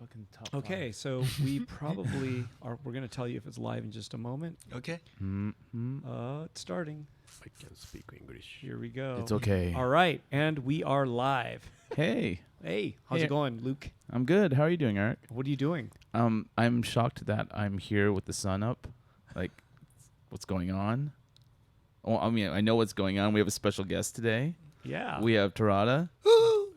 fucking top Okay, five. so we probably are. We're gonna tell you if it's live in just a moment. Okay. It's starting. I can speak English. Here we go. It's okay. All right, and we are live. Hey, Hey, how's Hey. it going, Luke? I'm good. How are you doing, Eric? What are you doing? I'm shocked that I'm here with the sun up. Like, what's going on? Well, I mean, I know what's going on. We have a special guest today. Yeah. We have Terada,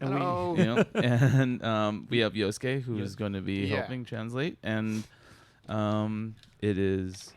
and Hello. you know, and we have Yoskay, who is Yoskay. going to be Yeah. helping translate. And it is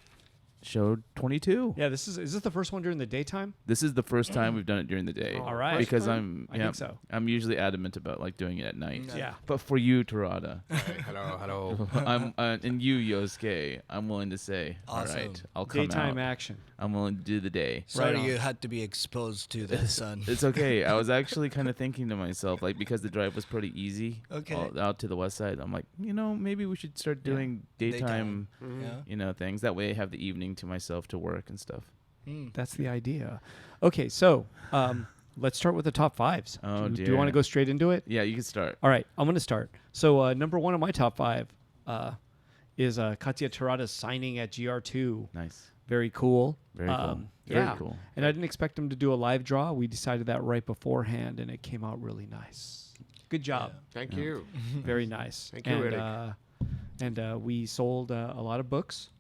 show 22. Yeah. Is this the first one during the daytime? This is the first time we've done it during the day. Oh, All right. Because time? I think so. I'm usually adamant about like doing it at night. No. Yeah. But for you, Terada, Hello. I'm and you, Yoskay, I'm willing to say, all Awesome. right, I'll come Daytime out. action. I'm willing to do the day. Sorry on. you had to be exposed to the sun. It's okay. I was actually kind of thinking to myself, like, because the drive was pretty easy Okay. out to the west side, I'm like, maybe we should start doing daytime, Yeah. things. That way I have the evening to myself to work and stuff. That's the idea. Okay, so let's start with the top fives. Oh, do you dear. want to go straight into it? Yeah, you can start. All right, I'm going to start. So number one on my top five is Katsuya Terada signing at GR2. Nice. Very cool. Very cool. Yeah. Very cool. And I didn't expect him to do a live draw. We decided that right beforehand, and it came out really nice. Good job. Thank you. Very nice. Thank you, and, Eric. And we sold a lot of books.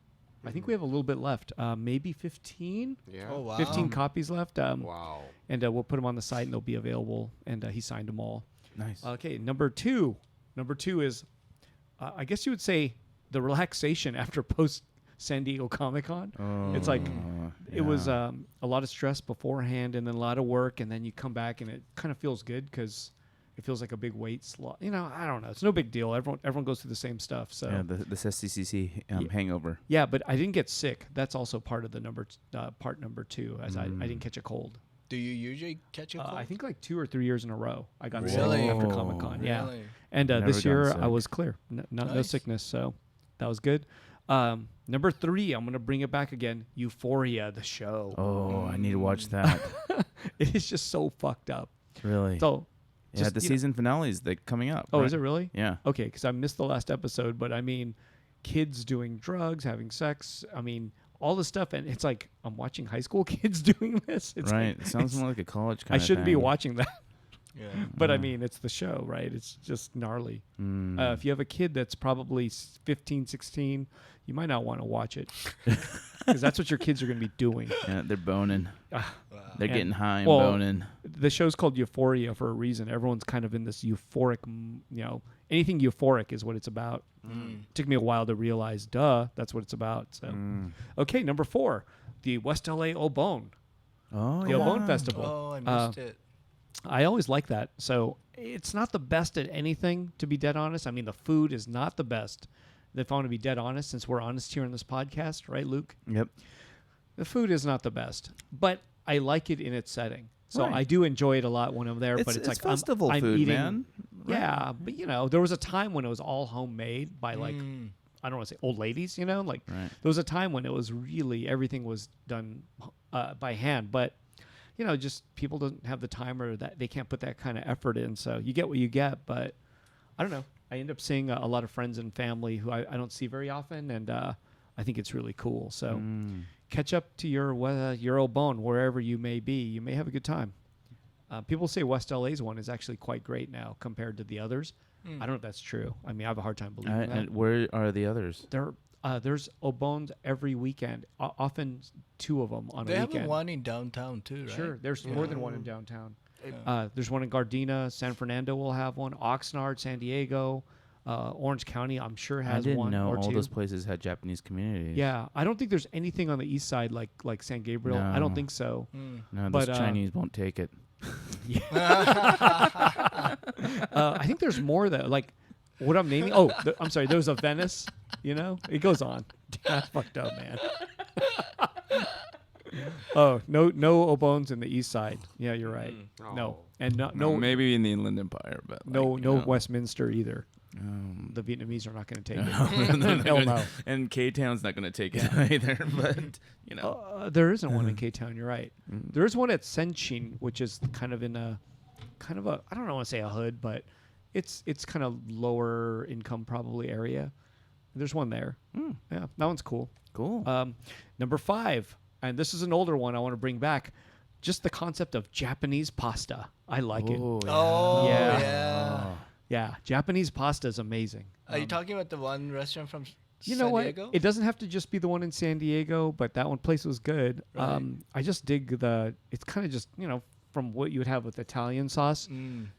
I think we have a little bit left, maybe 15. Yeah. Oh, wow. 15 copies left. Wow. And we'll put them on the site, and they'll be available. And he signed them all. Nice. Okay, number two. Number two is, I guess you would say, the relaxation after post San Diego Comic-Con. It's like it was a lot of stress beforehand, and then a lot of work, and then you come back, and it kind of feels good because it feels like a big weight slot. I don't know. It's no big deal. Everyone goes through the same stuff. So Yeah, the SCCC hangover. yeah, but I didn't get sick. That's also part of the part number two, as I didn't catch a cold. Do you usually catch a cold? I think like 2 or 3 years in a row I got Really? sick after Comic-Con. Yeah. Really? And Never this year gotten I sick. was clear. No Nice. sickness, so that was good. Number 3, I'm going to bring it back again. Euphoria, the show. Oh, I need to watch that. It is just so fucked up. Really? So, Yeah, just, the you know- season finale is coming up. Oh, right? is it really? Yeah. Okay, because I missed the last episode, but I mean, kids doing drugs, having sex. I mean, all the stuff, and it's like I'm watching high school kids doing this. It's Right. Like, It sounds it's- more like a college kind I of shouldn't be thing. watching that, Yeah. but I mean, it's the show, right? It's just gnarly. If you have a kid that's probably 15, 16, you might not want to watch it because that's what your kids are going to be doing. Yeah, they're boning. Wow. They're And- getting high and well, boning. The show's called Euphoria for a reason. Everyone's kind of in this euphoric, anything euphoric is what it's about. Took me a while to realize, that's what it's about. So, okay, number 4, the West LA Obone, Oh, the yeah. Obone Festival. Oh, I missed it. I always like that. So it's not the best at anything, to be dead honest. I mean, the food is not the best. If I want to be dead honest, since we're honest here in this podcast, right, Luke? Yep. The food is not the best, but I like it in its setting. So Right. I do enjoy it a lot when I'm there. But it's like festival I'm food, eating, man. Yeah, but there was a time when it was all homemade by like I don't want to say old ladies, like Right. there was a time when it was really everything was done by hand, but just people don't have the time or that they can't put that kind of effort in. So you get what you get, but I don't know. I end up seeing a lot of friends and family who I don't see very often, and I think it's really cool. So catch up to your Obone wherever you may be. You may have a good time. People say West LA's one is actually quite great now compared to the others. I don't know if that's true. I mean, I have a hard time believing that. And where are the others? There's Obones every weekend, often 2 of them on They a have weekend. one in downtown too, right? Sure, there's more than one in downtown. Yeah. There's one in Gardena. San Fernando will have one. Oxnard, San Diego, Orange County, I'm sure I has didn't one know or all 2. those places had Japanese communities. Yeah, I don't think there's anything on the east side like San Gabriel. I don't No. think so. No, But, those Chinese won't take it. I think there's more though. Like what I'm naming. Oh, I'm sorry. There's a Venice. It goes on. That's fucked up, man. Oh, no Obones in the east side. Yeah, you're right. No, and no maybe in the Inland Empire, but no Westminster either. The Vietnamese are not going to take it. Hell no. And K-Town's not going to take it either. But There isn't one in K-Town. You're right. There is one at Senchin, which is kind of a I don't want to say a hood, but it's kind of lower income probably area. There's one there. Yeah, that one's cool. Cool. Number 5, and this is an older one I want to bring back. Just the concept of Japanese pasta. I like it. Oh, Oh, Yeah. yeah. Yeah, Japanese pasta is amazing. Are you talking about the one restaurant from You San know what? Diego? It doesn't have to just be the one in San Diego, but that one place was good. Right. I just dig it's kind of just, from what you would have with Italian sauce.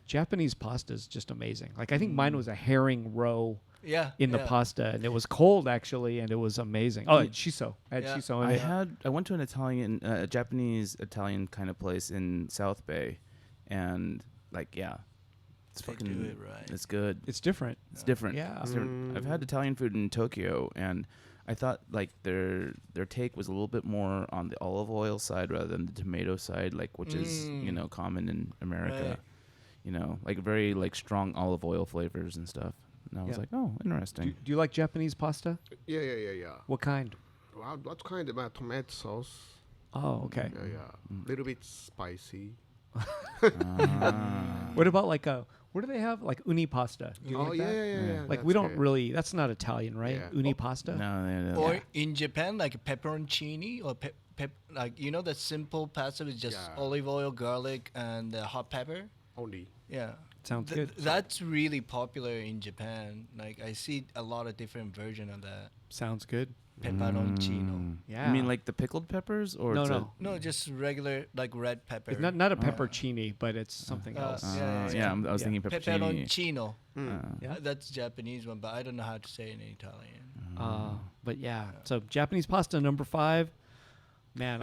Japanese pasta is just amazing. Like, I think mine was a herring roe Yeah. in the yeah. pasta, and it was cold actually, and it was amazing. Oh, it's shiso. I had Yeah. shiso in it. I went to an Japanese Italian kind of place in South Bay, and it's They fucking. do it right. It's good. It's different. It's different. Yeah. It's different. I've had Italian food in Tokyo, and I thought like their take was a little bit more on the olive oil side rather than the tomato side, like which is common in America. Right. Like very like strong olive oil flavors and stuff. And I was Yeah. like, oh, interesting. Do you like Japanese pasta? Yeah. What kind? What kind of tomato sauce? Oh, okay. Yeah. Little bit spicy. What about what do they have? Like uni pasta. Do you Oh like yeah, that? yeah. Like that's we don't good. really. That's not Italian, right? Yeah. Uni pasta. No, Or in Japan, like pepperoncini or like the simple pasta with just Yeah. olive oil, garlic, and hot pepper. Only. Yeah. Sounds good. That's really popular in Japan. Like I see a lot of different version of that. Sounds good. Pepperoncino. Yeah. You mean like the pickled peppers, or No, it's no. No, just regular like red pepper. It's not a peppercini, but it's something else. yeah. I was thinking pepperoni. Pepperoncino. Yeah. That's Japanese one, but I don't know how to say it in Italian. But yeah. So Japanese pasta number 5. Man,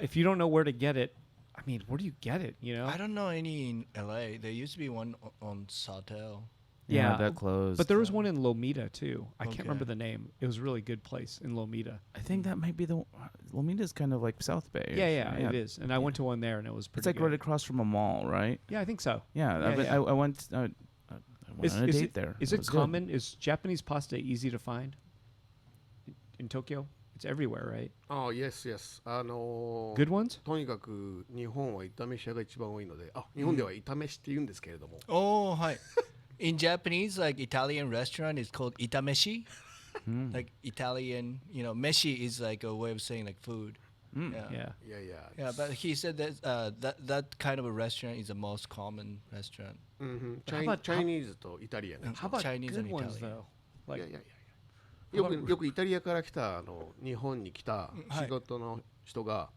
if you don't know where to get it, I mean, where do you get it? I don't know any in LA. There used to be one on Sawtelle. Yeah, that closed. But there was one in Lomita too. I can't Okay. remember the name. It was a really good place in Lomita. I think that might be the. Lomita's kind of like South Bay. Yeah, it is. And I went to one there, and it was pretty. It's like good. right across from a mall, right? Yeah, I think so. Yeah, Yeah, I went. I went on a date there. Is It it was good. common? Is Japanese pasta easy to find in Tokyo? It's everywhere, right? Oh yes. Good ones? とにかく日本は炒めし屋が一番多いので、日本では炒めしって言うんですけれども。 Oh, hi. In Japanese, like Italian restaurant is called itameshi. Like Italian, meshi is like a way of saying like food. Yeah. Yeah. Yeah, but he said that kind of a restaurant is the most common restaurant. How about- チャイニーズとイタリアン。 How about Chinese good and ones Italian. though? Like よくイタリアから来た日本に来た仕事の人が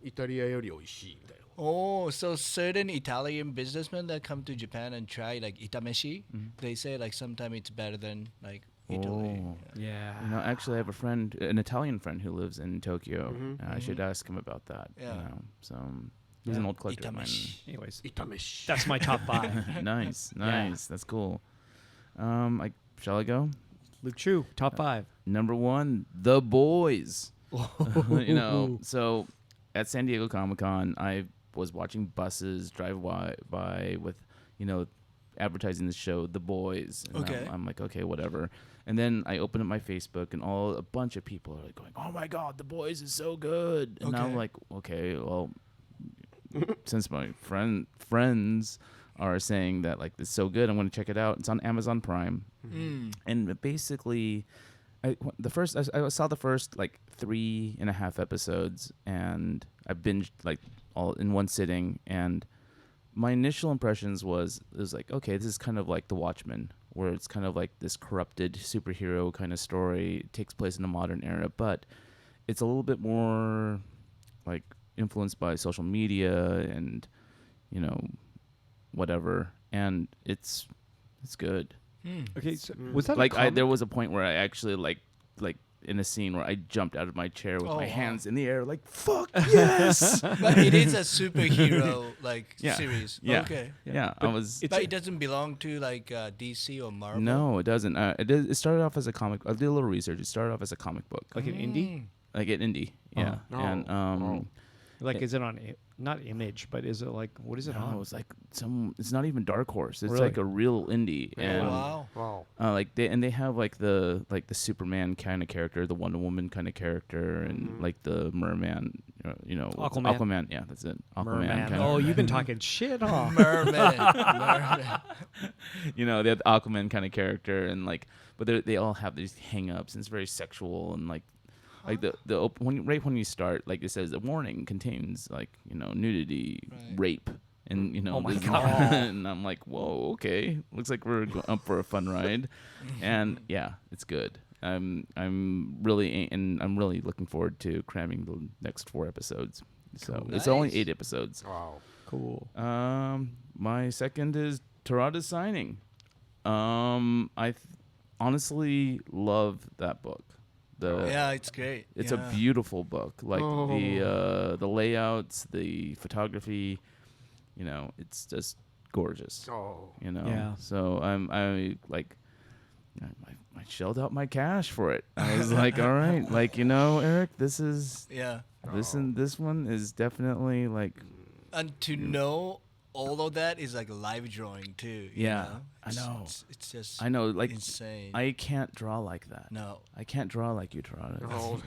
イタリアより美味しいみたいな。 Oh, so certain Italian businessmen that come to Japan and try like itameshi, they say like sometimes it's better than like Italy. Oh. yeah. Actually, I have a friend, an Italian friend who lives in Tokyo. I should ask him about that. Yeah. So he's an old collector of mine. Itameshi. Anyways, 炒めし。 that's my top 5. nice. That's cool. Shall I go? Luke Chu, top 5. Number 1, The Boys. So at San Diego Comic-Con, I was watching buses drive by with, advertising the show, The Boys. And Okay. I'm like, okay, whatever. And then I open up my Facebook, and a bunch of people are like going, "Oh my God, The Boys is so good!" And I'm Okay. like, okay, well, since my friends are saying that like it's so good, I'm going to check it out. It's on Amazon Prime, and basically, I saw the first like 3.5 episodes, and I binged like all in one sitting. And my initial impressions was like, okay, this is kind of like The Watchmen, where it's kind of like this corrupted superhero kind of story. It takes place in a modern era, but it's a little bit more like influenced by social media and whatever, and it's good. Okay, so was that Like a comic? there was a point where I actually like in a scene where I jumped out of my chair with Oh, my wow. hands in the air like fuck yes. But it is a superhero like Yeah. series. Yeah. Okay. Yeah, I was. But it doesn't belong to like DC or Marvel. No, it doesn't. It started off as a comic. I did a little research. It started off as a comic book, like an indie? like an indie. Yeah, Oh. and Oh. Like, is it on not Image, but is it like what is it on? No, it's like it's not even Dark Horse. It's Really? like a real indie. And Wow. Wow. like they have like the Superman kind of character, the Wonder Woman kind of character, and like the Merman, Aquaman. Yeah, that's it. Aquaman. Merman. Kind Oh, of, you've been talking shit, huh? Merman. Merman. they have the Aquaman kind of character, and like, but they all have these hang-ups, and it's very sexual, and like right when you start, like it says the warning contains like nudity, Right. rape, and Oh my this- God. and I'm like, whoa, okay, looks like we're up for a fun ride, and yeah, it's good. I'm really looking forward to cramming the next 4 episodes. So Cool. it's only Nice. 8 episodes. Wow. Cool. My second is Terada signing. Honestly love that book. Yeah, it's great. It's Yeah. a beautiful book. Like Oh. the layouts, the photography, it's just gorgeous. Oh. Yeah. So I shelled out my cash for it. I was like, all right, like Eric, this Yeah. this one is definitely like And to know all of that is like a live drawing too. you Yeah, know? I know. It's just I know, like insane. I can't draw like that. no. I can't draw like you, Terada. Oh.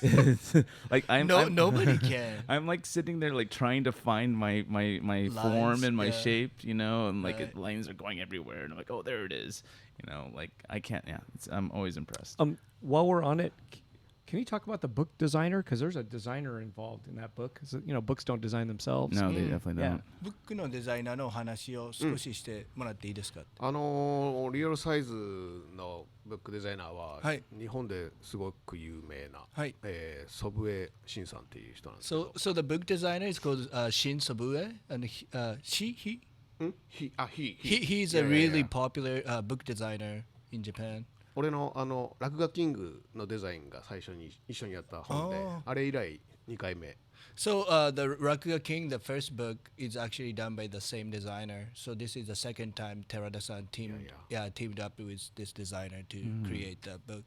It's like I'm Nobody can. I'm like sitting there like trying to find my Lines, form and my yeah. shape, and like Right. lines are going everywhere, and I'm like, oh, there it is, like I can't. Yeah, I'm always impressed. While we're on it, can you talk about the book designer? Because there's a designer involved in that book. 'Cause, books don't design themselves. No, they definitely Yeah. don't. ブックのデザイナーのお話を少ししてもらっていいですか。リアルサイズのブックデザイナーは、はい日本ですごく有名な、はい。祖父江慎さんっていう人なんですけ So ど、 so the book designer is called Shin Sobue, and he he's a really popular book designer in Japan. 俺の落書キングのデザインが最初に一緒にやった本で、あれ以来2回目。 So the Rakuga King, the first book, is actually done by the same designer. So this is the second time Terada-san teamed up with this designer to create that book.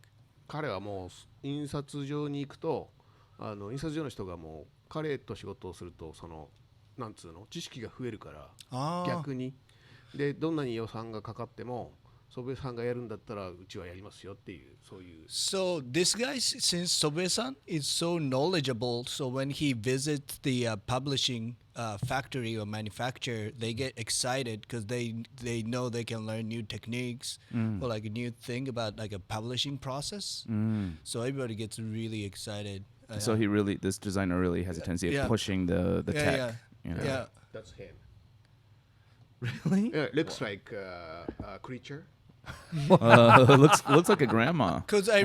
彼はもう印刷所に行くと、印刷所の人がもう彼と仕事をするとなんつうの知識が増えるから逆にでどんなに予算がかかっても祖父江さんがやるんだったらうちはやりますよっていうそういう。 So this guy, since Sobue-san is so knowledgeable, so when he visits the publishing factory or manufacturer, they get excited because they know they can learn new techniques or like a new thing about like a publishing process. So everybody gets really excited. So this designer really has a tendency of Yeah. pushing the yeah, tech. yeah, you know? yeah. That's him. Really? Yeah, looks like a creature. Looks like a grandma. Because I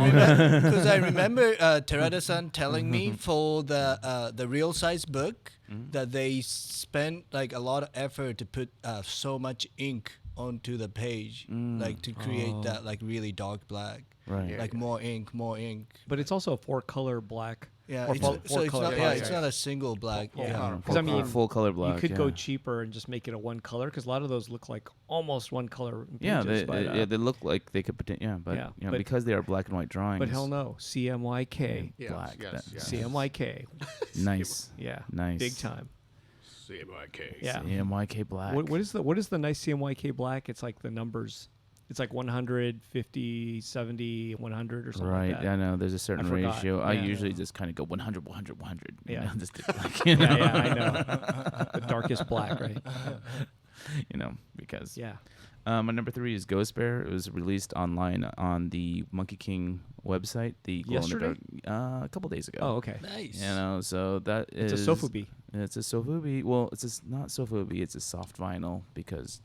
remember Terada-san telling me for the real size book that they spent like a lot of effort to put so much ink onto the page, like to create that like really dark black, Right. like more ink. But it's also a 4-color black. Yeah, Or it's, four so it's color not. black. It's not a single black. Yeah. Because I mean, full color black. you could yeah. go cheaper and just make it a 1 color. Because a lot of those look like almost 1 color. Yeah, Pages, but, they look like they could but Yeah, but- because they are black and white drawings. but hell no, CMYK, Yes, Black, yes, that- yes. CMYK, Nice. yeah, Nice. big time. CMYK. Yeah. CMYK black. What is the nice CMYK black? It's like the numbers. It's like 100, 50, 70, 100 or something Right, like that. I know. There's a certain forgot. ratio. I Yeah. usually just kind of go 100, 100, 100. you Yeah. know, just Yeah, I know. The darkest black, right? because. Yeah. My number 3 is Ghost Bear. It was released online on the Monkey King website. The glow in the Yesterday? dark, a couple days ago. Oh, okay. Nice. So that It's is a Sofubi. It's a Sofubi. Well, not Sofubi. It's a soft vinyl because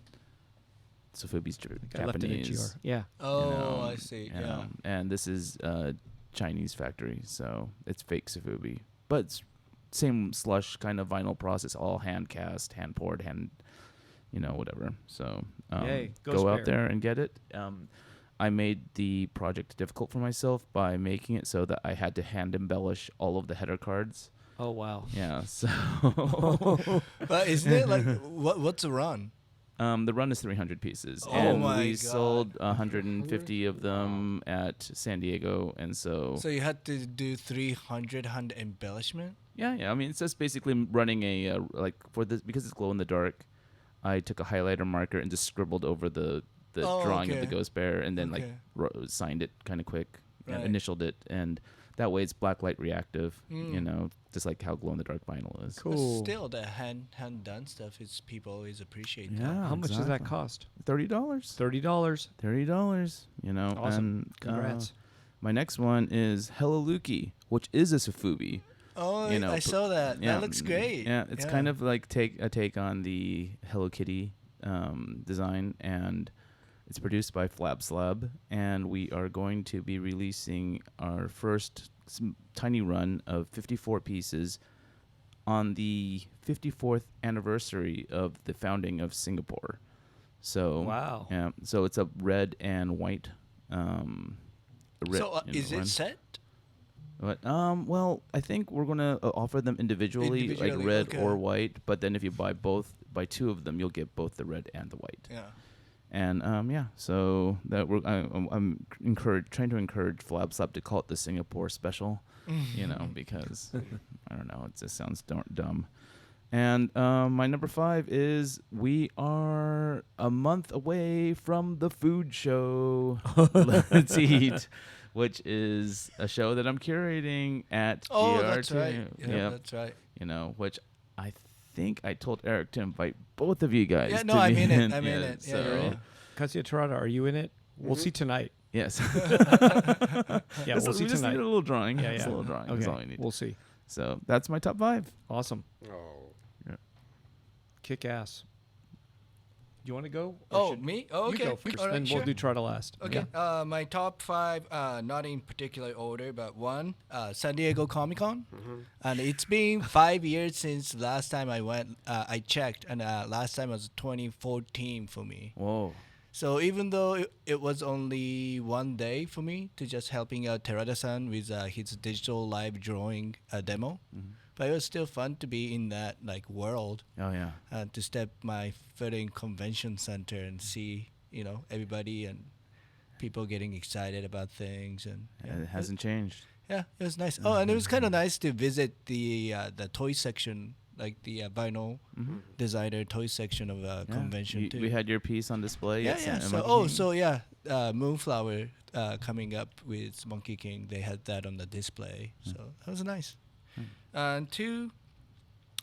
Sofubi's I left it at Japanese. GR. Yeah. Oh, I see. you Yeah. know, and this is a Chinese factory, so it's fake Sofubi, but it's same slush kind of vinyl process, all hand cast, hand poured, whatever. So Yay, Ghost go out Bear. there and get it. I made the project difficult for myself by making it so that I had to hand embellish all of the header cards. Oh wow. Yeah, so But isn't it like what's the run? the run is 300 pieces, Oh and my we God. sold 150 of them at San Diego, and so So you had to do 300 hand embellishment. Yeah. I mean, it's just basically running a like for this because it's glow in the dark. I took a highlighter marker and just scribbled over the drawing of the okay. ghost bear, and then like Okay. signed it kind of quick, Right. initialed it, and that way it's blacklight reactive. You know, just like how glow in the dark vinyl is. But Cool. still, the hand done stuff is people always appreciate. Yeah. that. How much does that cost? $30. $30. $30. You know. Awesome. And, Congrats. my next one is Hello Luki, which is a Sofubi. Oh, You know, I saw that. Yeah, That looks great. Yeah, it's kind of like a take on the Hello Kitty design, and it's produced by Flab Slab, and we are going to be releasing our first tiny run of 54 pieces on the 54th anniversary of the founding of Singapore. So Wow. yeah, so it's a red and white. So is it run. set? But well, I think we're gonna offer them individually, like Individually, red okay. or white. But then if you buy two of them, you'll get both the red and the white. Yeah. And yeah, so that I'm trying to encourage Flab Slab to call it the Singapore special, you know, because I don't know, it just sounds dumb. And my number 5 is we are a month away from the food show. Let's Eat, which is a show that I'm curating at Oh, GR2. that's right. Yeah, Yep. that's right. You know, which I think I told Eric to invite both of you guys. Yeah, no, to I be mean in. it. I mean Yeah, it. Yeah, so, yeah, yeah. Katsuya Terada, are you in it? We'll see tonight. yes. Yeah, we'll see we just need a tonight. little drawing. Yeah, Just yeah. a little drawing. Okay. That's all we need. We'll see. So that's my top 5. Awesome. Oh. Kick ass. Do you want to go? or Oh, should me? Oh, You okay. go first, All right, then sure. we'll do Terada last. Okay, my top 5, not in particular order, but 1, San Diego Comic Con, and it's been 5 years since last time I went. I checked, and last time was 2014 for me. Whoa. So even though it was only one day for me to just helping out Terada-san with his digital live drawing demo, but it was still fun to be in that like world. Oh yeah. To step my foot in convention center and see, you know, everybody and people getting excited about things, and It hasn't changed. yeah, it was nice. Oh, and it was kind of nice to visit the toy section, like the vinyl designer toy section of Yeah. convention too. We had your piece on display. yeah, at yeah. San- So Monkey King. so yeah, Moonflower coming up with Monkey King. They had that on the display, so that was nice. And 2,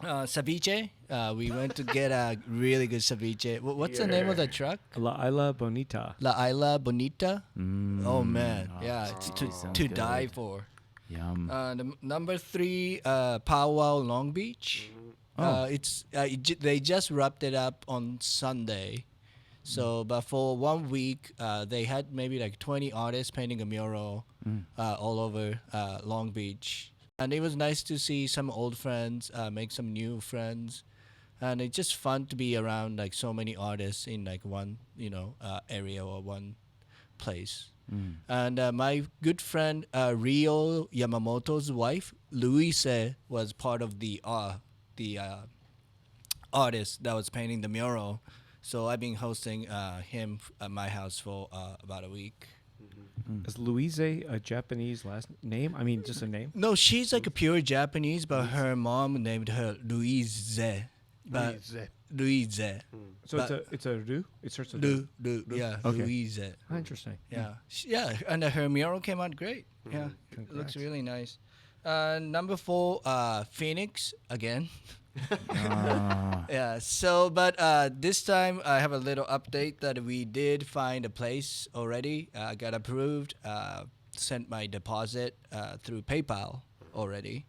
ceviche. We went to get a really good ceviche. What's the name of the truck? La Isla Bonita. La Isla Bonita. Oh man, Oh, yeah, it's to sounds to good. die for. Yum. Number 3, Powwow Long Beach. They just wrapped it up on Sunday. So, but for 1 week, they had maybe like 20 artists painting a mural all over Long Beach. And it was nice to see some old friends, make some new friends. And it's just fun to be around like so many artists in like one, area or one place. And my good friend Rio Yamamoto's wife, Louise, was part of the artist that was painting the mural. So I've been hosting him at my house for about a week. Is Louise a Japanese last name? I mean, just a name? No, she's like a pure Japanese, but her mom named her Louise. But Louise. So But- it's a Ru? It starts with a Yeah, Okay. Louise. Oh, interesting. Yeah, yeah, and her mural came out great. Yeah, it looks Congrats. really nice. Number 4, Phoenix again. Yeah. So, but this time I have a little update that we did find a place already. Got approved. Sent my deposit through PayPal already.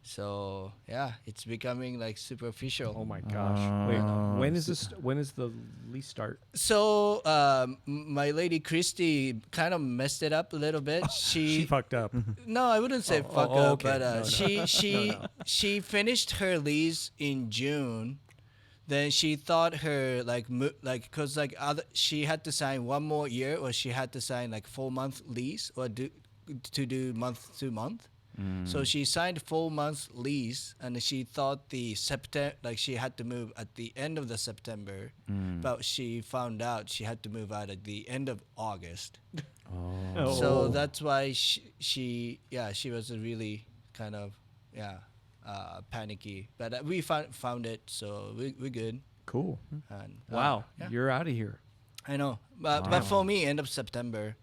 So yeah, it's becoming like super official. Oh my gosh. Wait, when is this? When is the lease start? So my lady Christy kind of messed it up a little bit. She fucked up. No, I wouldn't say fuck oh, up, okay. but No, no. she finished her lease in June. Then she thought her cause like she had to sign 1 more year, or she had to sign like 4-month lease, or do month to month. So she signed 4 months lease, and she thought she had to move at the end of the September, but she found out she had to move out at the end of August. Oh. So that's why she was a really kind of panicky. But we found it, so we're good. Cool. And Wow. yeah. You're out of here. I know, but for me, end of September.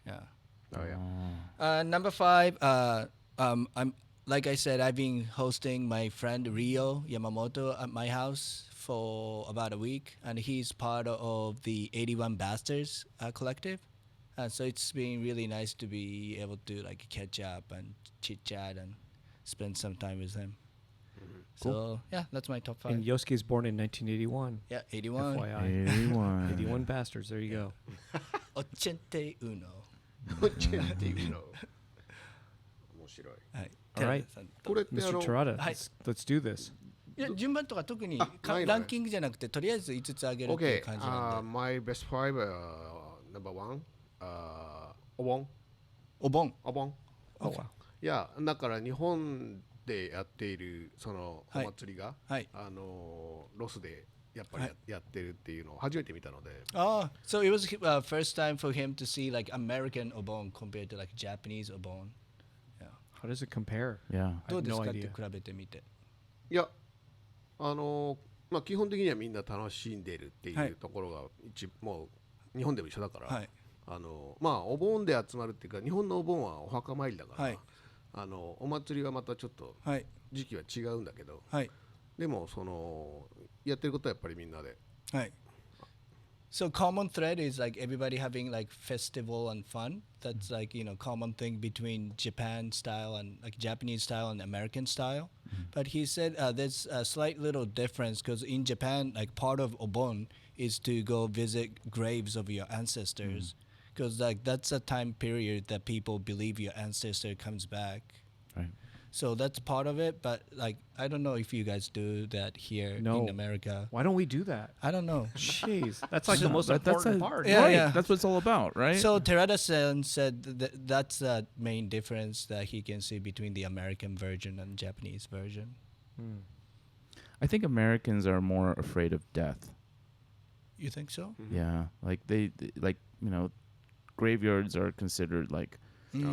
Yeah. Oh yeah. Number 5. I'm like I said, I've been hosting my friend Rio Yamamoto at my house for about a week, and he's part of the 81 Bastards collective. So it's been really nice to be able to like catch up and chit chat and spend some time with him. So yeah, that's my top 5. And Yoskay's born in 1981. Yeah, 81. FYI. 81. 81 bastards. There you go. Ochente uno. っていうの面白い。はい。 All right. さんとこれって Mr. はい Terada, Hi. let's do this. いや順番とか特にないのねランキングじゃなくてとりあえず5つあげるっていう Okay, 感じなんで。 my best five, number one, お盆。お盆。お盆。 Oh, wow. いや、だから日本でやっているそのお祭りが、はい。ロスでやっぱりやってるっていうのを初めて見たので、 Oh, so it was first time for him to see like American obon compared to like Japanese obon. How does it compare? Yeah. I どう have です no かって idea. 比べてみて。いや、まあ基本的にはみんな楽しんでるっていうところがもう日本でも一緒だから、はい。まあお盆で集まるっていうか日本のお盆はお墓参りだから、はいお祭りはまたちょっとはい。時期は違うんだけど、はい。でもそのやってることはやっぱりみんなで、はい。So common thread is like everybody having like festival and fun. That's like, you know, common thing between Japan style and like Japanese style and American style. But he said there's a slight little difference because in Japan, like part of Obon is to go visit graves of your ancestors. Because like that's a time period that people believe your ancestor comes back. Right. So that's part of it. But like, I don't know if you guys do that here No. in America. Why don't we do that? I don't know. Jeez, that's like the most That's important a- part. Yeah, right. yeah. That's what it's all about, right? So Terada-san said that that's the main difference that he can see between the American version and Japanese version. I think Americans are more afraid of death. You think so? Yeah. Like they like, you know, graveyards are considered like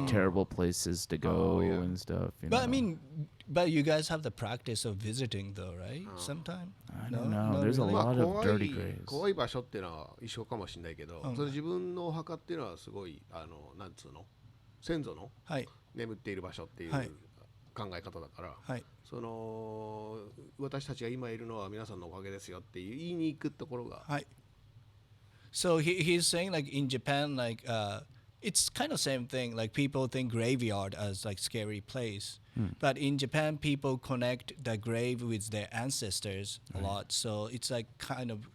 terrible places to go Oh, yeah. and stuff. You But know? I mean, but you guys have the practice of visiting though, right? Sometime? I don't no, know. no, There's a really? まあ lot of dirty 怖 graves. い場所っていうのは一緒かもしれないけど、それ自分のお墓っていうのはすごいなんつうの先祖のはい。眠っている場所っていうはい考え方だから、はい。その私たちが今いるのは皆さんのおかげですよっていう言いに行くところが、はい。So he's saying like in Japan, like it's kind of same thing. Like people think graveyard as like scary place, but in Japan people connect the grave with their ancestors a lot. So it's like kind of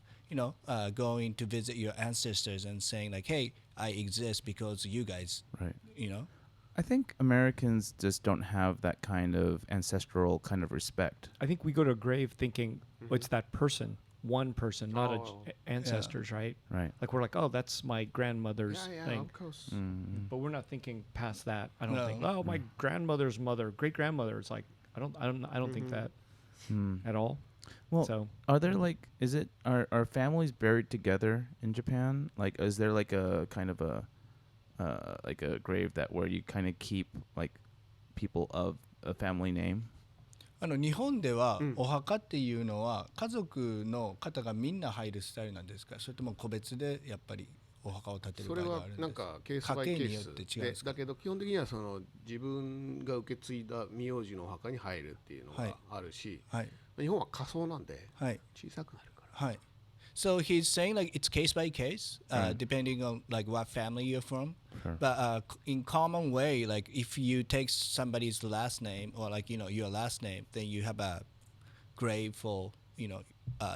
going to visit your ancestors and saying like, hey, I exist because you guys, Right. you know. I think Americans just don't have that kind of ancestral kind of respect. I think we go to a grave thinking, oh, it's that person, one person, not ancestors, right? Right. Like we're like, oh, that's my grandmother's yeah, thing. of course. But we're not thinking past that. I don't No. think, oh, my grandmother's mother, great grandmother. It's like I don't think that at all. Well, So are there like are families buried together in Japan? Like is there like a kind of a like a grave that where you kind of keep like people of a family name? 日本ではお墓っていうのは家族の方がみんな入るスタイルなんですか、それとも個別でやっぱりお墓を建てるそれは場合があるんですか。なんかケースバイケ家系によっースて違うんですか。だけど基本的にはその自分が受け継いだ名字のお墓に入るっていうのがあるし、はい日本は仮想なんではい小さくなるから。はい。So he's saying like it's case by case, depending on like what family you're from. Sure. But in common way, like if you take somebody's last name or like your last name, then you have a grave for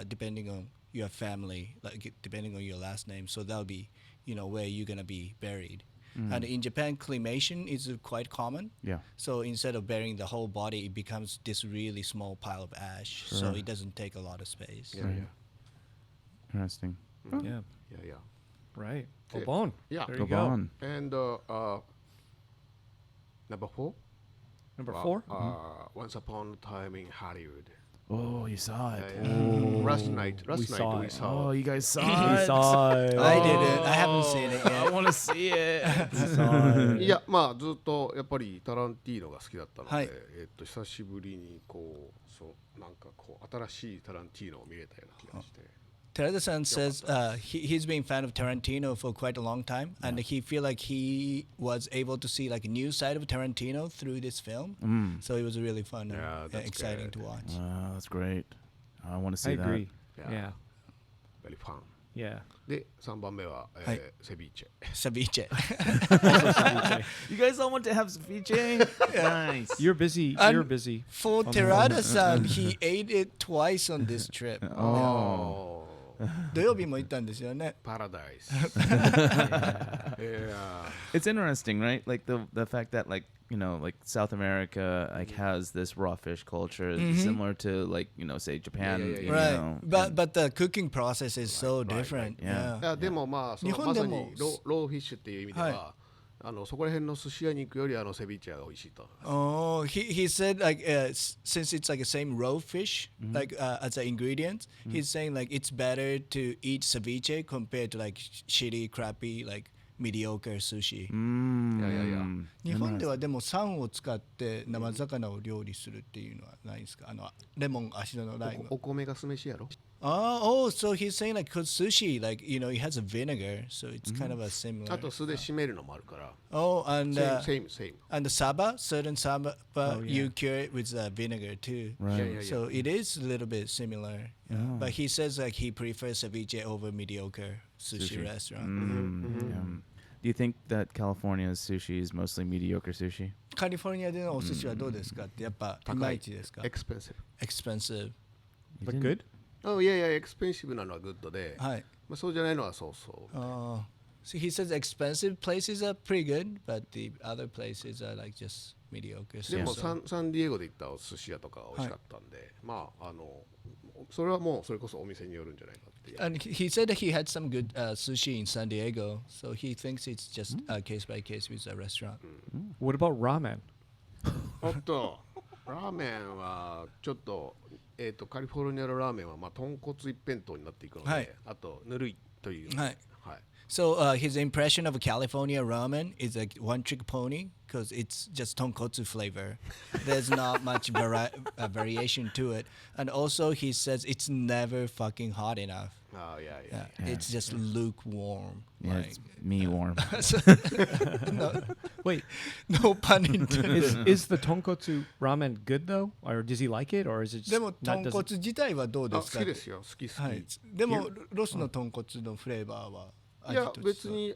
depending on your family, like depending on your last name. So that'll be where you're gonna be buried. And in Japan, cremation is quite common. Yeah. So instead of burying the whole body, it becomes this really small pile of ash. So it doesn't take a lot of space. Yeah, Right. Interesting. yeah, yeah, yeah. right. Okay. Obon. Yeah. There you Go go. on. And number 4. Number 4. Once upon a time in Hollywood. Oh, you saw it. Last night saw we it. saw Oh, it. you guys saw We it. saw it. I didn't. I haven't seen it I yet. want to see it. We saw it. いやまあずっとやっぱりタランティーノが好きだったので、はい久しぶりにこうそうなんかこう新しいタランティーノを見れたような気がして。Terada-san says he's been a fan of Tarantino for quite a long time, and he feel like he was able to see like a new side of Tarantino through this film. So it was really fun Yeah, and that's exciting good. to watch. Wow, that's great. I want to I see that. agree. Yeah. Yeah. Very fun. Yeah. で3番目は、はいセビーチェ。 Ceviche. Also ceviche. You guys all want to have ceviche? Nice. You're busy. And You're busy. For Terada-san, he ate it twice on this trip. お土曜日も行ったんですよね。パラダイス。It's interesting, right? Like the fact that like like South America like has this raw fish culture similar to like say Japan. Yeah. you Right. know, But the cooking process is so different. Yeah. いやでもまあその日まさ本でもにローフィッシュっていう意味では、はそこら辺の寿司屋に行くよりセビーチェが美味しいと。 Oh, he said like since it's like the same raw fish like as an ingredient, he's saying like it's better to eat ceviche compared to like shitty, crappy, like mediocre sushi. いやいやいや。日本ではでも酸を使って生魚を料理するっていうのはないですか？レモン、芦のライム。お米が酢飯やろ。 Oh, so he's saying like cause sushi, like it has a vinegar, so it's kind of a similar. あと酢で締めるのもあるから。Oh, and same. and the saba, certain saba, but Oh, yeah. you cure it with vinegar too. Right. Yeah. So it is a little bit similar. But he says like he prefers ceviche over mediocre sushi, restaurant. Do you think that California's sushi is mostly mediocre sushi? カリフォルニアでのお寿司はどうですかってやっぱいまいちですか？ Expensive. Expensive. But good. いやいや、エクスペンシブなのはグッドで、はい。まあ、そうじゃないのはそうそう。 So he says expensive places are pretty good, but the other places are like just mediocre. でも So- サンディエゴで行ったお寿司屋とかが美味しかったんで、まあそれはもうそれこそお店によるんじゃないかっていう。 And he said that he had some good sushi in San Diego, so he thinks it's just case by case with a restaurant. What about ramen? おっと、ラーメンはちょっと、カリフォルニアのラーメンはまあ豚骨一辺倒になっていくので、はいあとぬるいという。はい。はい。 So his impression of California ramen is like one trick pony because it's just tonkotsu flavor. There's not much variation to it. And also he says it's never fucking hot enough. いやいや。 Yeah, it's just lukewarm. Yeah, Like, it's me warm. Wait, no pun intended. is the tonkotsu ramen good though, or does he like it, or is it just でも not 豚 doesn't- 骨自体はどうで好すか？きですよ、好き。はい。でもロスの豚骨のフレーバーは味いやとしては別に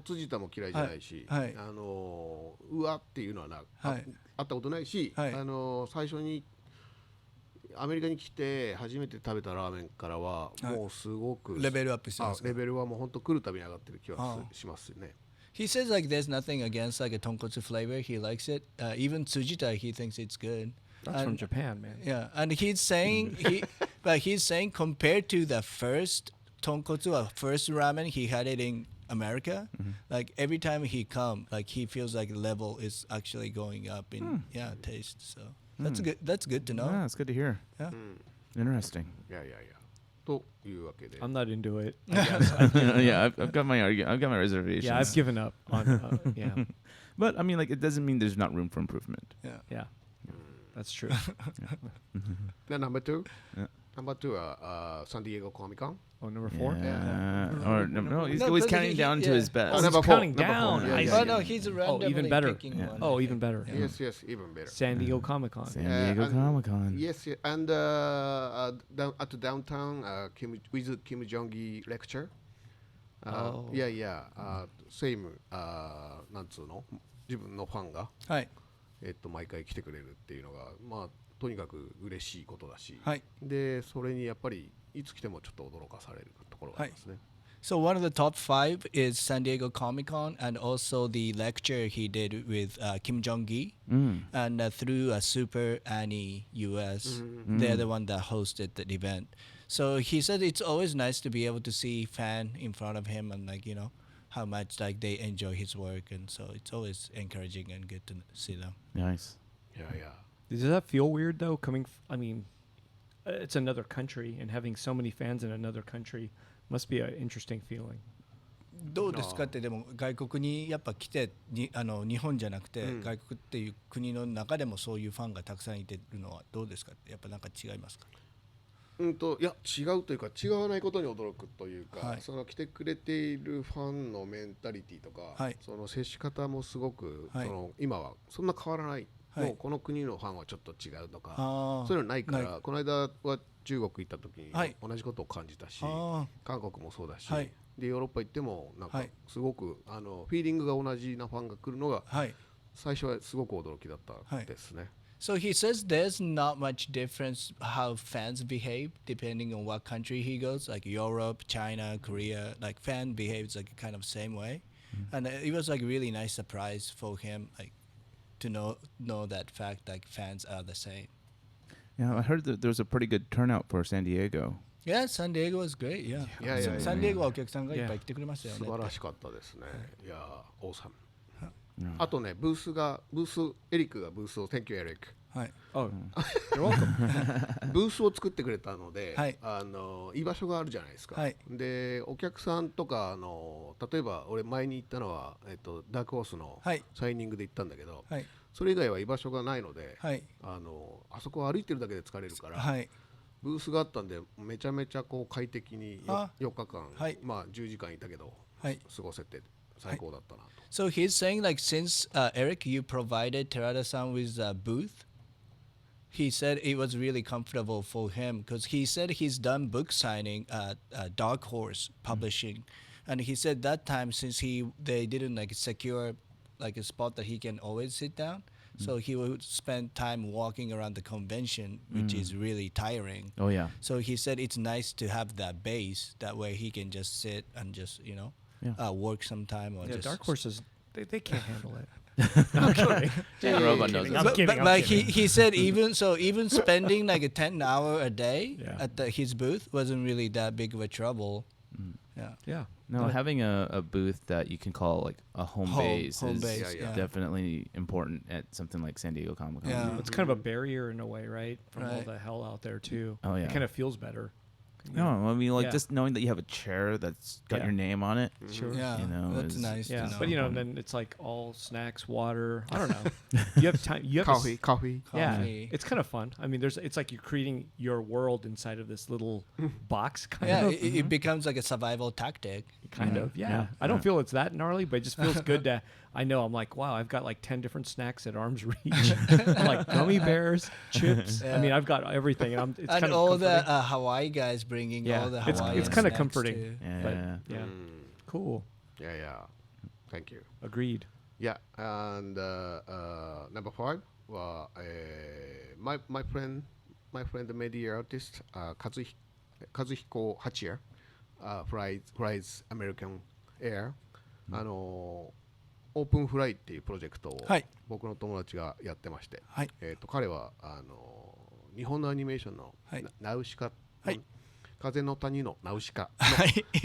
辻田も嫌いじゃないし、はいはいうわっていうのははいあったことないし、はい最初にアメリカに来て初めて食べたラーメンからははいもうすごく、レベルアップしてますか？レベルはもう本当来るたびに上がってる気はしますよね。 He says like there's nothing against like a tonkotsu flavor. He likes it. Even Tsujita, he thinks it's good. That's from And- Japan, man. Yeah, and he's saying he's saying compared to the first tonkotsu, first ramen he had it in America, like every time he come, like he feels like level is actually going up in taste. So that's good. That's good to know. Yeah, it's good to hear. Yeah. Interesting. いやいやいや。というわけで。 I'm not into it. Yeah, I've got my I've got my reservations. Yeah, I've given up on. Yeah, But I mean, like, it doesn't mean there's not room for improvement. yeah, that's true. Then number two. Yeah. Number two はサンディエゴコミコン。 Oh, number 4. Or no, he's No, always because counting he- down to yeah. his best. Oh, he's number four, counting number down. four, yeah, I yeah, see. Oh no, he's randomly even better. picking Yeah. one. Oh, even better. Yes, yes, even better. San Diego Comic Con. San Diego Comic Con. Yes, yes. And at downtown with Kim Jong-il lecture. Yeah. Same. なんつうの自分のファンが、はい毎回来てくれるっていうのが、まあとにかく嬉しいことだし、はい。でそれにやっぱりいつ来てもちょっと驚かされるところがありますね。 So one of the top 5 is San Diego Comic Con, and also the lecture he did with Kim Jong-il, and through Super Annie US, they're the one that hosted the event. So he said it's always nice to be able to see fan in front of him and like how much like they enjoy his work, and so it's always encouraging and good to see them. Nice. Yeah. Does that feel weird though? I mean, it's another country, and having so many fans in another country must be an interesting feeling. どうですかってでも外国にやっぱ来てに日本じゃなくて外国っていう国の中でもそういうファンがたくさんいてるのはどうですかってやっぱなんか違いますか？いや違うというか違わないことに驚くというか、はい、その来てくれているファンのメンタリティとか、はい、その接し方もすごく、はい、その今はそんな変わらない、はい、もうこの国のファンはちょっと違うとかそういうのないからこの間は中国行った時に同じことを感じたし、韓国もそうだし、でヨーロッパ行ってもなんかすごくフィーリングが同じなファンが来るのが最初はすごく驚きだったですね。So he says there's not much difference how fans behave depending on what country he goes, like Europe, China, Korea. Like fan behaves like kind of same way, and it was like really nice surprise for him, like to know that fact, like fans are the same. Yeah, I heard that there was a pretty good turnout for San Diego. Yeah, San Diego was great. Yeah, San Diego はお客さんがいっぱい来てくれましたよね。素晴らしかったですね。いや、オーサム。あとね、ブースエリックがブースを Thank you, Eric。はい。Oh, you're welcome. ブースを作ってくれたので、はい、居場所があるじゃないですか。はい、で、お客さんとか例えば俺前に行ったのはダークホースのサイニングで行ったんだけど、はい、それ以外は居場所がないので、はい、あそこを歩いてるだけで疲れるから。はい、ブースがあったんでめちゃめちゃこう快適に4日間、はい、まあ10時間いたけど、はい、過ごせて最高だったなと。So he's saying like since Eric, you provided Terada-san with a booth, he said it was really comfortable for him because he said he's done book signing at Dark Horse Publishing, and he said that time since they didn't like secure like a spot that he can always sit down. So he would spend time walking around the convention, which is really tiring. Oh yeah. So he said it's nice to have that base. That way he can just sit and just work sometime or just. Dark Horses, they can't handle it. I'm kidding. Robot knows. But he said even spending like a 10-hour a day at his booth wasn't really that big of a trouble. Yeah. No, having a booth that you can call like a home base is definitely important at something like San Diego Comic-Con. Yeah. It's kind of a barrier in a way, right? From all the hell out there too. Oh yeah. It kind of feels better. No, I mean like just knowing that you have a chair that's got your name on it. Sure. Yeah. You know, that's nice. Yeah. To know. But then it's like all snacks, water. I don't know. You have time. You have coffee. Yeah. It's kind of fun. I mean, it's like you're creating your world inside of this little box. Kind of. It becomes like a survival tactic. Kind of. Yeah. I don't feel it's that gnarly, but it just feels good to. I know. I'm like, wow, I've got like 10 different snacks at arm's reach. I'm like gummy bears, chips. I mean, I've got everything. And it's and kind all of the Hawaii guys bringing all the Hawaii. It's kind of comforting. Too. Yeah. Cool. Yeah. Thank you. Agreed. Yeah, and number 5 was my friend, the media artist Kazuhiko Hachiya, flies American Air. オープンフライっていうプロジェクトを僕の友達がやってまして、彼は日本のアニメーションのナウシカ、風の谷のナウシカ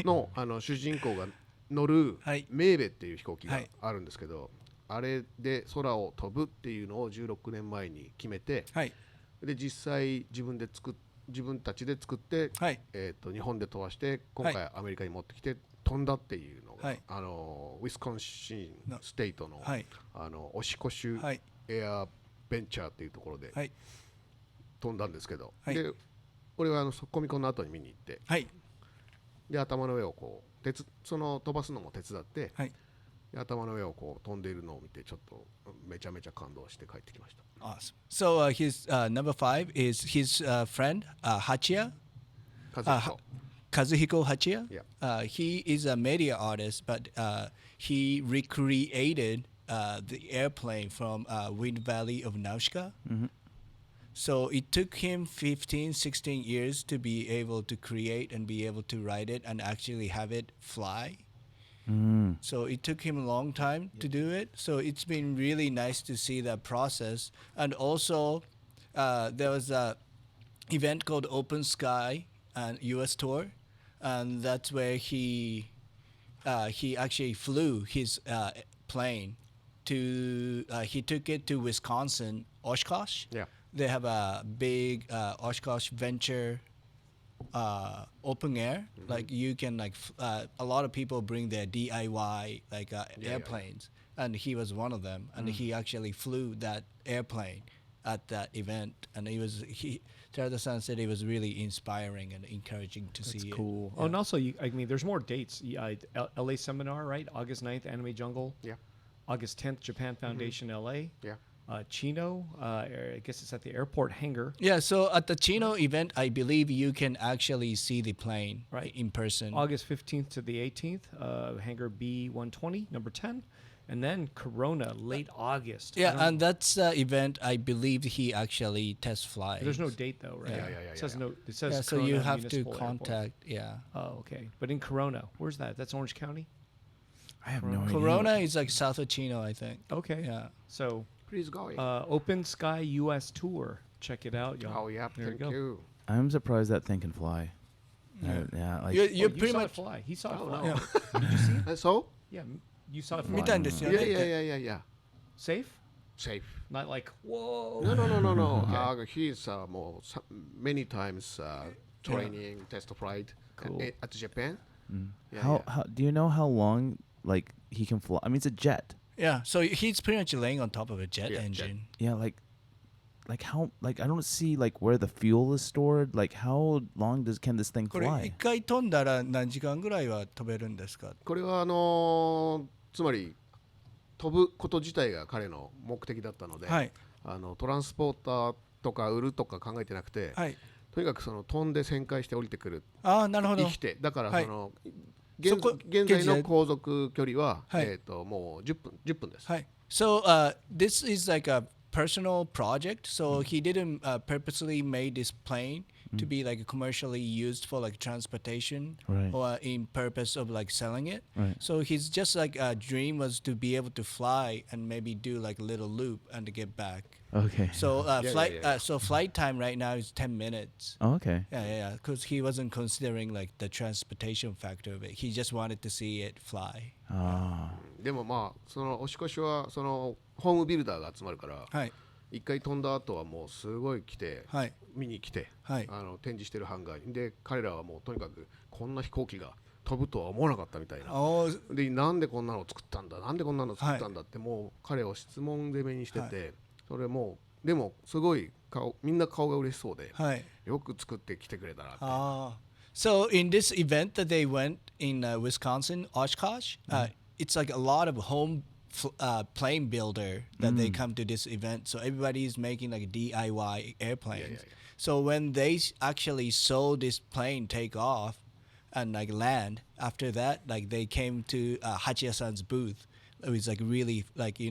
の主人公が乗るメーベっていう飛行機があるんですけど、あれで空を飛ぶっていうのを16年前に決めて、で実際自分たちで作って、日本で飛ばして今回アメリカに持ってきて飛んだっていうのが、ウィスコンシンステイトの、オシコシュエアベンチャーっていうところで飛んだんですけど、で俺はコミコンの後に見に行って、で頭の上をこうその飛ばすのも手伝って、で頭の上をこう飛んでいるのを見てちょっとめちゃめちゃ感動して帰ってきました。Awesome. So his number 5 is his friend Hachiya. Kazuhiko Hachiya. Yeah. He is a media artist, but he recreated the airplane from Wind Valley of Nausicaa. So it took him 15, 16 years to be able to create and be able to ride it and actually have it fly. So it took him a long time to do it. So it's been really nice to see that process. And also, there was a event called Open Sky and US Tour. And that's where he actually flew his plane to. He took it to Wisconsin, Oshkosh. Yeah. they have a big Oshkosh Venture open air. Like you can a lot of people bring their DIY airplanes, and he was one of them. And he actually flew that airplane at that event, and Terada-san said it was really inspiring and encouraging to see. Cool. Yeah. Oh, and also, I mean, there's more dates. LA seminar, right? August 9th, Anime Jungle. Yeah. August 10th, Japan Foundation, LA. Yeah. Chino, I guess it's at the airport hangar. Yeah, so at the Chino event, I believe you can actually see the plane in person. August 15th to the 18th, hangar B120, number 10. And then Corona, late August. Yeah, and that's the event I believe he actually test flies. There's no date though, right? Yeah. It says no. It says So Corona you have to Municipal Airport. contact. Yeah. Oh, okay. But in Corona, where's that? That's Orange County. I have no idea. Corona is like south of Chino, I think. Okay. Yeah. So, Please go. Open Sky U.S. Tour. Check it out, y'all. Oh, yeah. There Thank you go. you. I'm surprised that thing can fly. Yeah, like You're You pretty saw much. it fly. He saw it Oh, fly. no. Yeah. Did you see it? So? Yeah, you saw it fly. 見たんですよ Yeah, ね。 yeah. Safe? Safe. Not like whoa. No. Okay. He's more many times training, test flight Cool. at Japan. Yeah, how do you know how long like he can fly? I mean, it's a jet. Yeah. So he's pretty much laying on top of a jet Yeah, engine. Yeah, like how like I don't see like where the fuel is stored. Like how long can this thing これ fly? 一回飛んだら何時間ぐらいは飛べるんですか。これはつまり飛ぶこと自体が彼の目的だったので、はいトランスポーターとか売るとか考えてなくて、はい。とにかくその飛んで旋回して降りてくるああ、なるほど生き。てだからはいその、そこ現在の航続距離は、はいもう10分です。はい。So this is like a personal project. So he didn't purposely made this plane to be like commercially used for like transportation Right. or in purpose of like selling it. Right. So his just like dream was to be able to fly and maybe do like a little loop and to get back. Okay. So flight yeah. So flight time right now is 10 minutes. Oh, okay. Yeah. Because he wasn't considering like the transportation factor of it. He just wanted to see it fly. Ah. でもまあそのおしこしはそのホームビルダーが集まるから、はい一回飛んだ後はもうすごい来て、はい見に来て、はい展示してるハンガーにで彼らはもうとにかくこんな飛行機が飛ぶとは思わなかったみたいな。おーでなんでこんなの作ったんだなんでこんなの作ったんだってもう彼を質問攻めにしてて、それもうでもすごいみんな顔が嬉しそうで、はいよく作ってきてくれたなって。So in this event that they went in Wisconsin, Oshkosh, it's like a lot of home plane builder that they come to this event. So everybody's making like DIY airplanes. Yeah. So when they actually saw this plane take off and like land, after that, like they came to Hachiya-san's booth. It was like really like,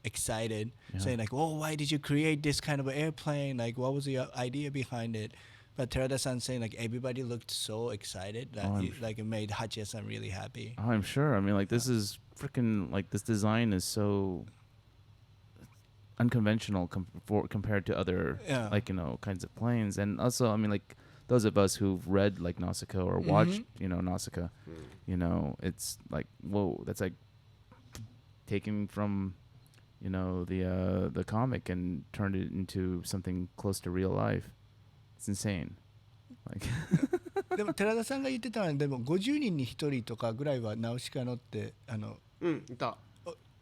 excited, saying like, "Oh, why did you create this kind of airplane? Like, what was the idea behind it?" But Terada-san saying like everybody looked so excited that it made Hachiya-san really happy. Oh, I'm sure. I mean, like this is freaking like this design is so unconventional compared to other like kinds of planes, and also I mean like those of us who've read like Nausicaa or watched Nausicaa, it's like whoa, that's like taken from the comic and turned it into something close to real life. It's insane. Like でも寺田さんが言ってたのはでも50人に1人とかぐらいはナウシカ乗っていた。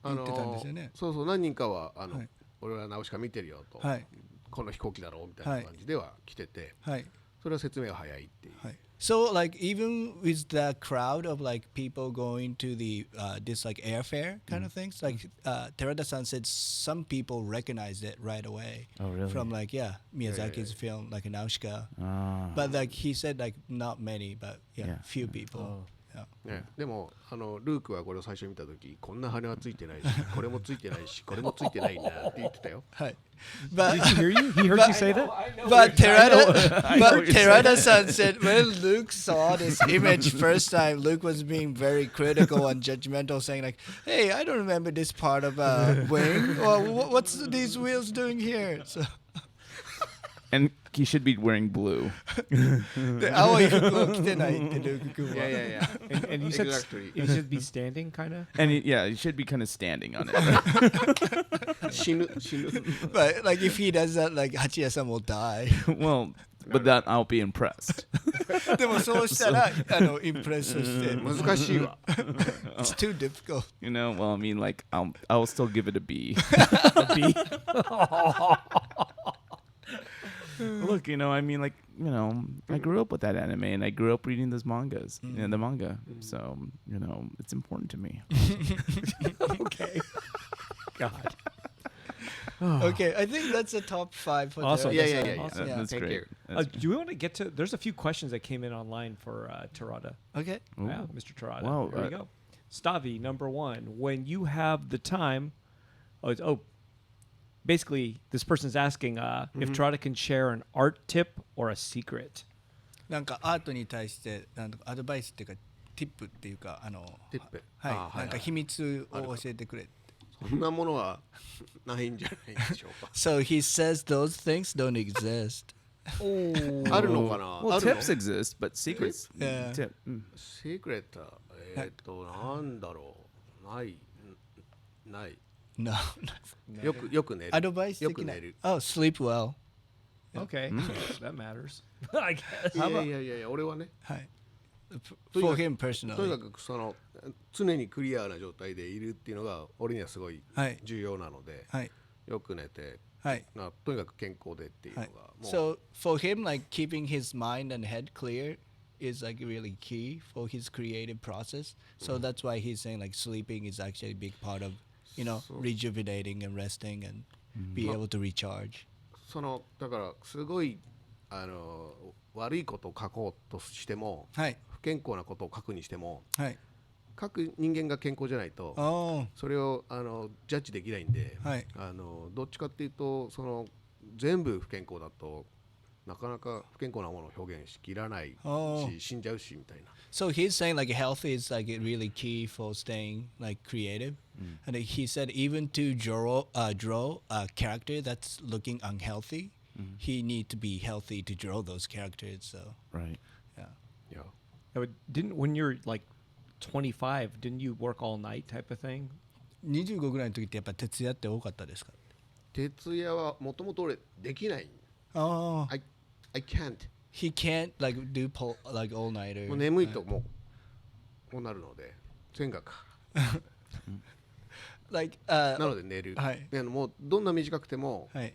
言ってたんですよね。そう何人かは俺はナウシカ見てるよと、はいこの飛行機だろうみたいな感じでは来てて、はいそれは説明が早いっていう。はい。So like even with the crowd of like people going to the this like airfare kind of things, like Terada-san said some people recognized it right away. Oh, really? From like Miyazaki's film like Nausicaa. But like he said like not many, but few people. ね、でもルークはこれを最初見た時こんな羽はついてないしこれもついてないしこれもついてないんだって言ってたよ。はい。But Did he hear you? He heard you say that? But Terada-san said when Luke saw this image first time, Luke was being very critical and judgmental, saying like, "Hey, I don't remember this part of wing. Well, what's these wheels doing here?" So And he should be wearing blue. で青い服を着てないってルーク君は。Yeah. And you said Exactly. you should be standing, kind of. And he should be kind of standing on it. 死ぬ But like if he does that, like 八谷さん will die. Well, but that I'll be impressed. でもそうしたらインプレッションして難しいわ It's too difficult. You know, well, I mean, like I'll still give it a B. A B. Look, you know, I mean, like, you know, I grew up with that anime, and I grew up reading those mangas, the manga. So, you know, it's important to me. Okay. God. Okay, I think that's the top 5 for Awesome. Terada-san. Yeah. Awesome. Yeah. That's Thank great. you. That's Do we want to get to? There's a few questions that came in online for Terada. Okay. Ooh. Yeah, Mr. Terada. Wow, Here we go. Stavi, number 1. When you have the time, basically, this person's asking if Terada can share an art tip or a secret. なんかアートに対してなんかアドバイスっていうかティップっていうかティップはいなんか秘密を教えてくれ。そんなものはないんじゃないでしょうか So he says those things don't exist. あるのかな Well, あるの tips exist, but secrets. Yeah. Tip. シークレットなんだろうない No. よく寝るアドバイスよ的なく寝る Oh, sleep well. Okay, that matters. I guess. いや俺はねはい。とにか For く him とに personally. かくその常にクリアな状態でいるっていうのが俺にはすごいはい重要なので、はいよく寝て、はい。とにかく健康でっていうのが、もう So for him, like keeping his mind and head clear is like really key for his creative process. So that's why he's saying like sleeping is actually a big part of, you know, rejuvenating and resting and be able to recharge. そのだからすごい悪いことを書こうとしても、はい不健康なことを書くにしても、はい。書く人間が健康じゃないと、 Oh それをジャッジできないんで、はいどっちかっていうとその全部不健康だとなかなか不健康なものを表現しきらないし、 Oh 死んじゃうしみたいな。 So he's saying like health is like really key for staying like creative, and he said even to draw a character that's looking unhealthy, he need to be healthy to draw those characters. So Right. yeah. いや When you're like 25, didn't you work all night type of thing? 25ぐらいの時ってやっぱ徹夜って多かったですか？徹夜はもともと俺できない。Oh, I can't。 he can't like do like all nighter. もう眠いともうこうなるので全額。 like なので寝る。はいでもうどんな短くてもはい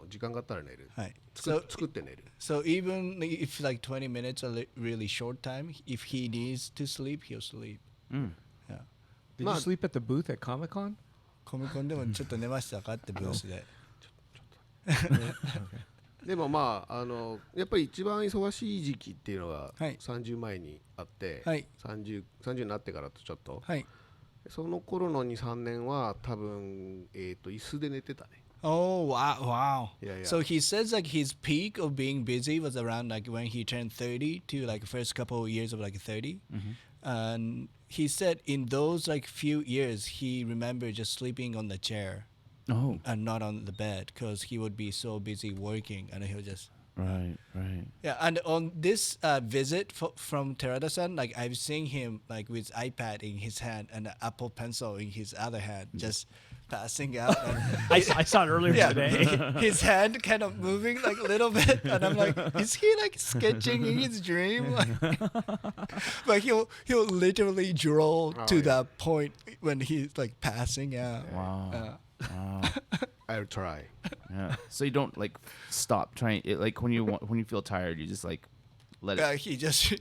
時間があったら寝る。はい。作って寝る。 So even if like 20 minutes a really short time, if he needs to sleep, he'll sleep. Yeah. Did Ma- you sleep at the booth at Comic-Con? コミコンでもちょっと寝ましたかってブースで。でもまあやっぱり一番忙しい時期っていうのがはい30前にあって、はい30になってからとちょっと、はい。その頃の2、3年は多分椅子で寝てたね。 Oh wow. Yeah. So he says like his peak of being busy was around like when he turned 30 to like first couple of years of like 30. And he said in those like few years he remembered just sleeping on the chair Oh, and not on the bed because he would be so busy working and he'll just right. yeah. And on this visit from Terada-san, like I've seen him like with iPad in his hand and an Apple Pencil in his other hand, just passing out. And I saw it earlier yeah, today. his hand kind of moving like a little bit, and I'm like, is he like sketching in his dream? But he'll literally draw to yeah. that point when he's like passing out. Wow. Wow. I'll try. Yeah. So you don't like stop trying it, like when you feel tired, you just like let it. He just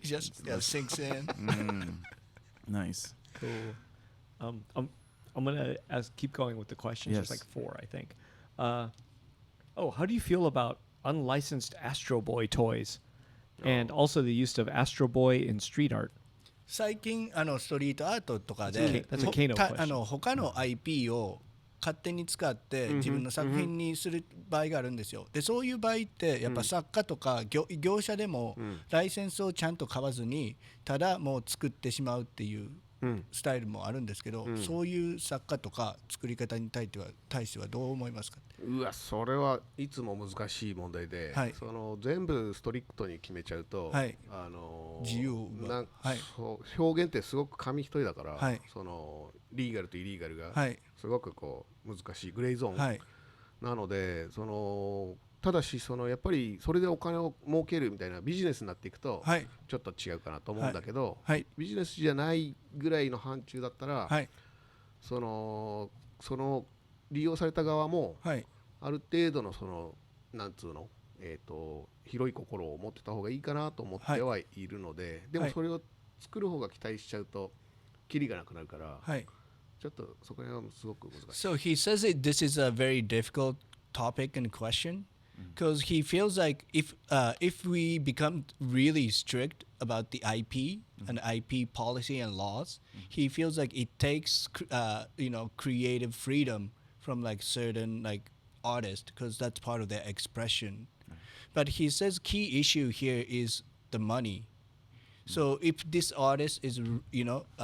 sinks in. Nice. Cool. I'm gonna keep going with the questions. There's Yes. like 4, I think. How do you feel about unlicensed Astro Boy toys, and also the use of Astro Boy in street art? 最近ストリートアートとかで That's a Kano question. 他の IP を勝手に使って自分の作品にする場合があるんですよ。でそういう場合ってやっぱ作家とか 業者でもライセンスをちゃんと買わずにただもう作ってしまうっていうスタイルもあるんですけど、そういう作家とか作り方に対してはどう思いますか？うわそれはいつも難しい問題で、はいその全部ストリクトに決めちゃうと、はいあの自由がなんはいそう表現ってすごく紙一重だから、はいそのリーガルとイリーガルがはいすごくこう難しいグレーゾーン、はいなのでそのただしそのやっぱりそれでお金を儲けるみたいなビジネスになっていくとはいちょっと違うかなと思うんだけど、はいビジネスじゃないぐらいの範疇だったら、はいその利用された側もはいある程度のそのなんつうの、広い心を持ってた方がいいかなと思ってはいるので、でもそれを作る方が期待しちゃうとキリがなくなるから、はいちょっとそこら辺はすごく難しい。 So he says that this is a very difficult topic and question because he feels like if we become really strict about the IP and IP policy and laws, he feels like it takes creative freedom from like certain like artists because that's part of their expression. But he says key issue here is the money. So if this artist is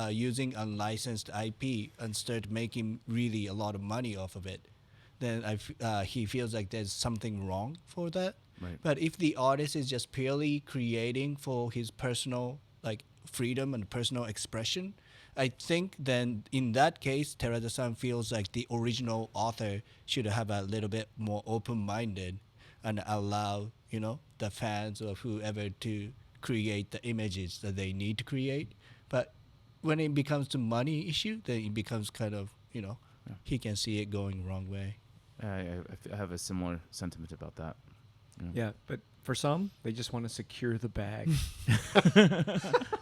using unlicensed IP and start making really a lot of money off of it, then he feels like there's something wrong for that. Right. But if the artist is just purely creating for his personal like freedom and personal expression, I think then in that case, Terada-san feels like the original author should have a little bit more open-minded and allow the fans or whoever to create the images that they need to create. But when it becomes to money issue, then it becomes kind of he can see it going wrong way. I have a similar sentiment about that. Yeah, but for some, they just want to secure the bag. Right?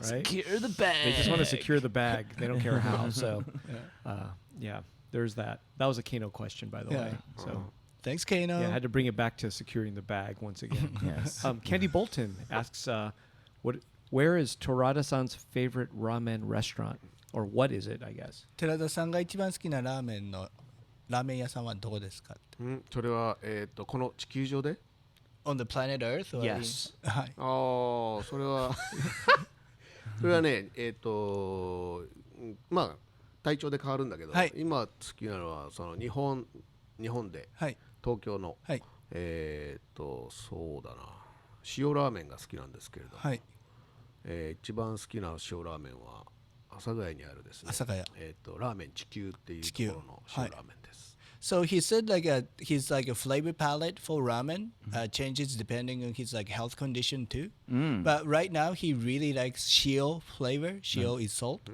Secure the bag. They just want to secure the bag. They don't care how. So, yeah, there's that. That was a Kano question, by the Yeah. way. So, Thanks, Kano. yeah, I had to bring it back to securing the bag once again. Yes. Candy Bolton asks, where is Terada-san's favorite ramen restaurant? Or what is it, I guess? 寺田さんが一番好きなラーメン屋さんはどこですか？それは、この地球上で On the planet Earth? Or Yes. はい。それはそれはねまあ体調で変わるんだけど、はい今好きなのはその日本ではい。東京の、はい。そうだな塩ラーメンが好きなんですけれども、はい。一番好きな塩ラーメンは阿佐ヶ谷にあるですね、阿佐ヶ谷。ラーメン地球っていうところの塩ラーメンです。So he said like his like a flavor palette for ramen changes depending on his like health condition too. But right now he really likes shio flavor. Shio is salt.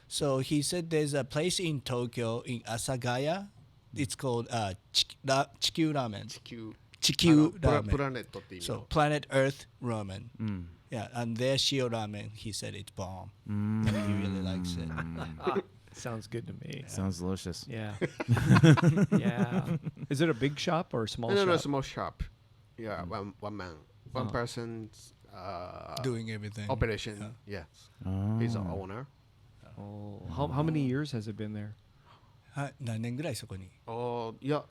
So he said there's a place in Tokyo in Asagaya. It's called Chikyu Ramen. 地球 Chikyu プ Ramen. ラネットっていう意味 So の Planet Earth Ramen. Yeah, and their shio ramen, he said it's bomb. And he really likes it. Sounds good to me. Sounds delicious. Yeah. Yeah. Is it a big shop or a small No, shop? no, small shop. Yeah, one man, one Oh. person's Doing everything. operation. Yes, he's the owner. Oh, how many years has it been there? はい。何年ぐらいそこに？いや、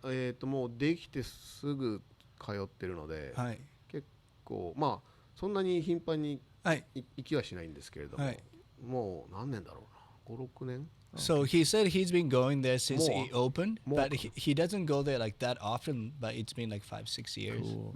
もうできてすぐ通ってるので、はい。結構まあそんなに頻繁にはい。行きはしないんですけれども、はい。もう何年だろうな、5、6年。 So he said he's been going there since More. it opened, More. but he doesn't go there like that often. But it's been like 5-6 years. Cool.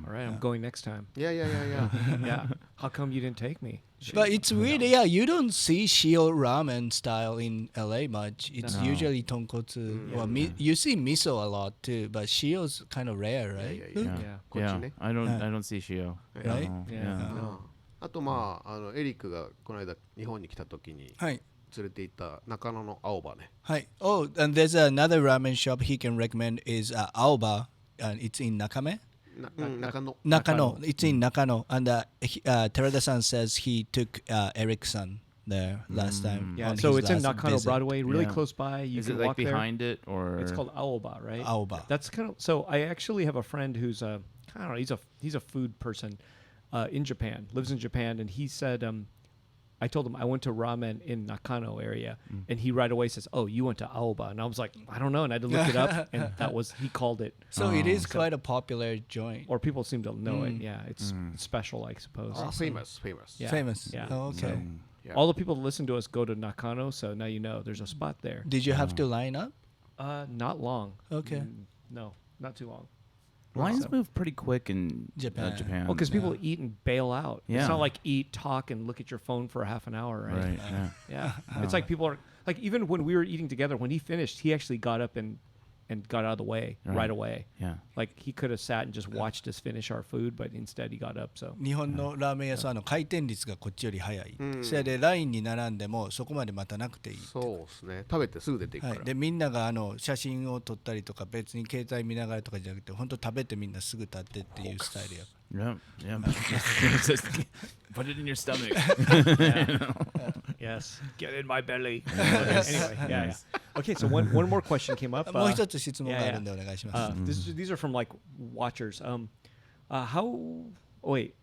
All right, I'm going next time. いやいやいやいや。Yeah. How come you didn't take me? But it's weird, yeah. You don't see shio ramen style in LA much. It's No. usually tonkotsu. Well, you see miso a lot too, but shio's kind of rare, right? いやいやいや Yeah. Yeah. こっちね。 I don't see Shio. Right? No. Yeah. Yeah. あとまあエリックがこの間日本に来た時にはい。連れて行った中野の青葉ね。はい。Oh, and there's another ramen shop he can recommend is Aoba, and it's in Nakame. 中野。 Nakano. It's in Nakano, and Terada-san says he took Eric-san there last time. Yeah. on So his it's in last Nakano visit. Broadway, really Yeah. close by. You Is can it like walk there. behind it or? It's called Aoba, right? Aoba. That's kind of so. I actually have a friend who's I don't know. He's a food person in Japan. Lives in Japan, and he said I told him I went to ramen in Nakano area, and he right away says, "Oh, you went to Aoba," and I was like, "I don't know," and I had to look it up, and that was he called it. So it is quite a popular joint. Or people seem to know it. Yeah, it's special, I suppose. famous. Yeah. Famous. Yeah. Oh, okay. Yeah. All the people that listen to us go to Nakano, so now you know there's a spot there. Did you have to line up? Not long. Okay. No, not too long. Lines move pretty quick in Japan. Well, because people eat and bail out. Yeah. It's not like eat, talk, and look at your phone for a half an hour, right? Right. Yeah. It's like people are like, even when we were eating together, when he finished, he actually got up and got out of the way right away. Yeah. Like he could have sat and just watched us finish our food, but instead he got up. So 日本のラーメン屋さんの回転率がこっちより早い。それでラインに並んでもそこまで待たなくていい。そうですね。食べてすぐ出ていくから。はい、でみんなが写真を撮ったりとか別に携帯見ながらとかじゃなくて本当食べてみんなすぐ立ってっていうスタイルや。Yeah. Put it in your stomach. yes, get in my belly. Anyway, yeah. Okay, so one more question came up. もう一つ質問があるんでお願いします。These are from like watchers. How? Oh, wait.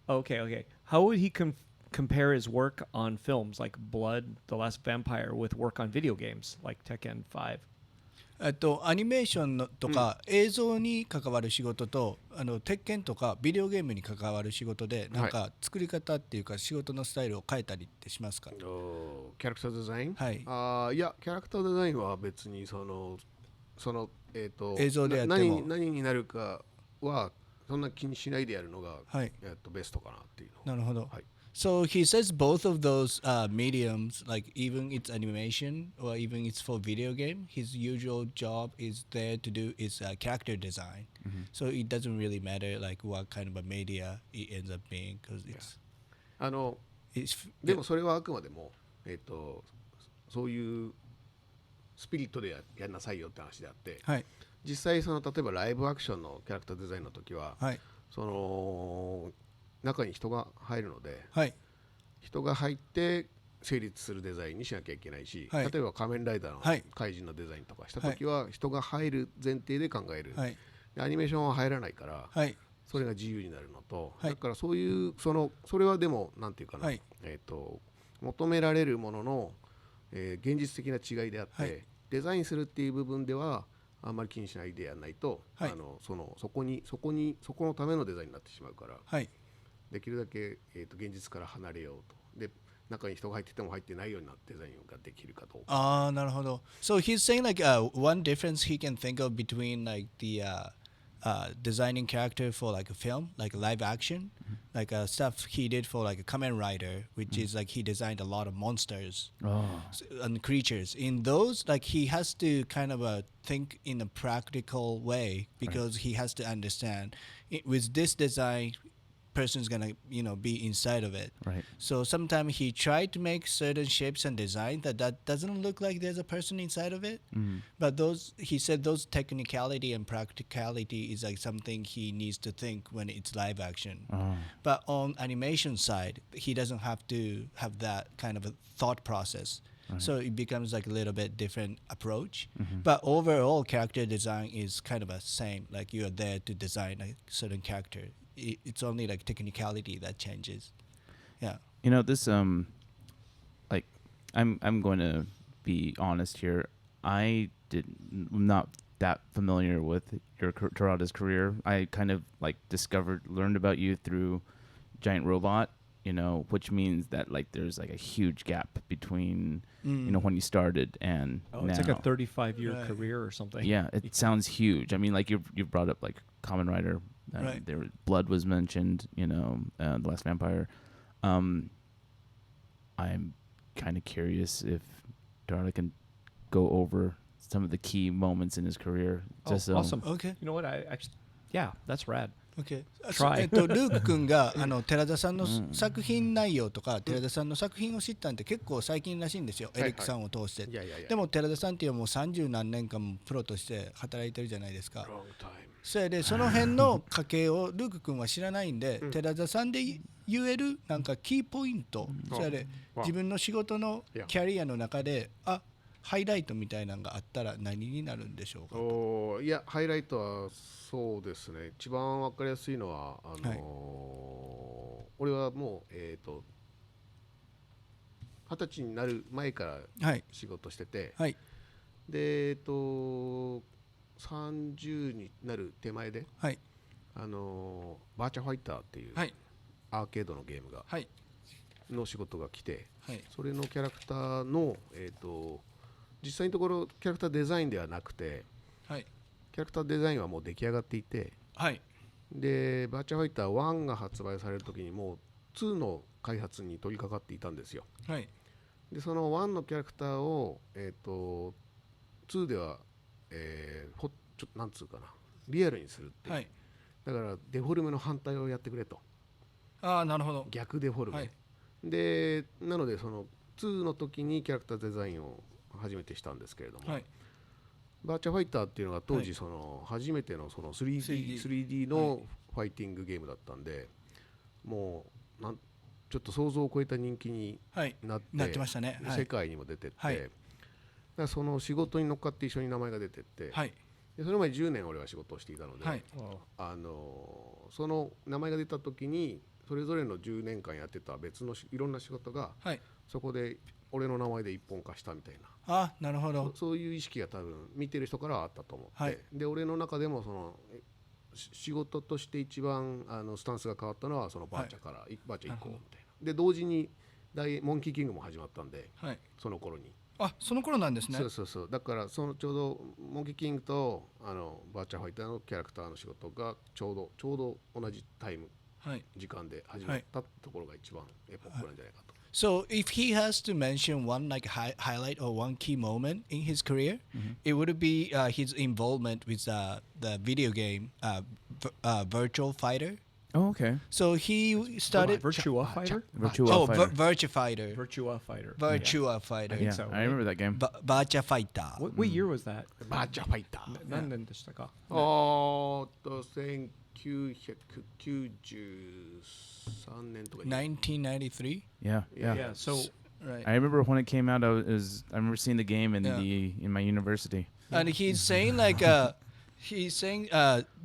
Okay. How would he compare his work on films like Blood, The Last Vampire, with work on video games like Tekken 5? アニメーションのとか、映像に関わる仕事と鉄拳とかビデオゲームに関わる仕事でなんか作り方っていうか仕事のスタイルを変えたりってしますか？キャラクターデザイン、はい、いやキャラクターデザインは別にその映像でやっても何になるかはそんな気にしないでやるのが、はい、ベストかなっていうの。なるほど。はい。So he says both of those mediums, like even it's animation or even it's for video game, his usual job is there to do is character design. So it doesn't really matter like what kind of a media it ends up being because it's. でもそれはあくまでもそういうスピリットでやんなさいよって話であって、はい、実際その例えばライブアクションのキャラクターデザインの時は、はい、その中に人が入るので、はい、人が入って成立するデザインにしなきゃいけないし、はい、例えば仮面ライダーの怪人のデザインとかした時は人が入る前提で考える、はい、でアニメーションは入らないから、はい、それが自由になるのと、はい、だからそういうそれはでもなんていうかな、はい、求められるものの、現実的な違いであって、はい、デザインするっていう部分ではあんまり気にしないでやらないと、はい、そこのためのデザインになってしまうから、はい、できるだけ、現実から離れようと。で中に人が入ってても入ってないようなデザインができるかどうか。ああ、なるほど。So he's saying like one difference he can think of between like the designing character for like a film, like live action, like stuff he did for like a Kamen Rider, which is like he designed a lot of monsters and creatures. In those, like he has to kind of think in a practical way because he has to understand with this design. Person's gonna be inside of it, right? So sometimes he tried to make certain shapes and design that doesn't look like there's a person inside of it, but he said those technicality and practicality is like something he needs to think when it's live action. But on animation side he doesn't have to have that kind of a thought process. Right. So it becomes like a little bit different approach, but overall character design is kind of the same. Like you are there to design a certain character. It's only like technicality that changes. Yeah. This like I'm going to be honest here. I'm not that familiar with your Terada's career. I kind of like learned about you through Giant Robot, which means that like there's like a huge gap between when you started and now. It's like a 35-year career or something. Yeah, it sounds huge. I mean, like you brought up like Kamen Rider. Right. Blood was mentioned, The Last Vampire. I'm kind of curious if Terada can go over some of the key moments in his career. Awesome. Okay. You know what? Yeah, that's rad. Okay. Try. ルーク君が寺田さんの作品内容とか寺田さんの作品を知ったんって結構最近らしいんですよ、エリックさんを通して。でも寺田さんっていうのはもう30何年間もプロとして働いてるじゃないですか。それでその辺の家系をルーク君は知らないんで、寺田さんで言えるなんかキーポイント、それで自分の仕事のキャリアの中でハイライトみたいなのがあったら何になるんでしょうか。いやハイライトはそうですね、一番わかりやすいのは俺はもう20歳になる前から仕事してて、はい、で30になる手前で、はい、バーチャファイターっていう、はい、アーケードのゲームが、はい、の仕事が来て、はい、それのキャラクターの実際のところキャラクターデザインではなくて、はい、キキャラクターデザインはもう出来上がっていて、はい。でバーチャファイター1が発売される時にもう2の開発に取り掛かっていたんですよ。はい。でその1のキャラクターを、2では、なんつうかな、リアルにするっていう、はい。だからデフォルメの反対をやってくれと、ああ、なるほど。逆デフォルメ、はい。でなのでその2の時にキャラクターデザインを初めてしたんですけれども、はい。バーチャファイターっていうのが当はい時その初めてのその 3D 3D のファイティングゲームだったんで、もうちょっと想像を超えた人気にはい。なって、なってましたね。はい。世界にも出てって、はいだからその仕事に乗っかって一緒に名前が出てって、はい。でその前10年俺は仕事をしていたので、はい。その名前が出た時にそれぞれの10年間やってた別のいろんな仕事がはい。そこで俺の名前で一本化したみたいな、あ、なるほど。そういう意識が多分見てる人からはあったと思って、はい。で俺の中でもその仕事として一番スタンスが変わったのはそのバーチャから、バーチャ行こうみたいな。で同時にモンキーキングも始まったんで、はい。その頃に。あ、その頃なんですね。そうそうそう、だからそのちょうどモンキーキングとバーチャファイターのキャラクターの仕事がちょうど同じタイム、はい。時間で始まったところが一番エポックなんじゃないかと。So if he has to mention one like highlight or one key moment in his career, it would be his involvement with the video game Virtual Fighter. Oh, okay. So he started. Virtua Fighter. Virtua Oh, Fighter. Virtua Fighter. Virtua Fighter. Virtua Fighter. think Yeah, so, I remember that game. Virtua Fighter. What year was that? バーチャファイター。何年でしたか？ 1993年とか。 1993. Yeah, yeah. Yeah. So Right. I remember when it came out. I remember seeing the game in Yeah. in my university. And he's saying like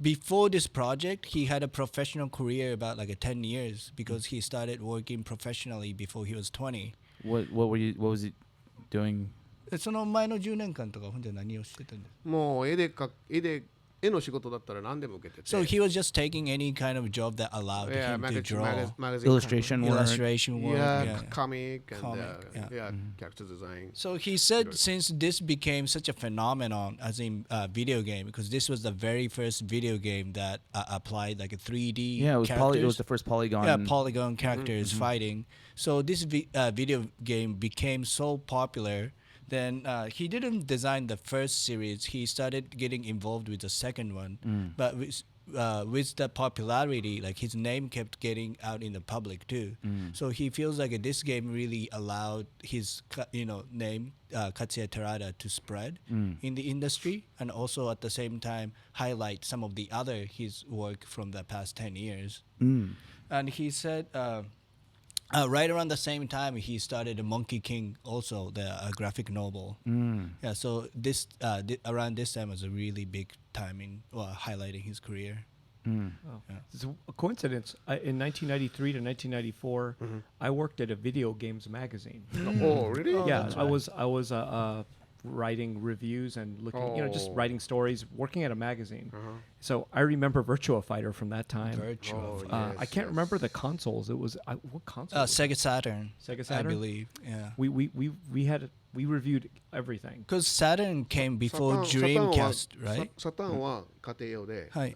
before this project he had a professional career about like 10 years because he started working professionally before he was 20. What was he doing? その前の10年間とかほんで何をしてたんですか？もう絵の仕事だったら何でも受けてて。 So he was just taking any kind of job that allowed Yeah, him to magazine, draw magazine Illustration work. illustration work. Yeah, Yeah. comic and Comic, yeah. character design. So he said since this became such a phenomenon as in video game, because this was the very first video game that applied like a 3D Yeah, it was characters. it was the first polygon. Yeah, polygon characters fighting. So this video game became so popular. Then he didn't design the first series. He started getting involved with the second one. But with the popularity, like his name kept getting out in the public too. So he feels like this game really allowed his name Katsuya Terada to spread in the industry, and also at the same time highlight some of the other his work from the past 10 years. And he said. Right around the same time, he started Monkey King, also the graphic novel. Yeah, so this around this time was a really big time in highlighting his career. It's a coincidence. In 1993 to 1994, I worked at a video games magazine. Oh, really? Yeah, I was writing reviews and looking, just writing stories, working at a magazine. So I remember Virtua Fighter from that time. Virtual. I can't remember the consoles. It was what console? was it? Sega Saturn. Sega Saturn? I believe. Yeah. We reviewed everything. Because Saturn came before Dreamcast, right? サタンは家庭用で、はい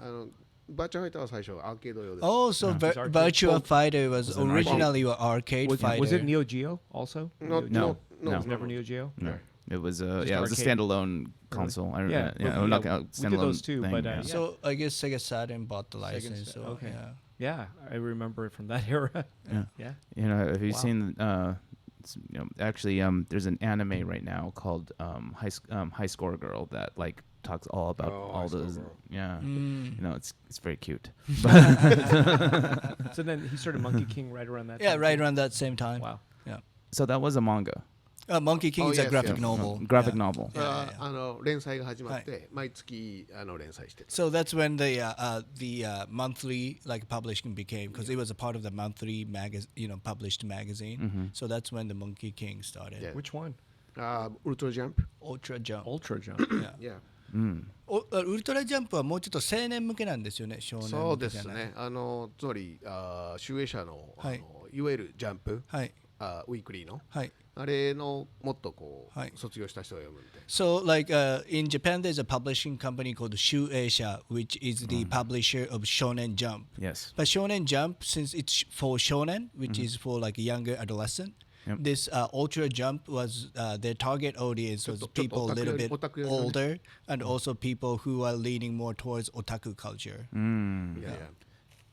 バーチャファイターは最初アーケード用で。 Oh, so It's arcade. Virtua Fighter was an arcade. originally an arcade fighter. Was it Neo Geo also? No, No. It was never Neo Geo. No. It was Just it was a arcade. standalone console. I Yeah, remember. but, Yeah, we did standalone those too, thing, but, yeah. yeah. So I guess Sega Saturn bought the license. Sa- So okay. yeah. Yeah, I remember it from that era. Yeah. Yeah. You know, have you Wow. seen? Actually, there's an anime right now called High Score Girl that like talks all about Oh, all High Score those. Girl. Yeah, Mm. you know, it's very cute. So then he started Monkey King right around that Yeah, time. right too? around that same time. Wow. So that was a manga, Monkey King Oh, is a yes, graphic yes. novel. graphic Yeah. novel. 連載が始まって、毎月連載してた。 So that's when the monthly like publishing became, because it was a part of the monthly published magazine. So that's when the Monkey King started. Yeah. Which one? ウルトラジャンプ。 Ultra Jump. Ultra Jump. Yeah. Yeah. ウルトラジャンプはもうちょっと青年向けなんですよね、少年そうで向けじゃない。すね。つまり集英社の、はいいわゆるジャンプはい。ウィークリーのはい。あれのもっとこう、はい卒業した人が読むみたいな。 So, like in Japan, there's a publishing company called Chueh, which is the publisher of Shonen Jump. Yes. But Shonen Jump, since it's for shonen, which is for like a younger adolescent, Yep. this Ultra Jump was their target audience was people a little bit older and also people who are leaning more towards otaku culture. Yeah.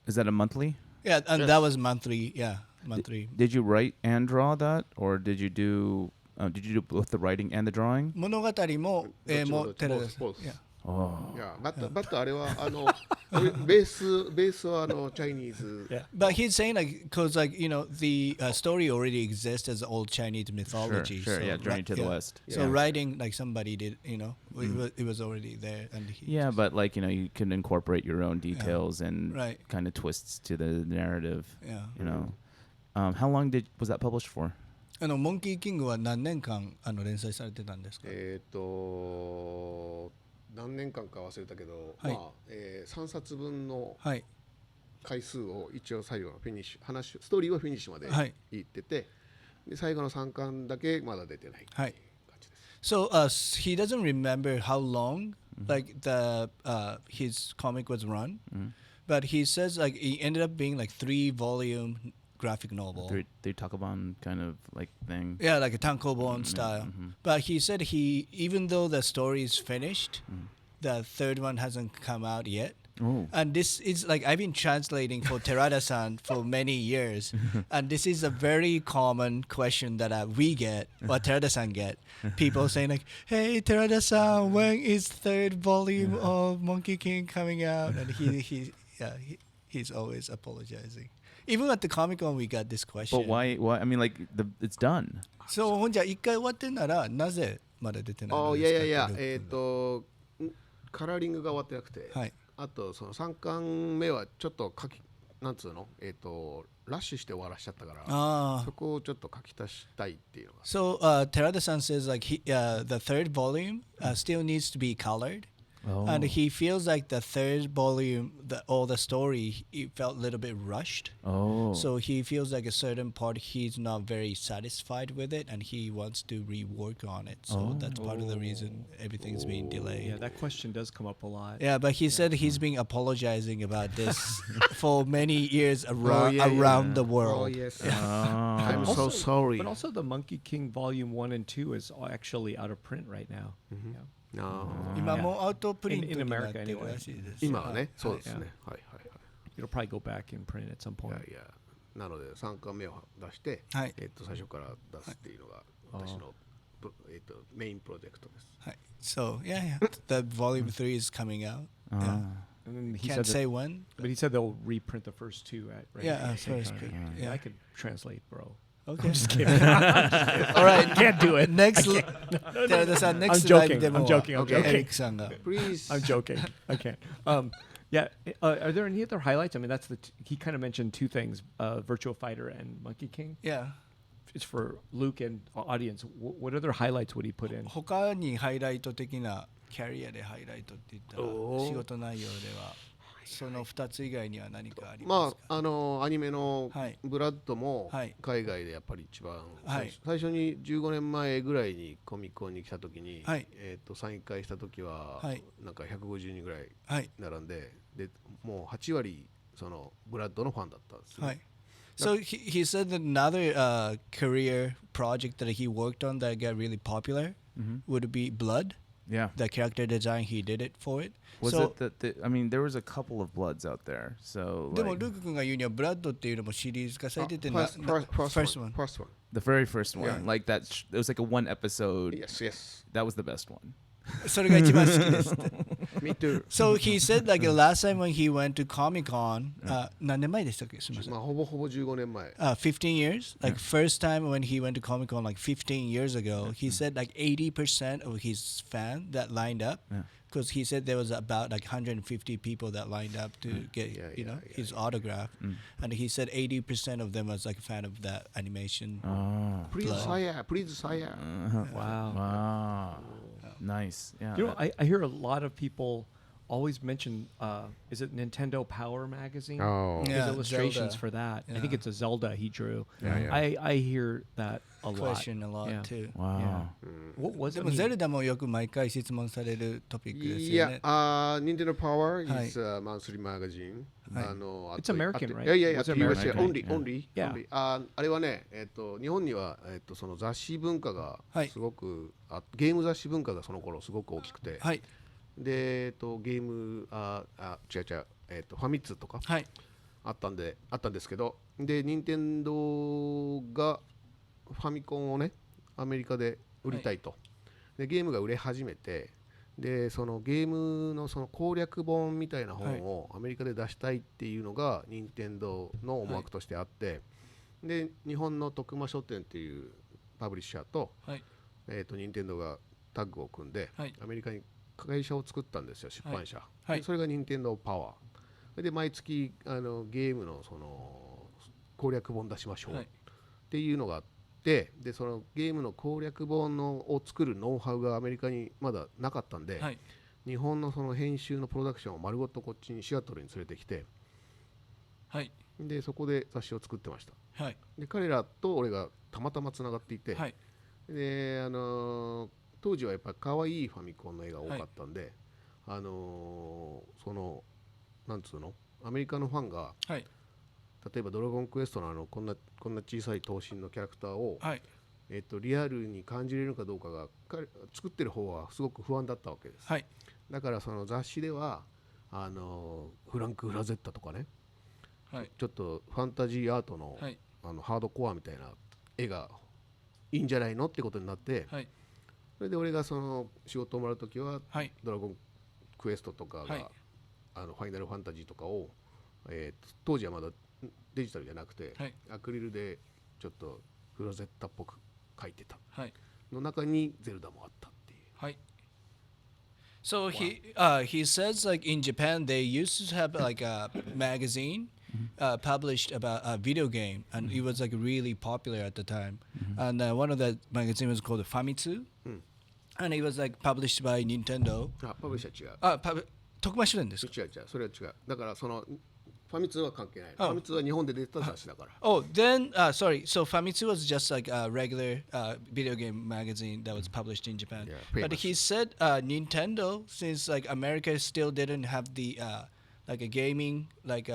Is that a monthly? Yeah, and Yes. that was monthly. Yeah, monthly. Did you write and draw that, or did you do both the writing and the drawing? 物語も、もう寺田さん。both. Yeah. Oh. いや、バットあれはベースはチャイニーズ。Yeah. But he's saying like, cause like the story already exists as old Chinese mythology. Sure. So Yeah, Journey to the West. So Yeah. writing like somebody did, it was already there, and Yeah, but like you can incorporate your own details and Right. kind of twists to the narrative. Yeah. You know, how long was that published for? モンキーキングは何年間連載されてたんですか？何年間か忘れたけど、はい3冊分のはい回数を一応最後のフィニッシュストーリーはフィニッシュまではいいってて、で最後の3巻だけまだ出てないはい。感じです。 So he doesn't remember how long like the his comic was run, but he says like it ended up being like 3-volume graphic novel. They talk about kind of like thing. Yeah, like a tankobon style. But he said even though the story is finished, the third one hasn't come out yet. Oh. And this is like I've been translating for Terada-san for many years, and this is a very common question that we get, or Terada-san get. People saying like, "Hey, Terada-san, when is third volume of Monkey King coming out?" And he's always apologizing. Even at the Comic-Con, we got this question. But why? I mean, like it's done. So ほんじゃ一回終わってんならなぜまだ出てないのいですか？やいやいや、カラーリングが終わってなくて、はいあとその3巻目はちょっとなんつうの、ラッシュして終わらしちゃったから、あそこをちょっと書き足したいっていうのが。So Terada-san says like the third volume still needs to be colored. Oh. And he feels like the third volume, all the story, it felt a little bit rushed. Oh. So he feels like a certain part he's not very satisfied with it, and he wants to rework on it. So that's part of the reason everything's being delayed. Yeah, that question does come up a lot. Yeah, but he said he's been apologizing about this for many years around the world. Oh yes. Oh. I'm so sorry. But also the Monkey King Volume 1 and 2 is actually out of print right now. Yeah. あー今もうアウトプリント In になっ America てるらしいです。今はね、そうですね。はいはいはい。 It'll probably go back in print at some い point. やいや、なので3巻目を出して、はい最初から出すっていうのが私の、メインプロジェクトです。はい。So yeah, the volume 3 is coming out. Yeah. And then he Can't said say that, when. but he said they'll reprint the first two at Yeah, the same first time. print, Yeah, yeah. I could translate, bro. Okay. Just kidding. All right. Can't do it. Next, Terada-san, next I'm joking. slide I'm joking. I'm Okay. joking. Ericさんが。 Please. I'm joking. I can't. Yeah. Are there any other highlights? I mean, that's he kind of mentioned two things: Virtual Fighter and Monkey King. Yeah. It's for Luke and audience. What other highlights would he put in? 他にハイライト的なキャリアでハイライトって言ったら仕事内容ではその2つ以外には何かありますか？まあアニメのはいブラッドもはい海外でやっぱり一番、はい最初に15年前ぐらいにコミコンに来た時に、はいサイン会した時は、はいなんか150人ぐらいはい並んで、でもう8割そのブラッドのファンだったんですよ、はい。So he said that another career project that he worked on that got really popular would be Blood. Yeah. The character design he did it for it. Was So, it that? I mean, there was a couple of Bloods out there. So でも like, ルーク君が言うにはブラッドっていうのもシリーズ化されてて first first one. first one the very first one, Yeah. like that. It was like a one episode. yes yes That was the best one. それが一番好きですって。 me too So he said like the last time when he went to Comic-Con, 何年前でしたっけ？すみません。まあほぼほぼ15年前15 years, like first time when he went to Comic-Con like 15 years ago, he said like 80% of his fan that lined up, because he said there was about like 150 people that lined up to get his autograph, and he said 80% of them was like a fan of that animation. Oh. please sire please sire Wow. Wow. Nice. Yeah. You know, I hear a lot of people always mention, is it Nintendo Power Magazine? Oh. His Yeah, illustrations Zelda. for that. I think Yeah. it's a Zelda he drew. Yeah, yeah. I hear that a lot. question a lot Yeah. too. Wow. What was で it? も I mean, ゼルダもよく毎回質問されるトピックですいやよね。、Nintendo Power はい is a monthly magazine. はい It's American, right? いやいやいや、 Was it USA American? only, only, Yeah. only. あれはね、日本には、その雑誌文化がはいすごく、ゲーム雑誌文化がその頃すごく大きくて、はいで、ゲーム、違う違う、ファミ通とかはいあったんですけど、で、任天堂がファミコンをね、アメリカで売りたいと。で、ゲームが売れ始めて、で、そのゲームのその攻略本みたいな本をアメリカで出したいっていうのが任天堂の思惑としてあって、で、日本の徳間書店っていうパブリッシャーと、はい任天堂がタッグを組んで、はいアメリカに会社を作ったんですよ、出版社。はいでそれが任天堂パワー。で、毎月ゲームのその攻略本出しましょうはいっていうのがあって、でそのゲームの攻略本を作るノウハウがアメリカにまだなかったんで、はい日本のその編集のプロダクションを丸ごとこっちにシアトルに連れてきて、はいでそこで雑誌を作ってました。はいで彼らと俺がたまたまつながっていて、はいで当時はやっぱり可愛いファミコンの絵が多かったんで、そのなんつうのアメリカのファンがはい例えばドラゴンクエストのこんな小さい頭身のキャラクターを、はいリアルに感じれるかどうかが作ってる方はすごく不安だったわけです。はいだからその雑誌ではフランク・フラゼッタとかね、はいちょっとファンタジーアートの、はいハードコアみたいな絵がいいんじゃないのってことになって、はいそれで俺がその仕事をもらうときははいドラゴンクエストとかが、はいファイナルファンタジーとかを、当時はまだデジタルじゃなくて、はいアクリルでちょっとフラゼッタっぽく描いてたはいの中にゼルダもあったっていう。はい So he says like in Japan they used to have like a magazine published about a video game and it was like really popular at the time and one of the magazine was called Famitsu and it was like published by Nintendo パブリッシャー違う。徳間書店ですか違うそれは違う。だからそのファミ通は関係ない。フあァミ通は日本で出た雑誌だから。 Oh, then sorry. So Famitsu was just like a regular video game magazine that was published in Japan. Yeah, pretty but much. he said Nintendo, since like America still didn't have the like a gaming like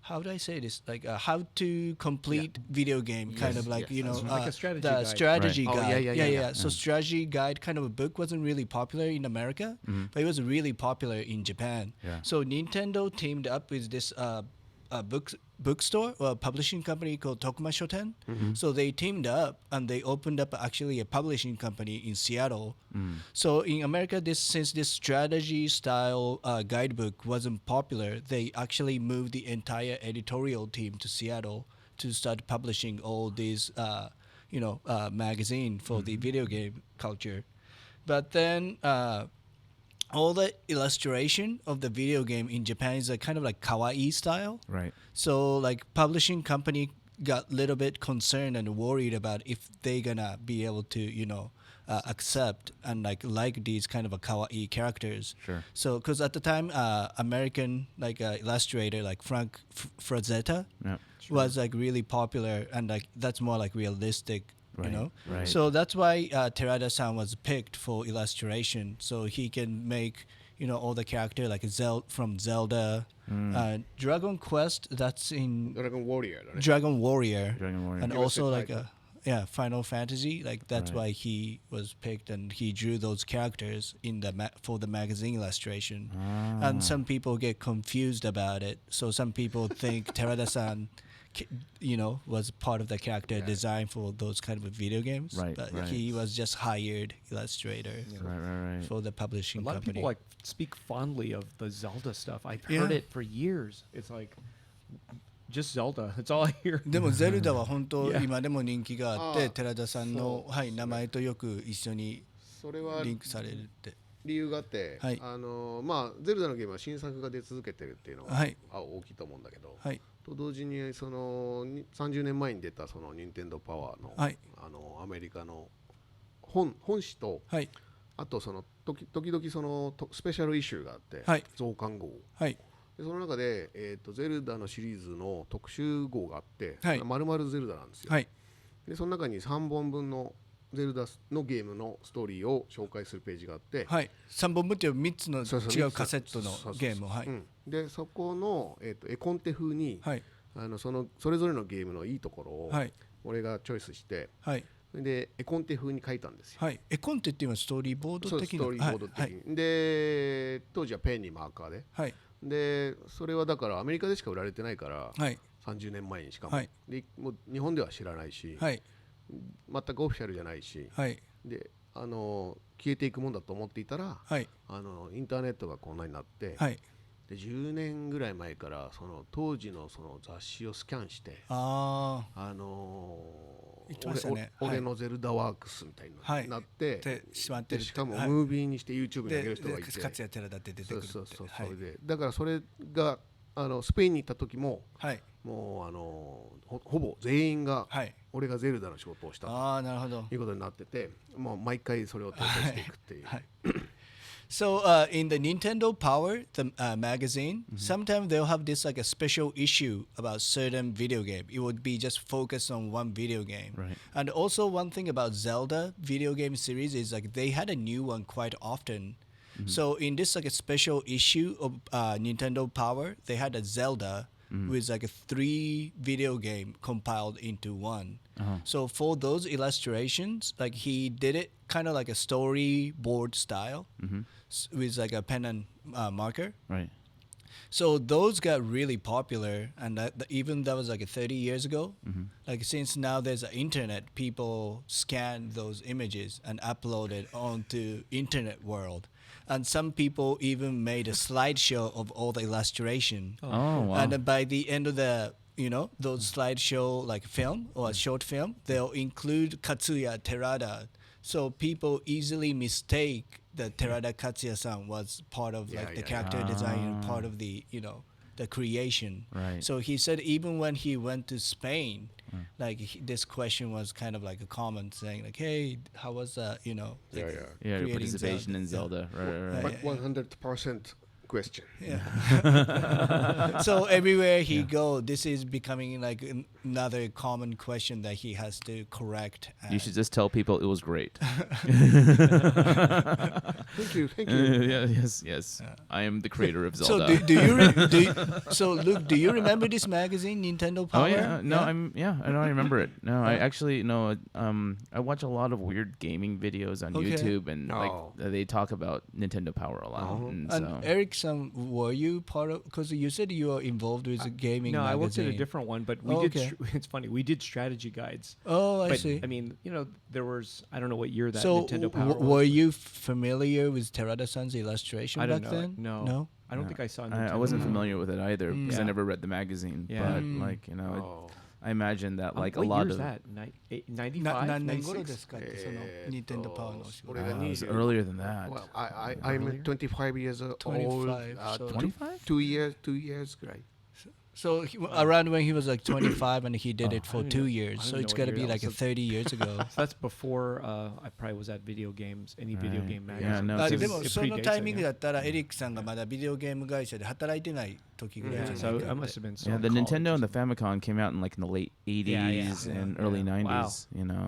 how do I say this like how to complete video game kind of like yes, you know that's right. Like a strategy the guide. strategy Right. Oh, guide. yeah. So strategy guide kind of a book wasn't really popular in America, but it was really popular in Japan. Yeah. So Nintendo teamed up with this bookstore or publishing company called Tokuma Shoten. So they teamed up and they opened up actually a publishing company in Seattle. So in America, since this strategy style guidebook wasn't popular, they actually moved the entire editorial team to Seattle to start publishing all these magazine for the video game culture. But then all the illustration of the video game in Japan is a kind of like kawaii style. Right. So like publishing company got a little bit concerned and worried about if they gonna be able to accept and like these kind of a kawaii characters. Sure. So because at the time American like illustrator like Frank Frazetta Yeah. was like really popular and like that's more like realistic. Right, You know, right. so that's why Terada-san was picked for illustration, so he can make all the character like from Zelda, Dragon Quest. That's in ドラゴンウォリアーだね。 Dragon Warrior, Dragon Warrior. and He was also the like title. Final Fantasy. Like that's Right. why he was picked, and he drew those characters in for the magazine illustration. And some people get confused about it. So some people think Terada-san, was part of the character design for those kind of video games. Right, But right. he was just hired illustrator Right. for the a publishing lot of company. people like speak fondly of the Zelda stuff. I've Yeah. heard it for years. It's like just Zelda. That's all I hear. でもゼルダは本当 Yeah. 今でも人気があってあー寺田さんの、そう名前とよく一緒にそれはリンクされるって理由があって、はいゼルダのゲームは新作が出続けてるっていうのが、はい大きいと思うんだけど、はいと同時にその30年前に出たその任天堂パワーの、はいアメリカの本誌と、はいあとその時々そのスペシャルイシューがあって、はい、増刊号はいでその中で、ゼルダのシリーズの特集号があって、はい、丸々ゼルダなんですよ、はい、でその中に3本分のゼルダのゲームのストーリーを紹介するページがあって、はい、3本分っていう3つのそうそう違うカセットのゲームを、はい、でそこの、絵コンテ風に、はい、それぞれのゲームのいいところを、はい、俺がチョイスして、はい、で絵コンテ風に書いたんですよ、はい、絵コンテっていうのはストーリーボード的な、ストーリーボード的に、はい、で当時はペンにマーカーで、はい、でそれはだからアメリカでしか売られてないから、はい、30年前にしかも、はい、でもう日本では知らないし、はい、全くオフィシャルじゃないし、はい、で消えていくもんだと思っていたら、はい、インターネットがこんなになって、はい、で10年ぐらい前からその当時のその雑誌をスキャンして、言ってましたね、俺のゼルダワークスみたいになって、でしまってる、しかもムービーにして YouTube に上げる人がいて、勝谷寺田って出てくるって、そうそれでだからそれがスペインに行った時も、はい、もうほぼ全員が俺がゼルダの仕事をしたということになってて、もう毎回それを投稿していくっていう。So in the Nintendo Power, the magazine, sometimes they'll have this like a special issue about certain video game. It would be just focused on one video game. Right. And also one thing about Zelda video game series is like they had a new one quite often. So in this like a special issue of Nintendo Power, they had a Zelda with like a 3 video game compiled into one. So for those illustrations, like he did it kind of like a storyboard style with like a pen and marker. Right. So those got really popular, and even that was like 30 years ago. Like since now there's an internet, people scan those images and upload it onto internet world. And some people even made a slideshow of all the illustration. Oh, wow. And then by the end of the those slideshow like film or a short film, they'll include Katsuya Terada. So people easily mistake that Terada Katsuya-san was part of like the character design and part of the the creation. Right. So he said even when he went to Spain, like this question was kind of like a comment saying like, hey, how was that? Your creating participation in Zelda. Right. 100% question. Yeah. So everywhere he go, this is becoming like another common question that he has to correct. You should just tell people it was great. Thank you. Yes. I am the creator of Zelda. So Luke, do you remember this magazine, Nintendo Power? Oh yeah, no, I remember it. No, I actually no. I watch a lot of weird gaming videos on YouTube, and like they talk about Nintendo Power a lot. And so. Eric-san, were you part of? Because you said you were involved with a gaming. No, magazine. I worked at a different one, but we did. It's funny. We did strategy guides. Oh, I but, see. I mean, there was. I don't know what year that so Nintendo Power was. Were you familiar with Terada-san's illustration I don't back know. then? No. I don't think I saw. I wasn't familiar with it either because I Yeah. never read the magazine. Yeah. But like I imagine that like a lot of. What year is that? 95, 96? Nintendo Power の仕事。It was earlier than that. Well, I'm 25 years old. 25, so 25? 2 years, right? So around when he was like 25 and he did it for I don't 2 know- years. I So don't it's know got to what be year like that a was. 30 years ago. So that's before I probably was at video games, any video Right. game Yeah, magazine. no, あ it's でも It その predates タイ it, ミング yeah. だったらエリックさんがまだビデオゲーム会社で働いてない時ぐらいじゃない So か I って must have been. So Yeah, in the college Nintendo or and the something. Famicom came out in like in the late 80s Yeah. and early Yeah. 90s,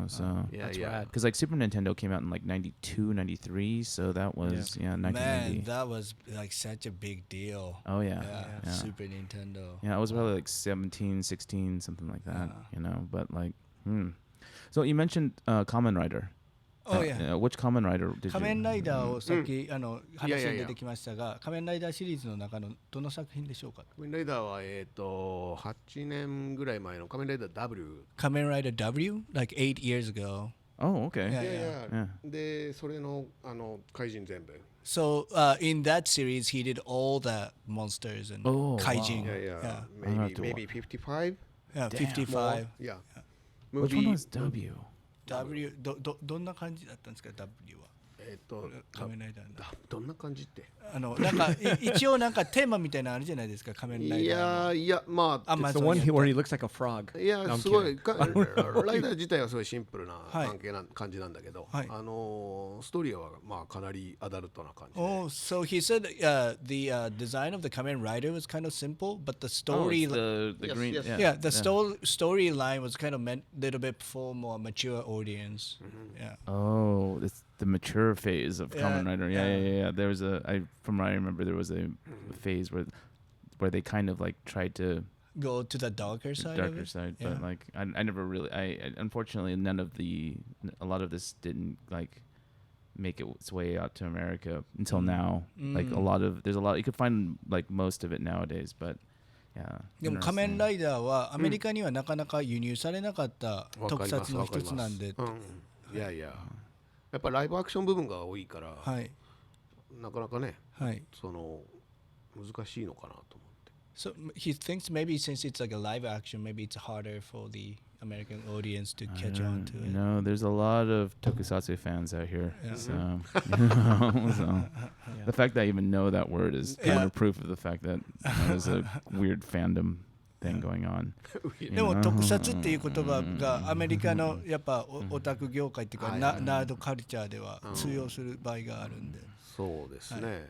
so That's rad. because like Super Nintendo came out in like 92, 93, so that was 1990. Man, that was like such a big deal. Oh yeah. Super Nintendo. Yeah, I was probably like 17, 16, something like that, but like So you mentioned Kamen Rider. Oh yeah. Which Kamen Rider did 仮面 you? ライダーをさっき話に出てきましたが、仮面ライダーシリーズの中のどの作品でしょうか？仮面ライダーは8年ぐらい前の仮面ライダー W。仮面ライダー W? Like 8 years ago. Oh, okay. Yeah. でそれの怪人全部。So in that series, he did all the monsters and Oh, kaijin. Yeah. have to Maybe 55. Yeah, 55. Yeah. Which one was W? W どんな感じだったんですか W は。仮面ライダーのどんな感じってなんか一応なんかテーマみたいなのあるじゃないですか仮面ライダーの。いやまあ It's the one where he looks like a frog. いや No, I'm すごい kidding. ライダー自体はすごいシンプルなはい感じなんだけど、はいストーリーはまあかなりアダルトな感じで。Oh, so he said the design of the Kamen Rider was kind of simple, but the Oh, story, it's the Yes, green. yes. yeah, the storyline was kind of meant a little bit for more mature audience. Yeah. Oh, it's the mature phase of Yeah, Kamen Rider. Yeah. There was from what I remember, there was a phase where they kind of like tried to Go to the darker side. of darker it. side, Yeah. but like I never really. Unfortunately a lot of this didn't like make its way out to America until now. Like there's a lot you could find like most of it nowadays, but yeah. でも仮面 interesting. ライダーはアメリカにはなかなか輸入されなかった特撮の一つなんで、いややっぱライブアクション部分が多いから、はいなかなかねはい。その難しいのかなと思って。So he thinks maybe since it's like a live action, maybe it's harder for the American audience to catch on to it. There's a lot of tokusatsu fans out here. Yeah. So, the fact that I even know that word is kind of proof of the fact that there's a weird fandom thing going on. でも特撮っていう言葉がアメリカのやっぱオタク業界っていうかナードカルチャーでは通用する場合があるんで。そうですね。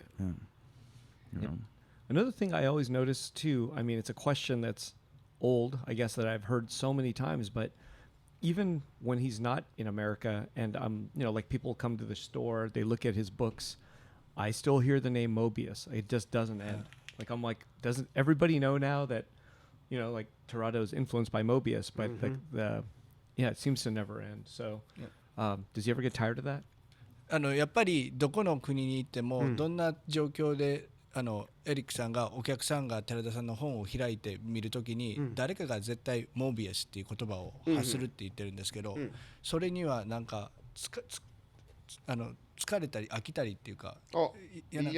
Another thing I always notice too, I mean, it's a question that's old, I guess, that I've heard so many times, but even when he's not in America and like people come to the store, they look at his books, I still hear the name Mobius. It just doesn't end. Like, I'm like, doesn't everybody know now that, like Terada is influenced by Mobius, but it seems to never end. So, does he ever get tired of that? やっぱりどこの国に行ってもどんな状況でエリックさんがお客さんが寺田さんの本を開いて見るときに、誰かが絶対モービアスっていう言葉を発するって言ってるんですけど、それにはなんか疲れたり飽きたりっていうか、いやま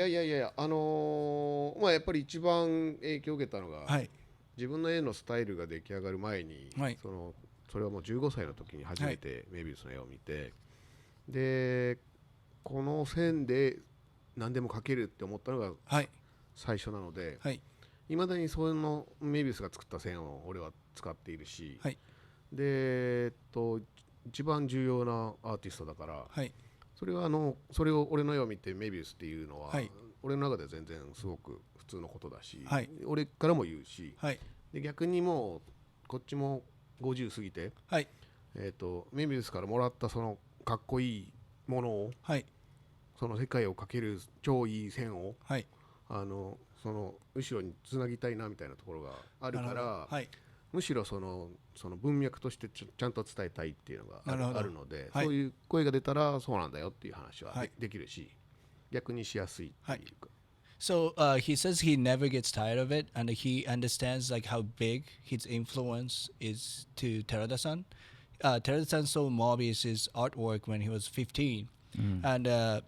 あやっぱり一番影響を受けたのが、自分の絵のスタイルが出来上がる前に、それはもう15歳の時に初めてメビウスの絵を見て、でこの線で何でも描けるって思ったのが最初なので、いまだにそのメビウスが作った線を俺は使っているし、で一番重要なアーティストだから、それを俺の絵を見てメビウスっていうのは、俺の中では全然すごく普通のことだし、俺からも言うし、で逆にもうこっちも50過ぎて、メビウスからもらったそのかっこいいものを、その世界をかける超いい線を、その後ろにつなぎたいなみたいなところがあるから、むしろその文脈としてちゃんと伝えたいっていうのがあるので、そういう声が出たらそうなんだよっていう話はできるし、逆にしやすいっていうか。So he says he never gets tired of it, and he understands like how big his influence is to Terada-san. Terada-san saw Mobius's artwork when he was 15, and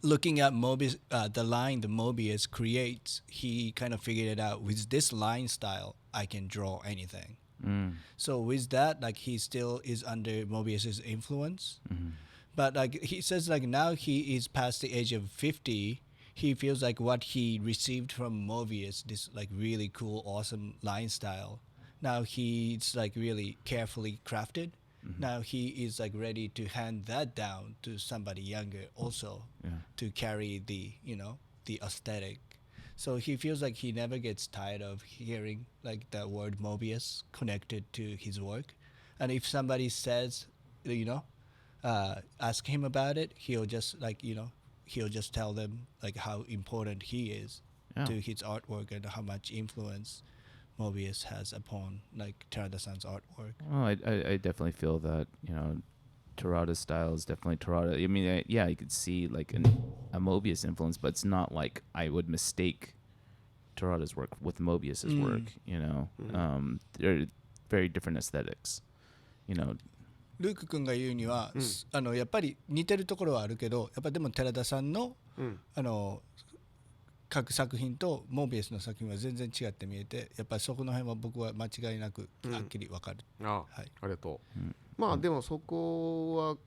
looking at Mobius, the line the Mobius creates, he kind of figured it out. With this line style, I can draw anything. So with that, like he still is under Mobius's influence. But like he says, like now he is past the age of 50. He feels like what he received from Mobius, this like really cool, awesome line style. Now he's like really carefully crafted. Now he is like ready to hand that down to somebody younger also to carry the the aesthetic. So he feels like he never gets tired of hearing like the word Mobius connected to his work. And if somebody says, ask him about it, he'll just he'll just tell them like how important he is to his artwork and how much influence Mobius has upon like Terada-san's artwork. Well, I definitely feel that Terada's style is definitely Terada. I mean, you could see like a Mobius influence, but it's not like I would mistake Terada's work with Mobius's work. They're very different aesthetics. ルーク君が言うには、やっぱり似てるところはあるけど、やっぱでも寺田さんの、各作品とモービウスの作品は全然違って見えて、やっぱりそこの辺は僕は間違いなくはっきり分かる。ありがとう。まあでもそこは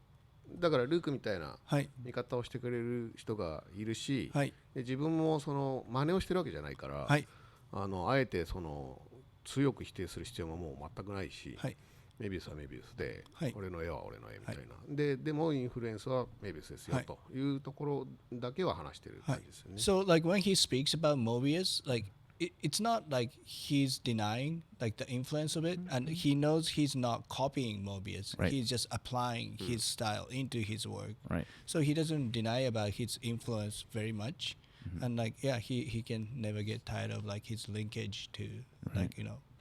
だからルークみたいなはい見方をしてくれる人がいるし、はいで自分もその真似をしてるわけじゃないから、はいあえてその強く否定する必要ももう全くないし、はいメビウスはメビウスで、はい俺の絵は俺の絵みたいな、でもインフルエンスはメビウスですよ、はいというところだけは話してる感じですよね。So like when he speaks about Mobius, like it's not like he's denying like the influence of it, and he knows he's not copying Mobius. Right. He's just applying his style into his work. Right. So he doesn't deny about his influence very much, and like yeah, he can never get tired of like his linkage to like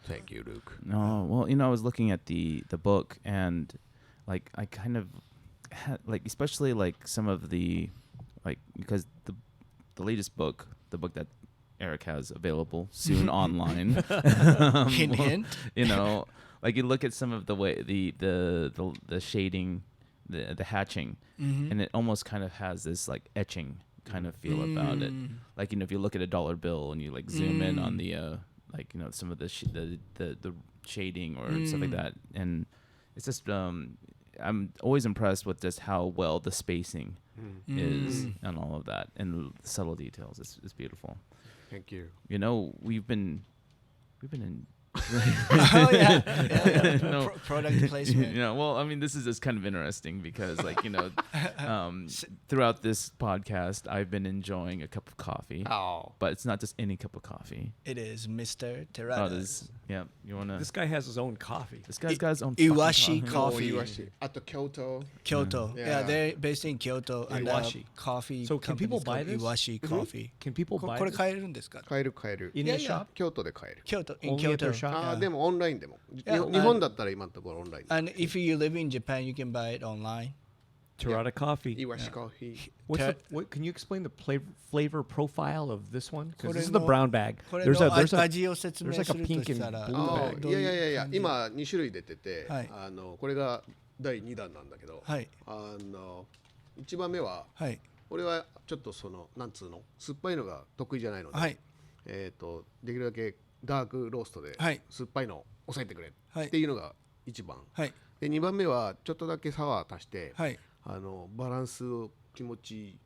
Thank you, Luke. No, well, I was looking at the book, and like I kind of had, like, especially like some of the, like, because the latest book, the book that Eric has available soon online, hint hint. like you look at some of the way the shading, the hatching, and it almost kind of has this like etching kind of feel about it. Like if you look at a dollar bill and you like zoom in on the like some of the shading or stuff like that, and it's just I'm always impressed with just how well the spacing is and all of that, and the subtle details. It's beautiful. Thank you. We've been in Oh yeah. No. Product placement. Well, I mean, this is just kind of interesting because, like, throughout this podcast, I've been enjoying a cup of coffee. Oh. But it's not just any cup of coffee. It is Mr. Terada. Yeah, you wanna? This guy has his own coffee. This guy's got his own fucking Iwashi coffee. coffee. At the Kyoto. Kyoto. Yeah. Yeah, they're based in Kyoto. And Iwashi. Coffee. So can people buy company is called this? Iwashi Coffee. Can people こ buy これ this 買えるんですか？買える。in Yeah, the yeah. shop? 京都で買える。京都 in Only at their Kyoto. shop? でもオンラインでも。 Yeah, 日本だったら今のところオンライン。 And if you live in Japan, you can buy it online. Terada coffee. イワシコーヒー。 What can you explain the flavor profile of this one? Because これ this is の the brown bag. これ There's の a 味を説明 there's like す a ると pink し and たら blue あ bag. どういういや感じ今2種類出てて、はいこれが第2弾なんだけど、はい1番目は、はい俺はちょっとそのなんつうの酸っぱいのが得意じゃないので、はいできるだけダークローストではい酸っぱいのを抑えてくれはいっていうのが1番、はいで2番目はちょっとだけサワー足して、はいバランスを気持ちいい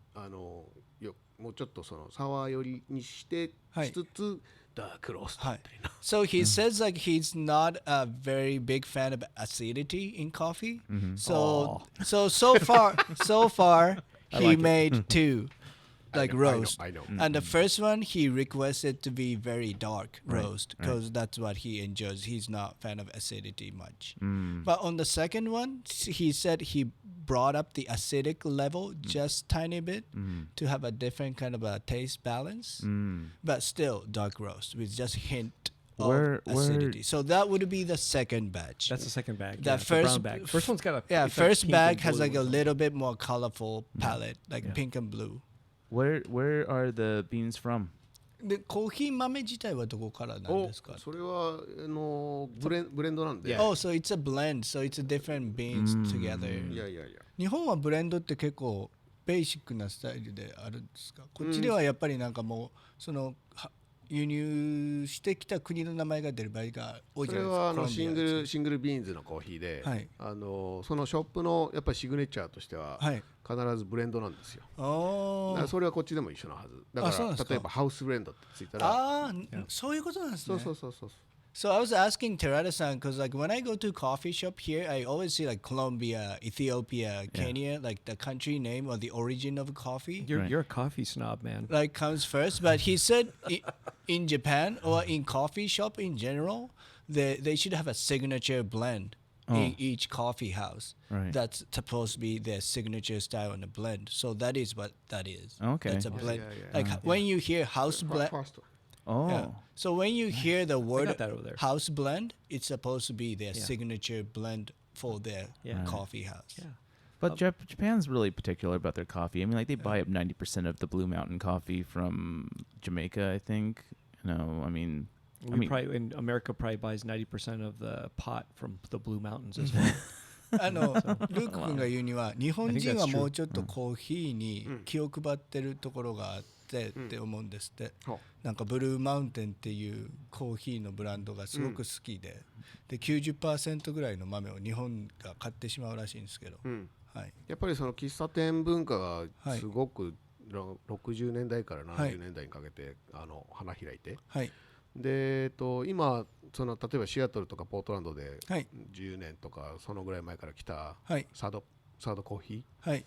もうちょっとそのサワー寄りにしてはいしつつ、ダークローストみたいな、So he says like he's not a very big fan of acidity in coffee. So so far he made two like roast. I know. And the first one he requested to be very dark roast because that's what he enjoys. He's not fan of acidity much. But on the second one he said he brought up the acidic level just tiny bit to have a different kind of a taste balance. But still dark roast with just hint of acidity. So that would be the second batch. That's the second bag. The yeah, it's the brown first bag. First one's got a yeah, it's like first pink bag and has blue like or a something. little bit more colorful palette, like Yeah. pink and blue. Where are the beans from? でコーヒー豆自体はどこからなんですか？それはブレンドなんで、 Oh, so it's a blend, so it's a different beans together. いや日本はブレンドって結構ベーシックなスタイルであるんですか？こっちではやっぱりなんかもうその輸入してきた国の名前が出る場合が多いそれじゃないですか。はコロンビアシングルビーンズのコーヒーで、はいそのショップのやっぱりシグネチャーとしては、はい必ずブレンドなんですよ。おだからそれはこっちでも一緒のはず。だあそうなんですかから例えばハウスブレンドってついたら、ああ、そういうことなんですね。そう。 So I was asking Terada-san because like when I go to coffee shop here, I always see like Colombia, Ethiopia, Kenya, like the country name or the origin of coffee. You're a coffee snob, man. Like comes first, but he said in Japan or in coffee shop in general, they should have a signature blend in each coffee house. Right. That's supposed to be their signature style and a blend. So that is what that is. Okay. That's a blend. yeah. Like when you hear house blend. ファースト。 Oh. Yeah. So when you hear the word got that over there. house blend, it's supposed to be their signature blend for their Yeah. coffee house. Yeah. But Japan's really particular about their coffee. I mean, like they buy up 90% of the Blue Mountain coffee from Jamaica, I think. I mean, Probably in America probably buys 90% of the pot from the Blue Mountains as well. ルーク君が言うには日本人はもうちょっとコーヒーに気を配ってるところがあってって思うんですって、なんかブルーマウンテンっていうコーヒーのブランドがすごく好きで、で 90% ぐらいの豆を日本が買ってしまうらしいんですけど、はい、やっぱりその喫茶店文化がすごく60年代から70年代にかけて花開いて、はい、で今その例えばシアトルとかポートランドではい、10年とかそのぐらい前から来たはい、サードコーヒはい、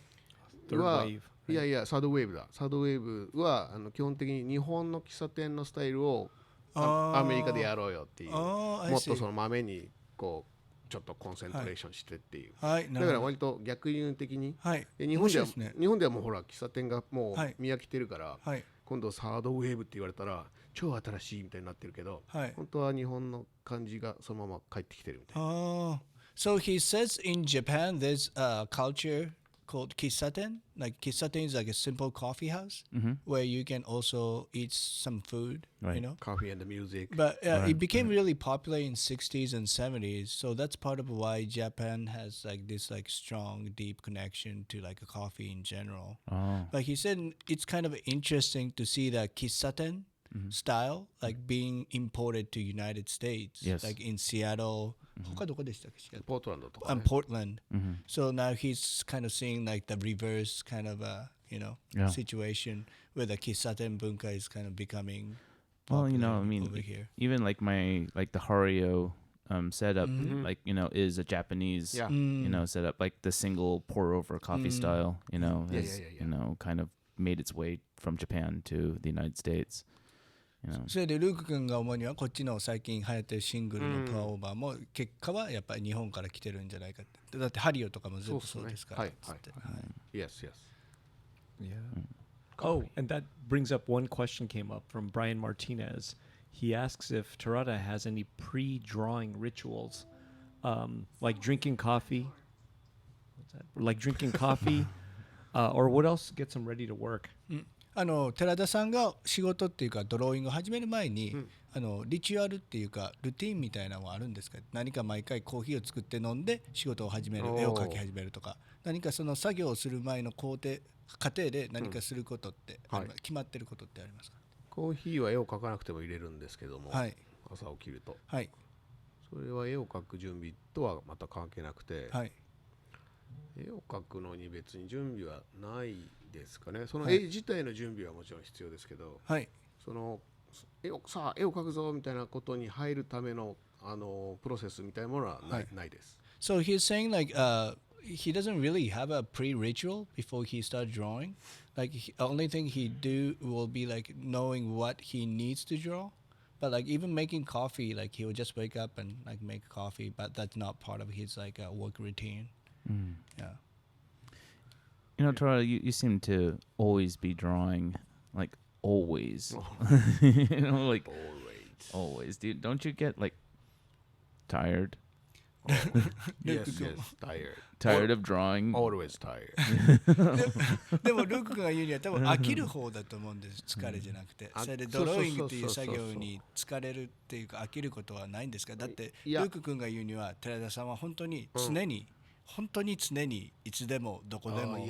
ー Third は wave. いやいやサードウェーブだ。サードウェーブは基本的に日本の喫茶店のスタイルをアメリカでやろうよっていう、もっとその豆にこうちょっとコンセントレーションしてっていう、はい、だから割と逆輸入的に、はい、日本では面白いですね。日本ではもうほら喫茶店がもはいう見飽きてるから、はい、今度サードウェーブって言われたら超新しいみたいになってるけど、はい。本当は日本の感じがそのまま帰ってきてるみたいな。So he says in Japan there's a culture called kissaten. Like kissaten is like a simple coffee house where you can also eat some food, Right. you know. Coffee and the music. But it became really popular in 60s and 70s. So that's part of why Japan has like this like strong, deep connection to like a coffee in general. Oh. But he said it's kind of interesting to see that kissaten style like being imported to United States, Yes. like in Seattle. 他どこでしたっけ？ Seattle? ポートランドとか、ね、And Portland. So now he's kind of seeing like the reverse kind of Yeah. situation where the kissaten bunka is kind of becoming Well, popular I mean, over here. even like the Hario setup, like is a Japanese, Yeah. setup, like the single pour over coffee style, Yeah, has, yeah. kind of made its way from Japan to the United States. それでルーク君が思うにはこっちの最近流行ってるシングルのプアオーバーも結果はやっぱり日本から来てるんじゃないかって。だってハリオとかも全部そうですから。はいはい。Yes, yes. Yeah. Oh, and that brings up one question came up from Brian Martinez. He asks if Terada has any pre-drawing rituals, like drinking coffee. What's that? Like drinking coffee, or what else gets him ready to work? 寺田さんが仕事っていうかドローイングを始める前に、リチュアルっていうかルーティンみたいなのはあるんですか？何か毎回コーヒーを作って飲んで仕事を始める、絵を描き始めるとか、何かその作業をする前の過程で何かすることって、決まってることってありますか？コーヒーは絵を描かなくても入れるんですけども、はい、朝起きると、はい、それは絵を描く準備とはまた関係なくて、はい、絵を描くのに別に準備はないですかね。その絵自体の準備はもちろん必要ですけど、はい、その絵を描くぞみたいなことに入るためのプロセスみたいなものはないです。So he's saying like he doesn't really have a pre-ritual before he starts drawing. Like only thing he do will be like knowing what he needs to draw. But like even making coffee, like he will just wake up and like make coffee, but that's not part of his like work routine. Yeah. Terada, you seem to always be drawing, like always. Like always. Don't you get like tired? Yes, tired. Tired of drawing? Always tired. でもルークが言うには多分飽きる方だと思うんです。疲れじゃなくて。それでドローイングっていう作業に疲れるっていうか飽きることはないんですか？だってルーク君が言うには寺田さんは本当に常にいつでもどこでも絵を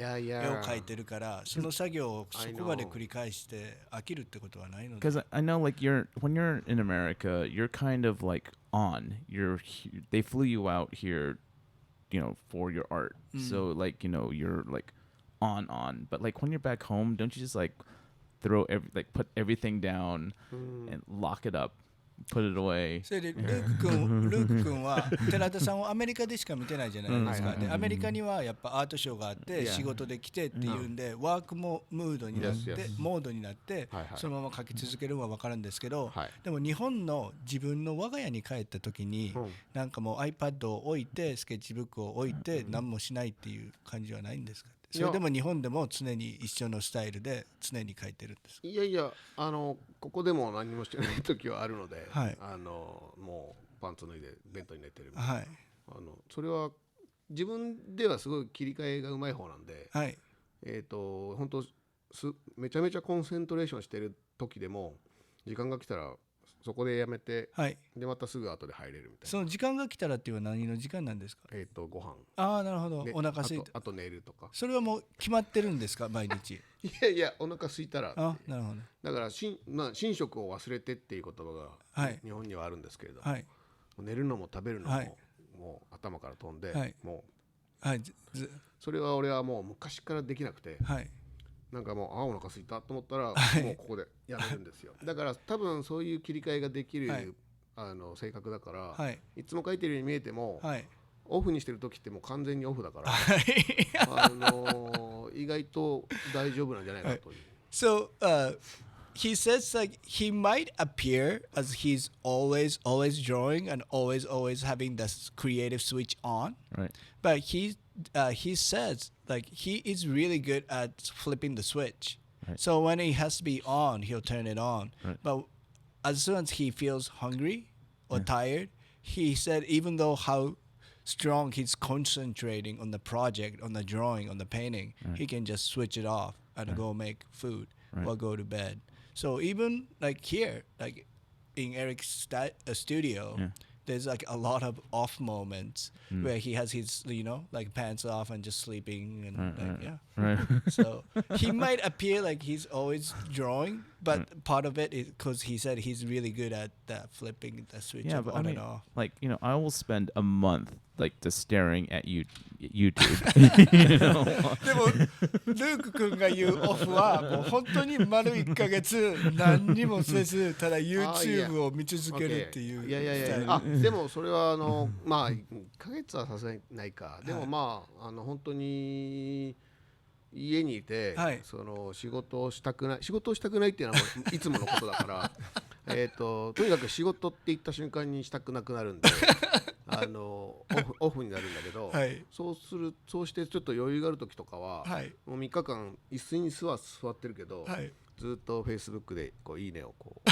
描いてるからその作業をそこまで繰り返して飽きるってことはないので。 Because I know like when you're in America, you're kind of like on. They flew you out here, for your art. So like, you're like on. But like when you're back home, don't you just like put everything down and lock it up?Put it away. それでルーク君は寺田さんをアメリカでしか見てないじゃないですか。でアメリカにはやっぱアートショーがあって仕事で来てっていうんでワークムードになってモードになってそのまま描き続けるのは分かるんですけど、でも日本の自分の我が家に帰った時になんかもう iPad を置いてスケッチブックを置いて何もしないっていう感じはないんですか？それでも日本でも常に一緒のスタイルで常に描いてるんです。いやいやここでも何もしてない時はあるので、もうパンツ脱いでベッドに寝てるみたいな、それは自分ではすごい切り替えがうまい方なんで、本当めちゃめちゃコンセントレーションしてる時でも時間が来たらそこでやめて、でまたすぐ後で入れるみたいな。その時間が来たらっていうのは何の時間なんですか？ご飯。ああ、なるほど。お腹空いた。あと寝るとか。それはもう決まってるんですか？毎日。いやいや、お腹空いたら。あ、なるほど。だから寝食を忘れてっていう言葉が日本にはあるんですけれど、寝るのも食べるのももう頭から飛んで、もうはい。それは俺はもう昔からできなくて、はい。なんかもうお腹空いたと思ったらもうここでやめるんですよ。だから多分そういう切り替えができる、はい性格だから、はい。いつも書いてるように見えても、はい。オフにしてる時ってもう完全にオフだから、はい。意外と大丈夫なんじゃないかという。So he says like he might appear as he's always drawing and always having this creative switch on, Right. but he says like he is really good at flipping the switch. Right. So when it has to be on, he'll turn it on. Right. But as soon as he feels hungry or tired, he said even though how strong he's concentrating on the project, on the drawing, on the painting, he can just switch it off and go make food or go to bed. So even like here, like in Eric's studio, there's like a lot of off moments where he has his, like pants off and just sleeping and Right. So he might appear like he's always drawing, but part of it is because he said he's really good at flipping the switch Yeah, of but on I mean, and off. like, I will spend a month like just staring at YouTube. でもルーク君が言うオフはもう本当に丸1ヶ月何にもせずただ YouTube を見続けるっていういやスタイル。あでもそれはまあ1ヶ月はさすがにないか。でもまあ本当に家にいて、その仕事をしたくないっていうのはもういつものことだからとにかく仕事って言った瞬間にしたくなくなるんでオフになるんだけど、そうしてちょっと余裕がある時とかは、もう3日間椅子に座ってるけど、ずっと Facebook でこういいねをこう。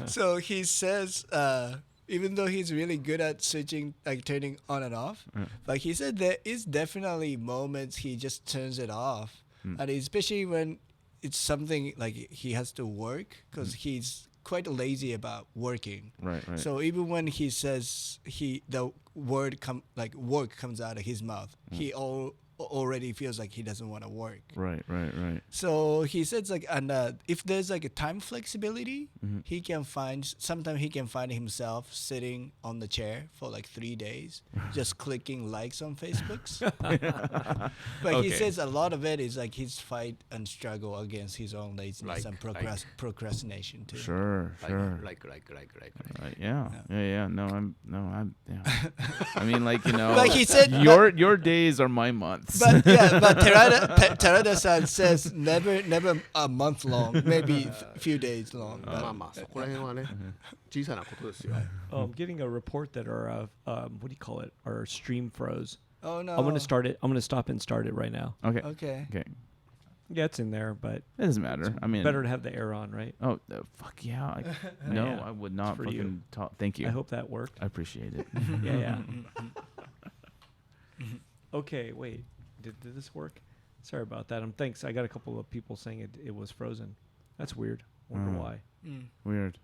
So he says, even though he's really good at switching, like turning on and off, but he said there is definitely moments he just turns it off, and especially when it's something like he has to work, because he's quite lazy about working. Right. So even when he says the word work comes out of his mouth, he already feels like he doesn't want to work. Right. So he says like, and if there's like a time flexibility, he can sometimes he can find himself sitting on the chair for like 3 days, just clicking likes on Facebooks. But he says a lot of it is like his fight and struggle against his own laziness and procrastination too. Sure. Like. Right. Yeah. No, I'm. Yeah. I mean, like, But he said your days are my months. But Terada-san says never a month long, maybe a few days long. まあまあそこら辺はね小さなことですよ。I'm getting a report that our what do you call it? Our stream froze. Oh no. I'm gonna start it. I'm gonna stop and start it right now. Okay. Yeah, it's in there, but It doesn't matter. I mean, better to have the air on, right? Oh, fuck yeah. No, Yeah, I would not for you. fucking talk. Thank you. I hope that worked. I appreciate it. Yeah. Okay, wait. Did this work? Sorry about that. Thanks. I got a couple of people saying it was frozen. That's weird. Wonder why. Weird.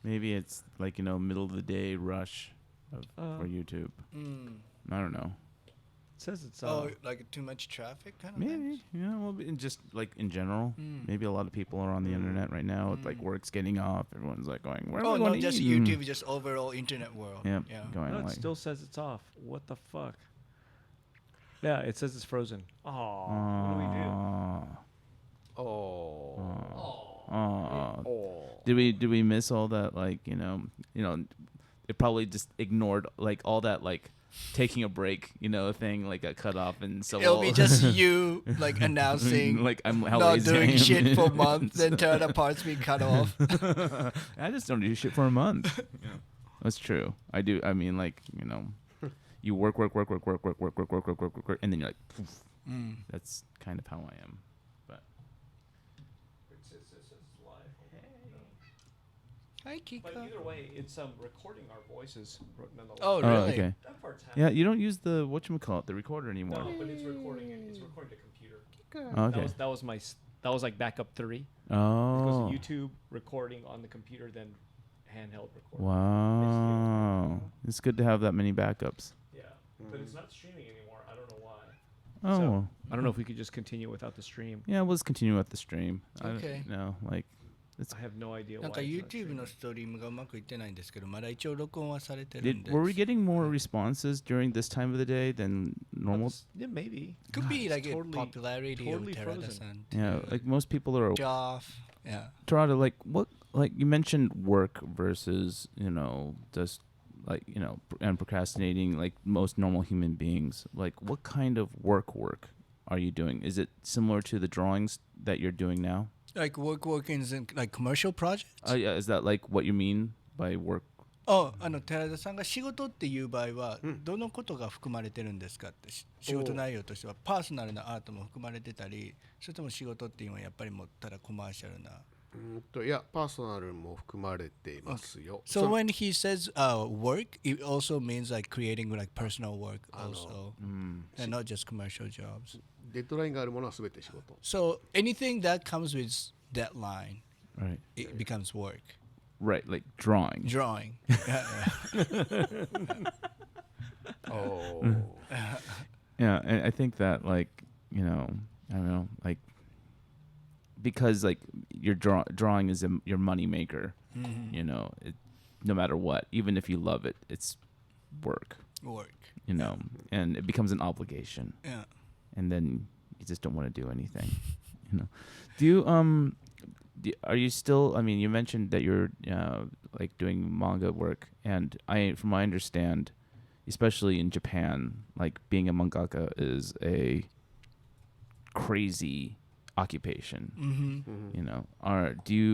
Maybe it's like, middle of the day rush for YouTube. I don't know. It says it's like too much traffic kind of Maybe. Yeah, well, just like in general. Maybe a lot of people are on the internet right now. With, like work's getting off. Everyone's like going, where am I going not to just eat? YouTube, just overall internet world. Yeah. No, it still says it's off. What the fuck? Yeah, it says it's frozen. Oh, what do we do? Did we miss all that, like, it probably just ignored like all that, like taking a break, thing, like got cut off, and so it'll be just you like announcing like I'm how not lazy I doing am. shit for months, then Terada parts being cut off. I just don't do shit for a month. That's true. I do. I mean, like, you work, and then you're like, poof. That's kind of how I am. But Hi, Kika. But either way, it's recording our voices nonetheless. Oh, really? Okay. That part's Yeah, happening. you don't use the whatchamacallit, the recorder anymore. No, but it's recording it. It's recording the computer. Oh, okay. That was like backup 3. It Oh. goes to YouTube recording on the computer, then handheld recording. Wow. It's good to have that many backups. Yeah, but it's not streaming anymore. I don't know why. Oh. So, I don't know if we could just continue without the stream. Yeah, we'll just continue with the stream. Okay. No, like, It's, I have no idea なん why か it's not YouTube の streaming. ストリームがうまくいってないんですけど、まだ一応録音はされてるん did で。 were we getting more responses during this time of the day than normal? Yeah, maybe. Could be It's like a totally- popularity totally of Terada frozen. san. Yeah, like most people are. Off. Yeah. Terada, like what? Like you mentioned work versus just like and procrastinating like most normal human beings. Like what kind of work are you doing? Is it similar to the drawings that you're doing now? Like working in like commercial projects? Yeah, is that like what you mean by work? 寺田さんが仕事っていう場合は、どのことが含まれてるんですかって仕事内容としてはパーソナルなアートも含まれてたり、それとも仕事っていうのはやっぱりもうただコマーシャルな。いやパーソナルも含まれていますよ。 So when he says work, it also means like creating like personal work also, and not just commercial jobs. デッドラインがあるものは全て仕事。 So anything that comes with deadline, Right. it becomes work. Right, like drawing. Drawing. Oh. Yeah, and I think that like I don't know, like because like your drawing is your money maker. No matter what, even if you love it, it's work. Work. And it becomes an obligation. Yeah. And then you just don't want to do anything. Do you are you still? I mean, you mentioned that you're like doing manga work, and from what I understand, especially in Japan, like being a mangaka is a crazy occupation.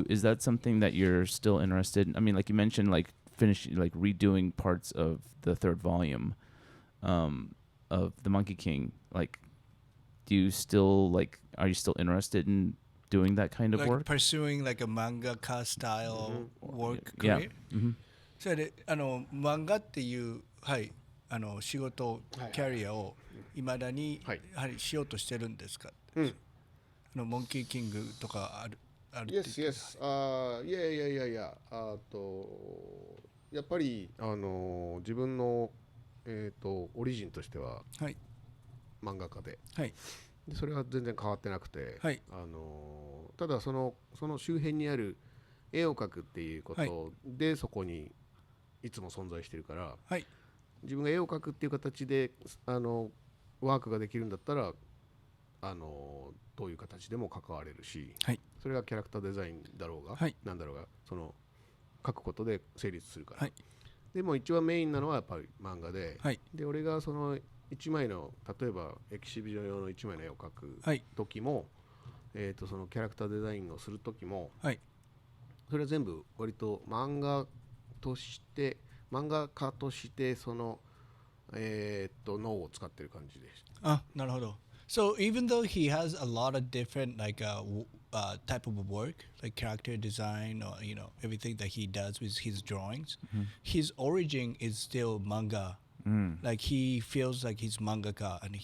Is that something that you're still interested in? I mean, like you mentioned, like redoing parts of the third volume of the Monkey King. Like, are you still interested in doing that kind of like work? pursuing like a mangaka style work Yeah. career? それで漫画っていう仕事キャリアをいまだにやはりしようとしてるんですか？モンキーキングとかあるって言って Yes. いや。やっぱり自分のオリジンとしては漫画家で。でそれは全然変わってなくて、ただその周辺にある絵を描くっていうことで、そこにいつも存在してるから、自分が絵を描くっていう形でワークができるんだったらどういう形でも関われるし、それがキャラクターデザインだろうが、なんだろうがその描くことで成立するから、でも一番メインなのはやっぱり漫画で、で俺がその1枚の例えばエキシビジョン用の1枚の絵を描く時も、そのキャラクターデザインをする時も、それは全部割と漫画家としてその脳を使ってる感じでした。なるほど。So even though he has a lot of different like type of work, like character design or everything that he does with his drawings, his origin is still manga. Like he feels like he's mangaka, and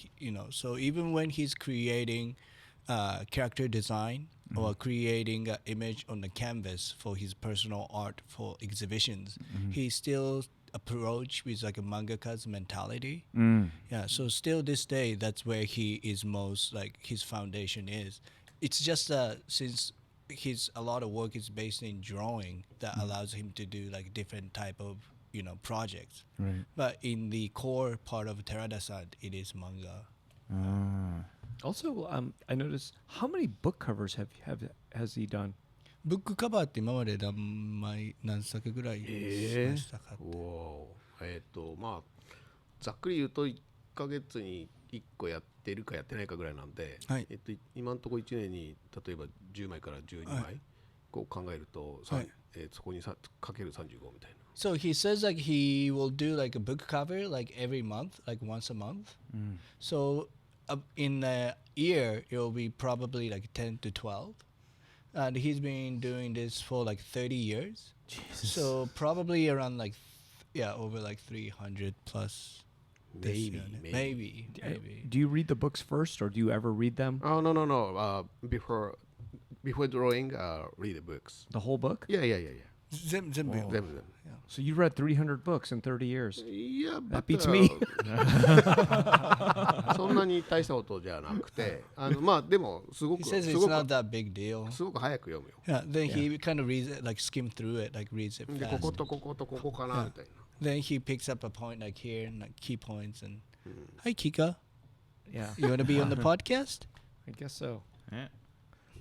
so even when he's creating character design or creating an image on the canvas for his personal art for exhibitions, he still approach with like a mangaka's mentality. Yeah, so still this day, that's where he is most like his foundation is. It's just since a lot of work is based in drawing that allows him to do like different type of projects. Right. But in the core part of Terada-san, it is manga. Also, I noticed how many book covers has he done? ブックカバーって今まで何作ぐらいしましたか？まあざっくり言うと1ヶ月に1個やってるかやってないかぐらいなんで、今のところ1年に例えば10枚から12枚こう考えると、そこにかける35みたいな。So he says like he will do like a book cover like every month, like once a month. So in a year, it will be probably like 10 to 12. And he's been doing this for like 30 years. Jesus. So probably around like, over like 300 plus. Maybe. Do you read the books first, or do you ever read them? Oh, no. Before drawing, read the books. The whole book? Yeah. 全部読む。全部 So you read 300 books in 30 years. いや That beats me. そんなに大したことじゃなくてまあでもすご He く says す it's ご not く that big deal. すごく早く読むよ Yeah, then he kind of reads it, like skim through it, like reads it でこ fast. ことこことここかなみたい Then he picks up a point like here and like key points and hi Kika, Yeah, you want to be on the podcast? I guess so. Yeah.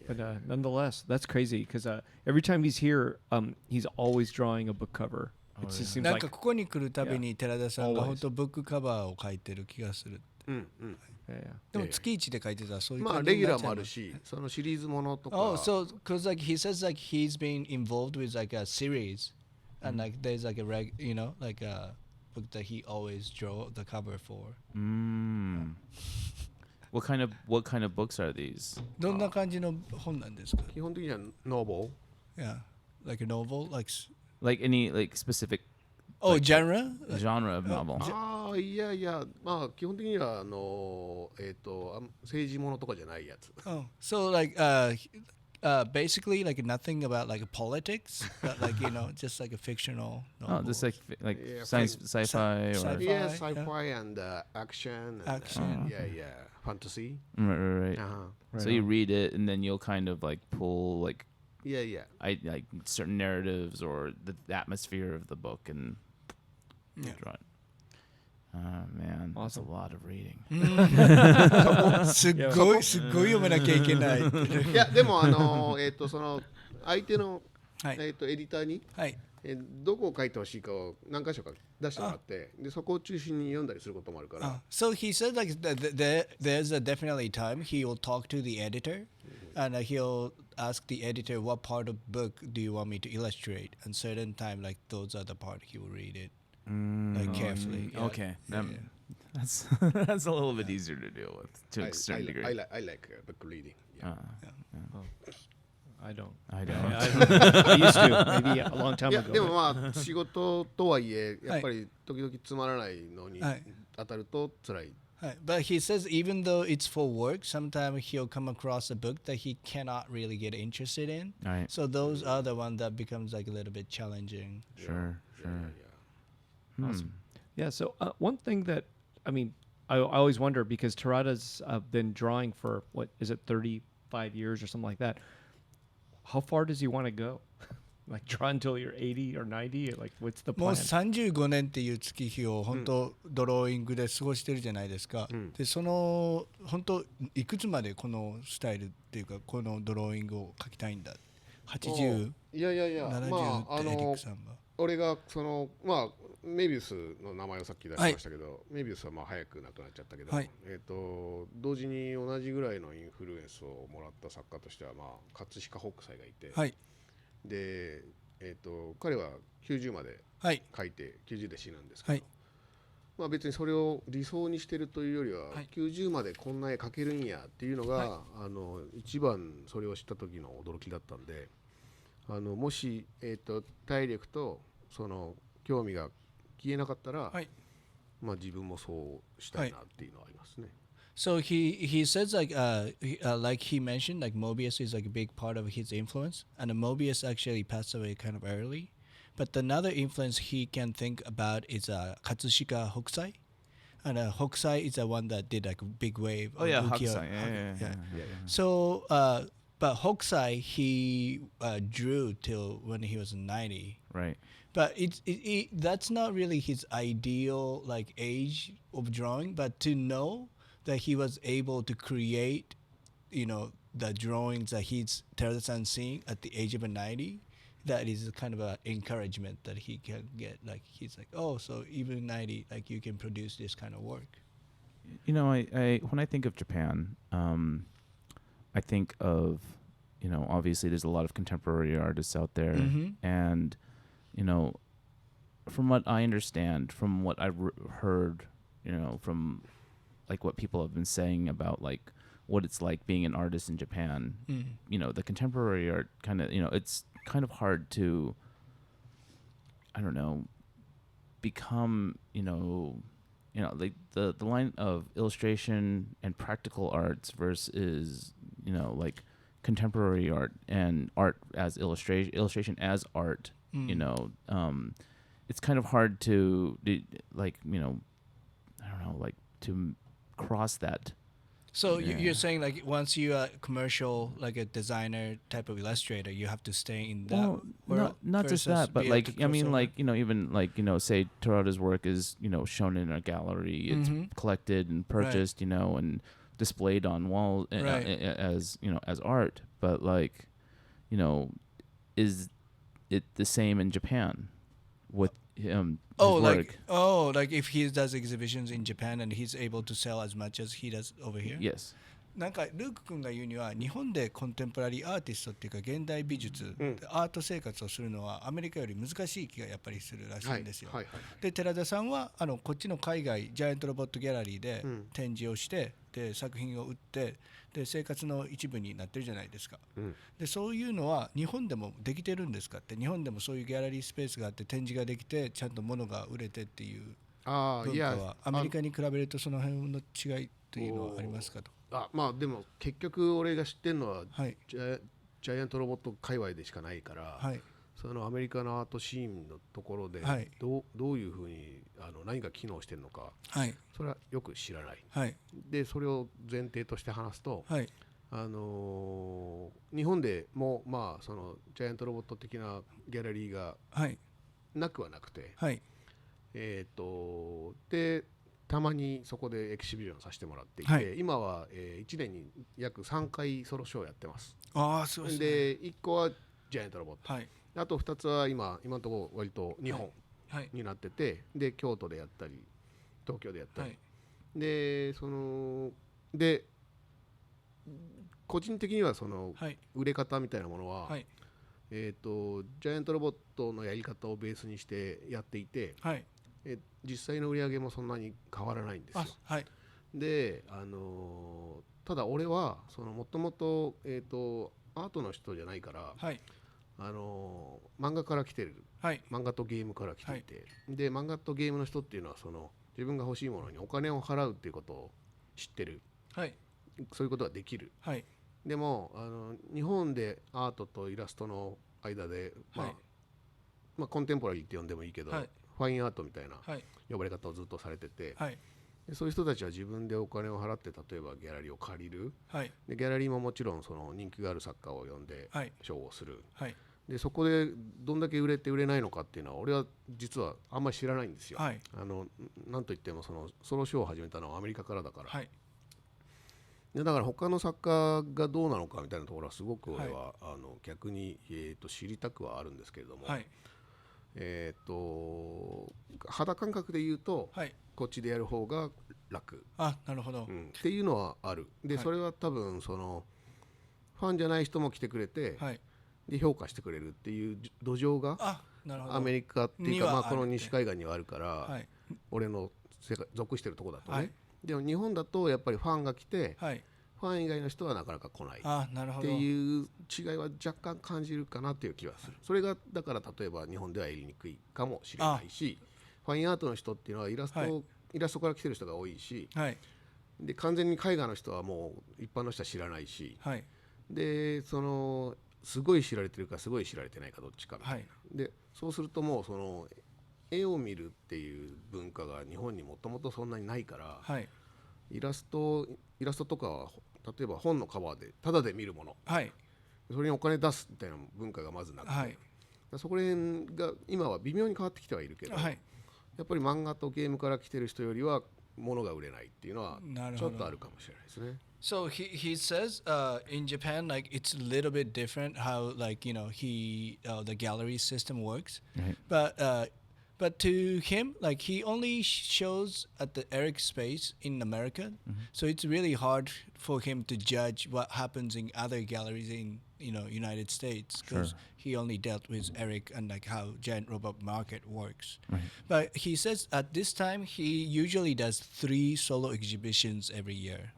But nonetheless, that's crazy because every time he's here, he's always drawing a book cover. It just seems なん like かここに来るたびに寺田さんが Always. 本当ブックカバーを書いてる気がする。なうんうん yeah. でも月一で書いてたらそういうまあ感じレギュラーもあになっちゃうのるしそのシリーズものとか Oh, so because like he says like he's been involved with like a series, and like there's like a like a book that he always draw the cover for. What kind of books are these? どんな感じの本なんですか？基本的にはノーボ Yeah, like a novel, like Like any like specific genre. genre of novel? ああいやいやまあ基本的には政治ものとかじゃないやつ Oh, so like basically like nothing about like politics, but like just like a fictional. Oh, just like Yeah, science, fine. sci-fi, or Sci-fi. Yeah, yeah. sci-fi and action. And, Action. yeah, fantasy. right. Uh-huh. So you read it, and then you'll kind of like pull like Yeah. like certain narratives or the atmosphere of the book and draw it. Oh man, that's a Awesome. lot of reading. すっごい読まなきゃいけない。いやでもその相手のはいエディターにはい。どこを書いてほしいかを何箇所か出してもらってでそこを中心に読んだりすることもあるから So he said like there's a definitely time he will talk to the editor, and he'll ask the editor what part of book do you want me to illustrate, and certain time like those are the part he will read it like carefully. Yeah. Okay, Yeah, that's that's a little bit easier to deal with to a certain degree. I like book reading. Yeah. I don't. I don't. I used to maybe a long time いや ago. でもまあ仕事とはいえやっぱり時々つまらないのにはい当たると辛い。 But he says even though it's for work, sometimes he'll come across a book that he cannot really get interested in. Right. So those are the one that becomes like a little bit challenging. Sure. Awesome. Yeah. So one thing that I mean, I always wonder because Terada's been drawing for what is it, 35 years or something like that. How far does he want to go? Like draw until you're 80 or 90? Like what's the もう plan? 35年っていう月日を本当ドローイングで過ごしてるじゃないですか。でその本当いくつまでこのスタイルっていうかこのドローイングを描きたいんだ。80、いや70まあってエリックさんが。俺がそのまあメビウスの名前をさっき出しましたけど、メビウスはまあ早く亡くなっちゃったけど、はい同時に同じぐらいのインフルエンスをもらった作家としてはまあ葛飾北斎がいて、はいで彼は90まではい書いて90で死なんですけど、はいまあ別にそれを理想にしてるというよりは、はい90までこんな絵描けるんやっていうのが、は一番それを知った時の驚きだったんで、もし体力とその興味が消えなかったら、はいまあ自分もそうしたいなっていうのはありますね。So he says like like he mentioned like Mobius is like a big part of his influence, and Mobius actually passed away kind of early, but another influence he can think about is Katsuya Hokusai, and Hokusai is the one that did like a big wave. Oh of yeah, ukiyo- Hakusai. Yeah. So but Hokusai he drew till when he was 90. Right. But that's not really his ideal like age of drawing. But to know that he was able to create, the drawings that he's Terada-san seeing at the age of 90, that is kind of an encouragement that he can get. Like he's like, oh, so even 90, like you can produce this kind of work. You know, I when I think of Japan, I think of, obviously there's a lot of contemporary artists out there, and from what I understand, from what I've heard, from like what people have been saying about like what it's like being an artist in Japan, the contemporary art kind of, it's kind of hard to, I don't know, become, like the line of illustration and practical arts versus, like contemporary art and art as illustration as art You know, it's kind of hard to like, you know, I don't know, like to cross that. So Yeah. you're saying like once you're a commercial, like a designer type of illustrator, you have to stay in that Well, world. not just versus that, but be able like to I mean, cross over? like, you know, even like, you know, say Terada's work is, you know, shown in a gallery, it's collected and purchased, you know, and displayed on walls Right. as, you know, as art. But like, you know, is it the same in Japan with his work? Like if he does exhibitions in Japan and he's able to sell as much as he does over here. Yes. なんかルーク君が言うには日本でコンテンポラリーアーティストっていうか現代美術、アート生活をするのはアメリカより難しい気がやっぱりするらしいんですよ。で寺田さんはこっちの海外ジャイアントロボットギャラリーで展示をして、で作品を売ってで生活の一部になってるじゃないですか、でそういうのは日本でもできてるんですかって、日本でもそういうギャラリースペースがあって展示ができてちゃんと物が売れてっていう文化はアメリカに比べるとその辺の違いというのはありますかと。まあでも結局俺が知ってるのは、ジャイアントロボット界隈でしかないから、そのアメリカのアートシーンのところでどういうふうに何が機能してるのか、それはよく知らない、でそれを前提として話すと、日本でもまあそのジャイアントロボット的なギャラリーがなくはなくて、でたまにそこでエキシビジョンさせてもらっていて、今は、1年に約3回ソロショーやってます。そうですね。で1個はジャイアントロボット、あと2つは今のところ割と日本になってて、で京都でやったり東京でやったり、でで個人的にはその売れ方みたいなものは、ジャイアントロボットのやり方をベースにしてやっていて、実際の売り上げもそんなに変わらないんですよ。で、ただ俺はもともとアートの人じゃないから、漫画から来てる、漫画とゲームから来ていて、で漫画とゲームの人っていうのは自分が欲しいものにお金を払うっていうことを知ってる、そういうことができる、でも日本でアートとイラストの間で、まあコンテンポラリーって呼んでもいいけど、ファインアートみたいな呼ばれ方をずっとされてて、でそういう人たちは自分でお金を払って例えばギャラリーを借りる、でギャラリーももちろん人気がある作家を呼んでショーをする、でそこでどんだけ売れて売れないのかっていうのは俺は実はあんまり知らないんですよ。なんといってもソロショーを始めたのはアメリカからだから、でだから他の作家がどうなのかみたいなところはすごく俺は、逆に、知りたくはあるんですけれども、肌感覚で言うと、こっちでやる方が楽、なるほど、っていうのはある。で、それは多分ファンじゃない人も来てくれて、で評価してくれるっていう土壌がアメリカっていうか、この西海岸にはあるから、俺の属してるとこだとね、でも日本だとやっぱりファンが来て、ファン以外の人はなかなか来ないっていう違いは若干感じるかなっていう気はする。それがだから例えば日本ではやりにくいかもしれないし、ファインアートの人っていうのはイラストから来てる人が多いし、で完全に絵画の人はもう一般の人は知らないし、ですごい知られてるかすごい知られてないかどっちかみたいな、でそうするともう絵を見るっていう文化が日本にもともとそんなにないから、イラストとかは例えば本のカバーでタダで見るもの、それにお金出すみたいな文化がまずなくて、そこら辺が今は微妙に変わってきてはいるけど、やっぱり漫画とゲームから来てる人よりは物が売れないっていうのはちょっとあるかもしれないですね。So he says in Japan like it's a little bit different how like the gallery system works, but to him like he only shows at the Eric space in America, so it's really hard for him to judge what happens in other galleries in United States because he only dealt with Eric and like how giant robot market works. But he says at this time he usually does 3 solo exhibitions every year.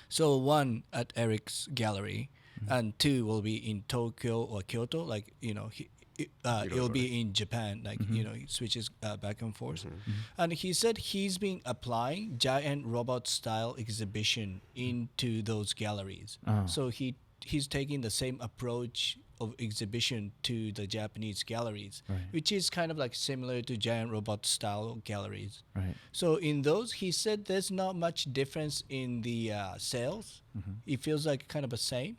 So 1 at Eric's gallery and 2 will be in Tokyo or Kyoto, like it'll be in Japan, like he switches back and forth. And he said he's been applying giant robot style exhibition into those galleries. So he's taking the same approach of exhibition to the Japanese galleries, which is kind of like similar to giant robot style galleries. Right. So in those, he said there's not much difference in the sales. It feels like kind of the same.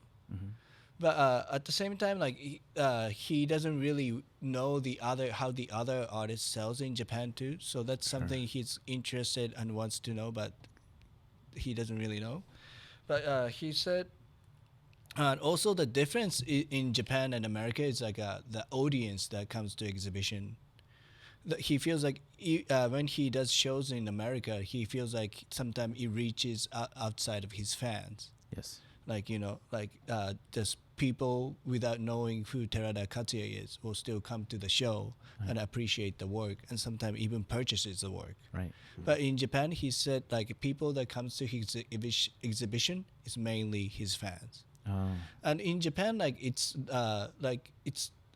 But at the same time, like he doesn't really know how the other artist sells in Japan too. So that's something he's interested and wants to know, but he doesn't really know. But he said, and also the difference in Japan and America is like the audience that comes to exhibition. He feels like when he does shows in America, he feels like sometimes he reaches outside of his fans. Yes. Like just people without knowing who Terada Katsuya is will still come to the show and appreciate the work, and sometimes even purchases the work. Right. But in Japan, he said like people that comes to his exhibition is mainly his fans. And in Japan, it's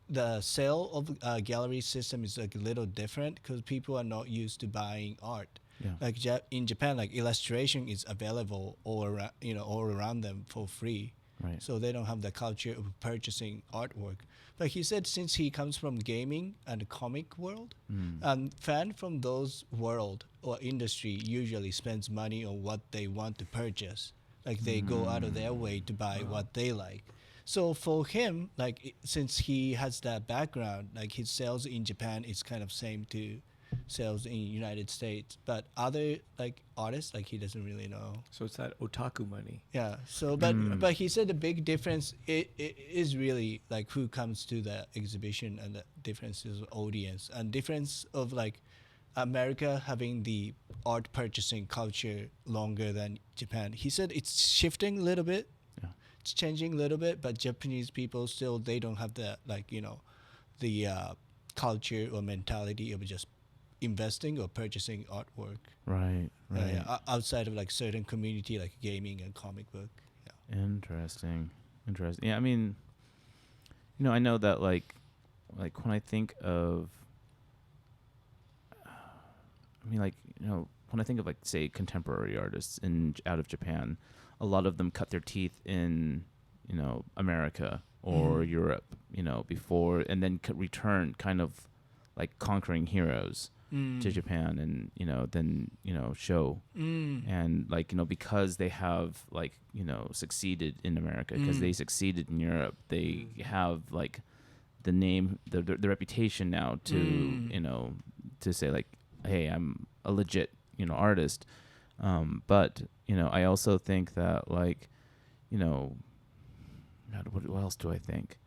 the sale of gallery system is like a little different because people are not used to buying art. Yeah. Like in Japan, like illustration is available all around them for free. Right. So they don't have the culture of purchasing artwork. But he said since he comes from gaming and comic world, fan from those world or industry usually spends money on what they want to purchase. Like they go out of their way to buy what they like. So for him, since he has that background, like his sales in Japan is kind of same to sales in United States. But other like artists, like he doesn't really know. So it's that otaku money. Yeah. So but he said the big difference it is really like who comes to the exhibition and the differences of audience and difference of like America having the art purchasing culture longer than Japan. He said it's shifting a little bit. Yeah. It's changing a little bit, but Japanese people still they don't have the the culture or mentality of just investing or purchasing artwork. Right. Right. Outside of like certain community like gaming and comic book. Yeah. Interesting. Yeah, I mean, I know that like when I think of when I think of like say contemporary artists out of Japan, a lot of them cut their teeth in America or Europe, before and then return kind of like conquering heroes to Japan and then show and like because they have like succeeded in America because they succeeded in Europe, they have like the name the reputation now to to say like, hey, I'm a legit artist, but I also think that like God, what else do I think?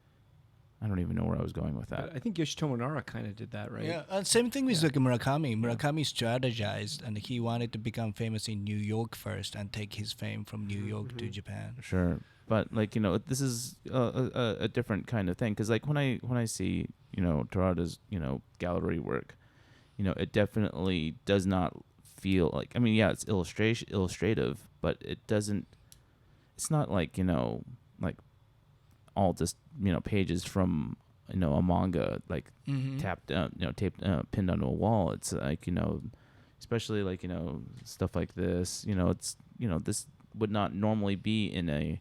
I don't even know where I was going with that. I think Yoshitomo Nara kind of did that, right? Yeah, and same thing with like Murakami. Murakami strategized, and he wanted to become famous in New York first and take his fame from New York to Japan. Sure, but like this is a different kind of thing because like when I see Terada's gallery work, it definitely does not feel like it's illustrative, but it doesn't. It's not like like all just pages from a manga like taped taped pinned onto a wall. It's like especially like stuff like this. It's this would not normally be in a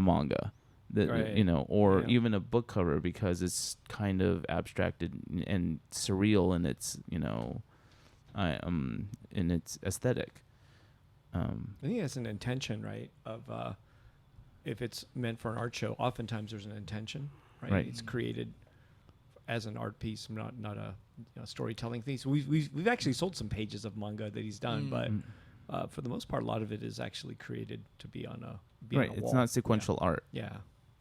manga that right. or even a book cover because it's kind of abstracted and surreal in its in its aesthetic. I think it's an intention, right? Of if it's meant for an art show, oftentimes there's an intention, right? Right. It's created as an art piece, not a storytelling thing. So we've actually sold some pages of manga that he's done, but for the most part, a lot of it is actually created to be on a right. On a It's wall. not sequential art. Yeah.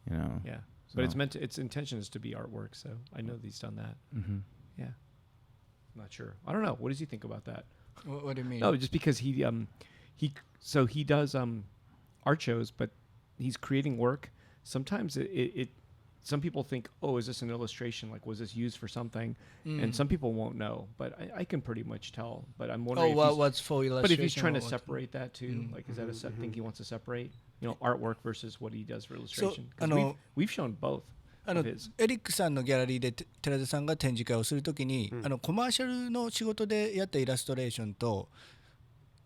Yeah. But it's So- meant to, its intention is to be artwork. So I know that he's done that. Mm-hmm. Yeah. I'm not sure. I don't know. What does he think about that? What do you mean? No, just because he does art shows, but he's creating work. Sometimes it some people think, oh, is this an illustration? Like, was this used for something? And some people won't know, but I can pretty much tell. But I'm wondering. What's for illustration? But if he's trying to or what? separate that too, like, is that a thing he wants to separate? Artwork versus what he does for illustration. 'Causeあの- we've shown both. of his. エリックさんのギャラリーで寺田さんが展示会をするときに、コマーシャルの仕事でやったイラストレーションと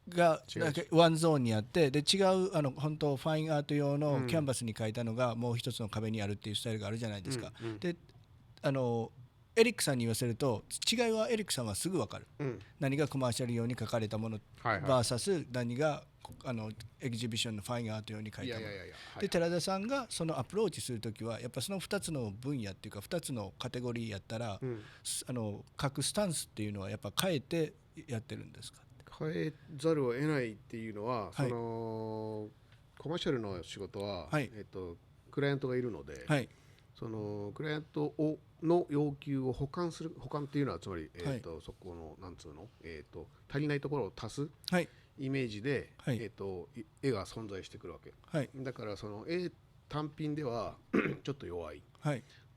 がなんかワンゾーンにあって、で違う本当ファインアート用のキャンバスに描いたのがもう一つの壁にあるっていうスタイルがあるじゃないですか。でエリックさんに言わせると違いはエリックさんはすぐ分かる、何がコマーシャル用に書かれたもの vs 何がエキシビションのファインアート用に書いたもので、寺田さんがそのアプローチするときはやっぱその2つの分野っていうか2つのカテゴリーやったら、書くスタンスっていうのはやっぱ変えてやってるんですか？変えざるを得ないっていうのは、そのコマーシャルの仕事は、クライアントがいるので、そのクライアントの要求を補完っていうのはつまり、そこのなんつうの、足りないところを足すイメージで、絵が存在してくるわけ、だからその絵単品ではちょっと弱い、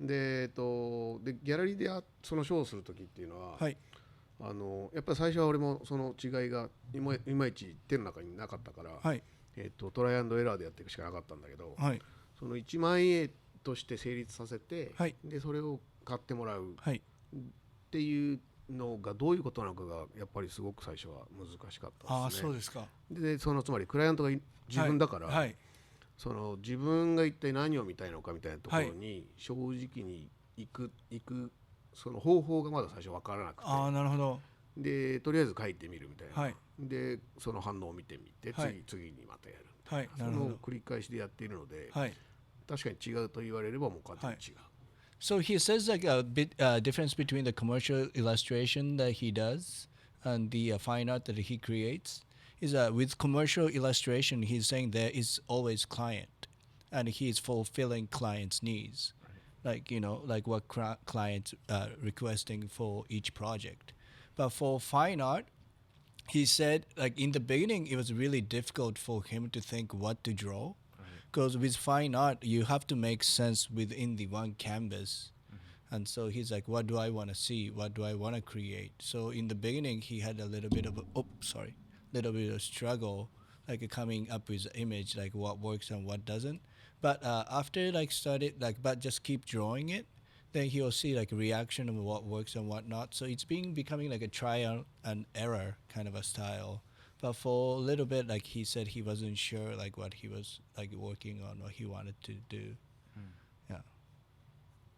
でギャラリーでそのショーをするときっていうのは、やっぱり最初は俺もその違いがいまいち手の中になかったから、トライアンドエラーでやっていくしかなかったんだけど、その1万円として成立させて、でそれを買ってもらうっていうのがどういうことなのかがやっぱりすごく最初は難しかったですね。そうですか。でそのつまりクライアントが自分だから、その自分が一体何を見たいのかみたいなところに正直に行くその方法がまだ最初分からなくて、なるほど。でとりあえず書いてみるみたいな、でその反応を見てみて、次にまたやるみたいな、その繰り返しでやっているので、確かに違うと言われればもう完全に違う。So he says like a bit difference between the commercial illustration that he does and the fine art that he creates is that with commercial illustration he's saying there is always client and he's fulfilling clients' needs, like like what clients requesting for each project. But for fine art, he said like in the beginning it was really difficult for him to think what to draw. Because with fine art, you have to make sense within the one canvas. And so he's like, what do I want to see? What do I want to create? So in the beginning, he had a little bit of struggle, like coming up with an image, like what works and what doesn't. But after but just keep drawing it, then he'll see like a reaction of what works and what not. So it's becoming like a trial and error kind of a style. But for a little bit, like he said, he wasn't sure like what he was like working on, what he wanted to do.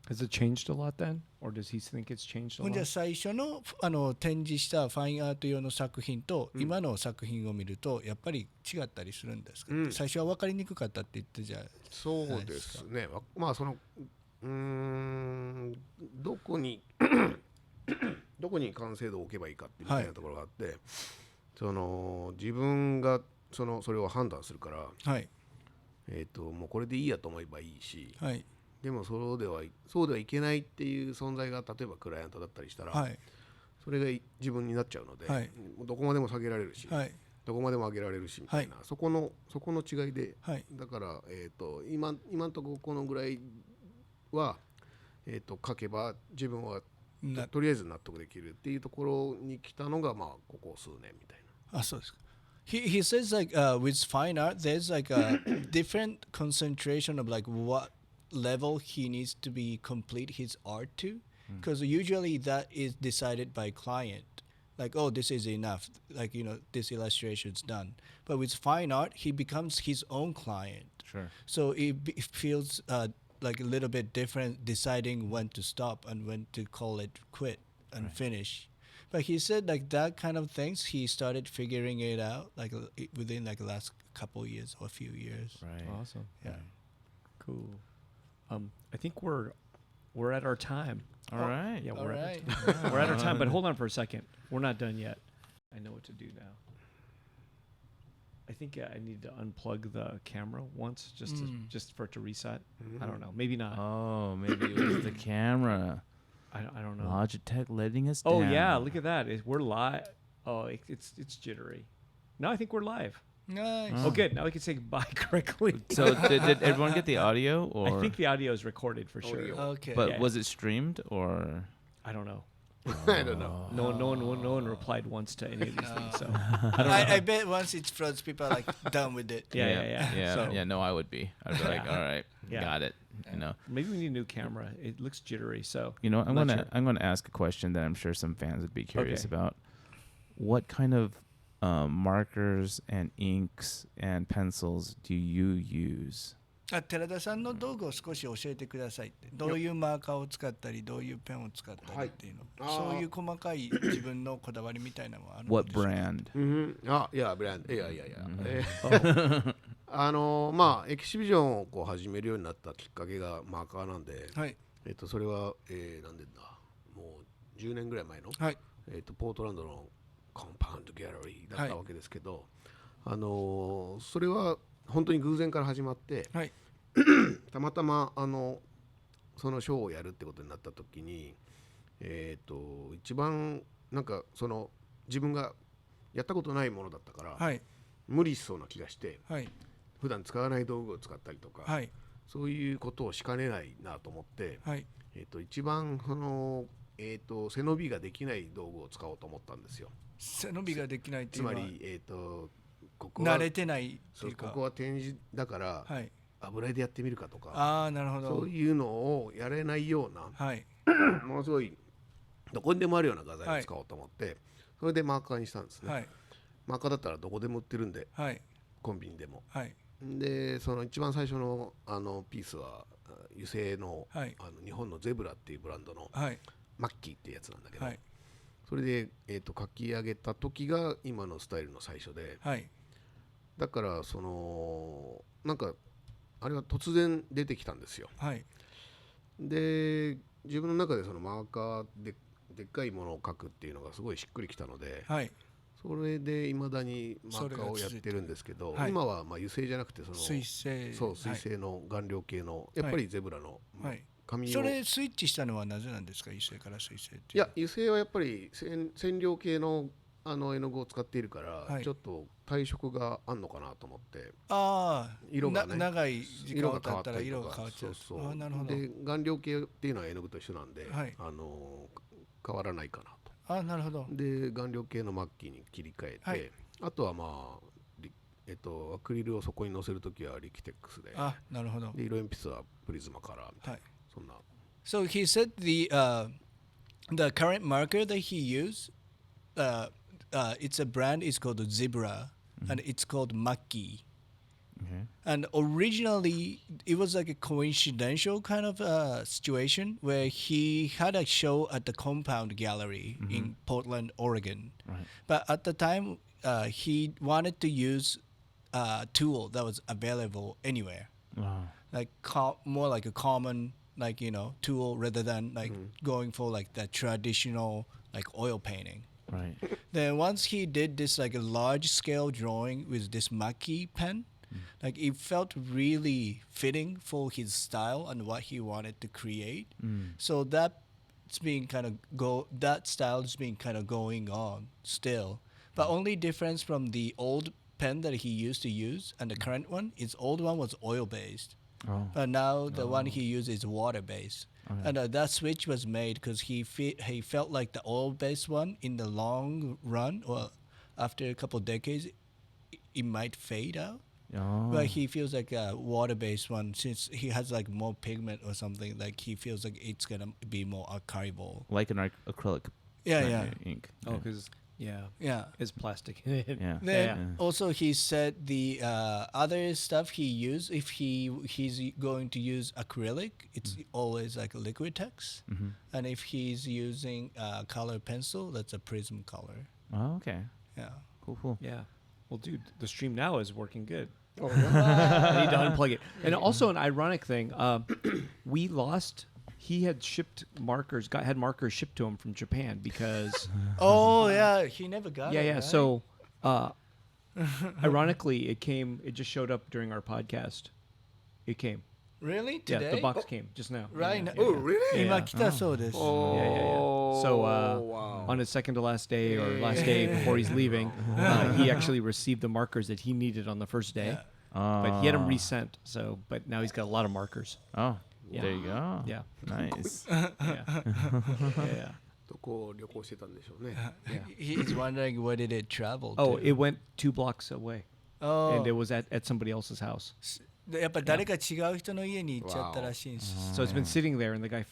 Has it changed a lot then, or does he think it's changed a じゃあ lot? 最初の展示したファインアート用の作品と今の作品を見るとやっぱり違ったりするんですか？最初は分かりにくかったって言ってじゃあ。そうですね。まあそのどこに完成度を置けばいいかっていうみたいなところがあって。その自分がそれを判断するから、もうこれでいいやと思えばいいし、でもそうではいけないっていう存在が例えばクライアントだったりしたら、それが自分になっちゃうので、どこまでも下げられるし、どこまでも上げられるしみたいな、そこの違いで、だから今のところこのぐらいは書けば自分はとりあえず納得できるっていうところに来たのがまあここ数年みたいな。So he says like with fine art there's like a different concentration of like what level he needs to be complete his art to, because usually that is decided by client, like this is enough, like this illustration's done. But with fine art he becomes his own client, so it feels like a little bit different deciding when to stop and when to call it quit and finish. But he said like that kind of things he started figuring it out like within like the last couple years or a few years. Awesome. Yeah. Cool. I think we're at our time. All right. Yeah, All right. We're at our time, but hold on for a second. We're not done yet. I know what to do now. I think I need to unplug the camera once just for it to reset. I don't know. Maybe not. Oh, maybe it was the camera. I don't know. Logitech letting us Oh down. yeah, look at that. We're live. Oh, it's jittery. No, I think we're live. Nice. Oh, good. Now we can say goodbye correctly. So did everyone get the audio? Or I think the audio is recorded for sure. Okay. But Yeah. was it streamed or? I don't know. I don't know. No one replied once to any of these things. So I bet once it floats, people are like done with it. Yeah. So, No, I would be. I'd be like, all right, Yeah. got it. You know. maybe we need a new camera. It looks jittery. So I'm not gonna sure. I'm gonna ask a question that I'm sure some fans would be curious Okay. about. What kind of markers and inks and pencils do you use? 寺田さんの道具を少し教えてくださいって。どういうマーカーを使ったり、どういうペンを使ったりっていうの。そういう細かい自分のこだわりみたいなのはあるんですか What brand? Yeah, brand. Yeah. まあエキシビジョンをこう始めるようになったきっかけがマーカーなんで、はい。それは、何年だ、もう10年ぐらい前の、はい。ポートランドのコンパウンドギャラリーだったわけですけど、それは本当に偶然から始まって、はい。たまたまそのショーをやるってことになった時に、一番なんかその自分がやったことないものだったから、はい。無理しそうな気がして、はい。普段使わない道具を使ったりとか、はい。そういうことをしかねないなと思って、はい。一番その、背伸びができない道具を使おうと思ったんですよ。背伸びができないっていうのはつまり、ここは慣れてないってそいううか。ここは展示だから、はい。油絵でやってみるかとか、ああ、なるほど。そういうのをやれないような、はい。ものすごいどこにでもあるような画材を使おうと思って、それでマーカーにしたんですね。はい。マーカーだったらどこでも売ってるんで、はい。コンビニでも。はい。でその一番最初のピースは油性の、はい。日本のゼブラっていうブランドのはい。マッキーっていうやつなんだけど、はい。それで、書き上げた時が今のスタイルの最初で、はい。だからそのなんかあれは突然出てきたんですよ。はい。で自分の中でそのマーカーででっかいものを描くっていうのがすごいしっくりきたので、はい。それでいまだにマーカーをやってるんですけど、はい今はまあ油性じゃなくてその水性。そう水性の顔料系のやっぱりゼブラのはい。紙を、それスイッチしたのはなぜなんですか、油性から水性って。いや油性はやっぱり染料系の絵の具を使っているから、はいちょっと退色があんのかなと思って、ああ、色がね長い時間色が変経ったらわったりとか、色が変わっちゃう。そうああ、なるほど。で顔料系っていうのは絵の具と一緒なんで、はい変わらないかなと。ああ、なるほど。で顔料系のマッキーに切り替えて、はいあとはまあアクリルをそこに乗せるときはリキテックスで、あ、なるほど。で色鉛筆はプリズマカラーみたいな、はい。そんな。 So he said the current marker that he used, it's a brand. It's called Zebra, and it's called Maki. Okay. And originally, it was like a coincidental kind of situation where he had a show at the Compound Gallery in Portland, Oregon. Right. But at the time, he wanted to use a tool that was available anywhere, Wow. like more like a common, like tool rather than like going for like the traditional like oil painting. Right. Then once he did this like a large scale drawing with this Maki pen, like it felt really fitting for his style and what he wanted to create. So that style is being kind of going on still. But only difference from the old pen that he used to use and the current one is old one was oil based. Oh. But now the one he used is water based. Okay. And that switch was made because he felt like the oil based one in the long run or after a couple of decades it might fade out. Oh. But he feels like a water-based one, since he has like more pigment or something, like he feels like it's gonna be more archival. Like an acrylic. Yeah. Ink. Oh, because Yeah. it's plastic. Yeah. Yeah. Then also he said the other stuff he used, if he's going to use acrylic, it's always like a Liquitex. Mm-hmm. And if he's using color pencil, that's a Prism color. Oh, okay. Yeah. Cool. Yeah. Well, dude, the stream now is working good. Oh, yeah. I need to unplug it. And also an ironic thing, we lost. He had shipped markers, had markers shipped to him from Japan because. Oh yeah, he never got it. Yeah. Right? So, ironically, it just showed up during our podcast. It came. Really today? Yeah, the box came just now. Right. Yeah, Oh, really? 今来たそうです。 Yeah. So wow. on his second to last day or last day before he's leaving, he actually received the markers that he needed on the first day. But he had them resent. So, but now he's got a lot of markers. Oh, Yeah. there you go. Yeah. Nice. Yeah. Yeah. とこう旅行してたんでしょうね。He's wondering where did it travel Oh, to? it went 2 blocks away, Oh. and it was at somebody else's house. でやっぱ誰か違う人の家に行っちゃったらしいんです。 So it's been sitting there, and the guy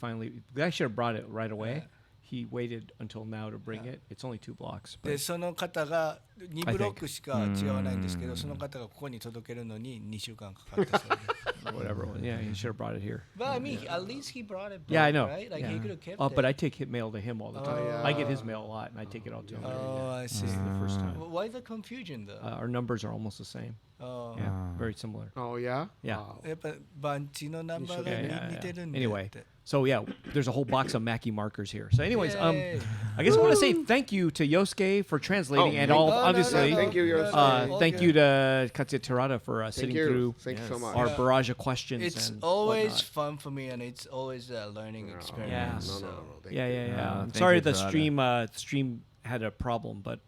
should have brought it right away. He waited until now to bring it. It's only 2 blocks. で But その方が2ブロックしか違わないんですけど、その方がここに届けるのに2週間かかったそうです。 whatever. Yeah, he should have brought it here. But I mean, at least he brought it back, Yeah, I know. right? Like yeah. he could have kept Oh, it. but I take his mail to him all the time. yeah. I get his mail a lot, and I take it all to him. Oh, I see. This is the first time. Why the confusion though? Our numbers are almost the same. Oh. Yeah, very similar. Oh yeah. Yeah. Wow. やっぱ番地のナンバーが Yeah, 似てるんで。 Anyway, so yeah, there's a whole box of Mackie markers here. So, anyways, Yay. I guess I want to say thank you to Yoskay for translating, and all obviously, Thank you, Yoskay. thank you to Katsuya Terada for sitting you. through Thank you so much. our barrage of questions. It's and always whatnot. fun for me, and it's always a learning experience. Yeah. No, so. no, no. Thank Yeah, you. yeah, yeah. I'm thank sorry you, the Terada. stream had a problem, but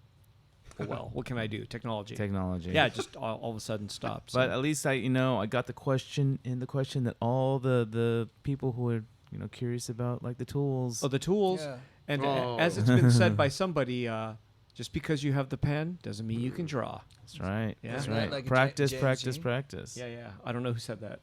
oh well, what can I do? Technology. Technology. Yeah, it just all of a sudden stopped. But at least I got the question that all the people who are curious about like the tools. the tools, Yeah. and Oh. as it's been said by somebody, just because you have the pen doesn't mean you can draw. That's right. Yeah. That's Isn't right. that like a Practice, Gen practice, Z? practice. Yeah, yeah. I don't know who said that.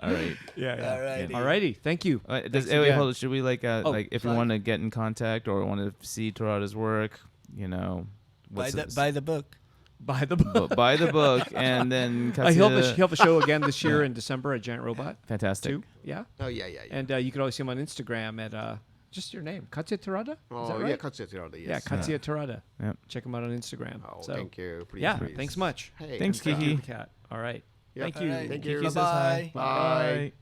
All right. Yeah, Alrighty. Alrighty. Thank you. Wait, Thanks wait, again. hold on. Should we like if we fine. want to get in contact or want to see Terada's work, Buy what's the book. Buy the book. buy the book and then He'll Katsuya- have a show again this year in December at Giant Robot Fantastic. 2. Yeah. Oh yeah, yeah, yeah. And you can always see him on Instagram at just your name, Katsuya Terada. Is Oh that yeah, right? Katsuya Terada. Yes. Yeah, Katsuya Terada. Yep. Check him out on Instagram. Oh, So, thank you. Please, yeah, please. thanks much. Hey, Thanks, thank Kiki. you. The cat. All right. Yeah. Thank you. All right. Thank Kiki you. says hi. Bye-bye. Bye.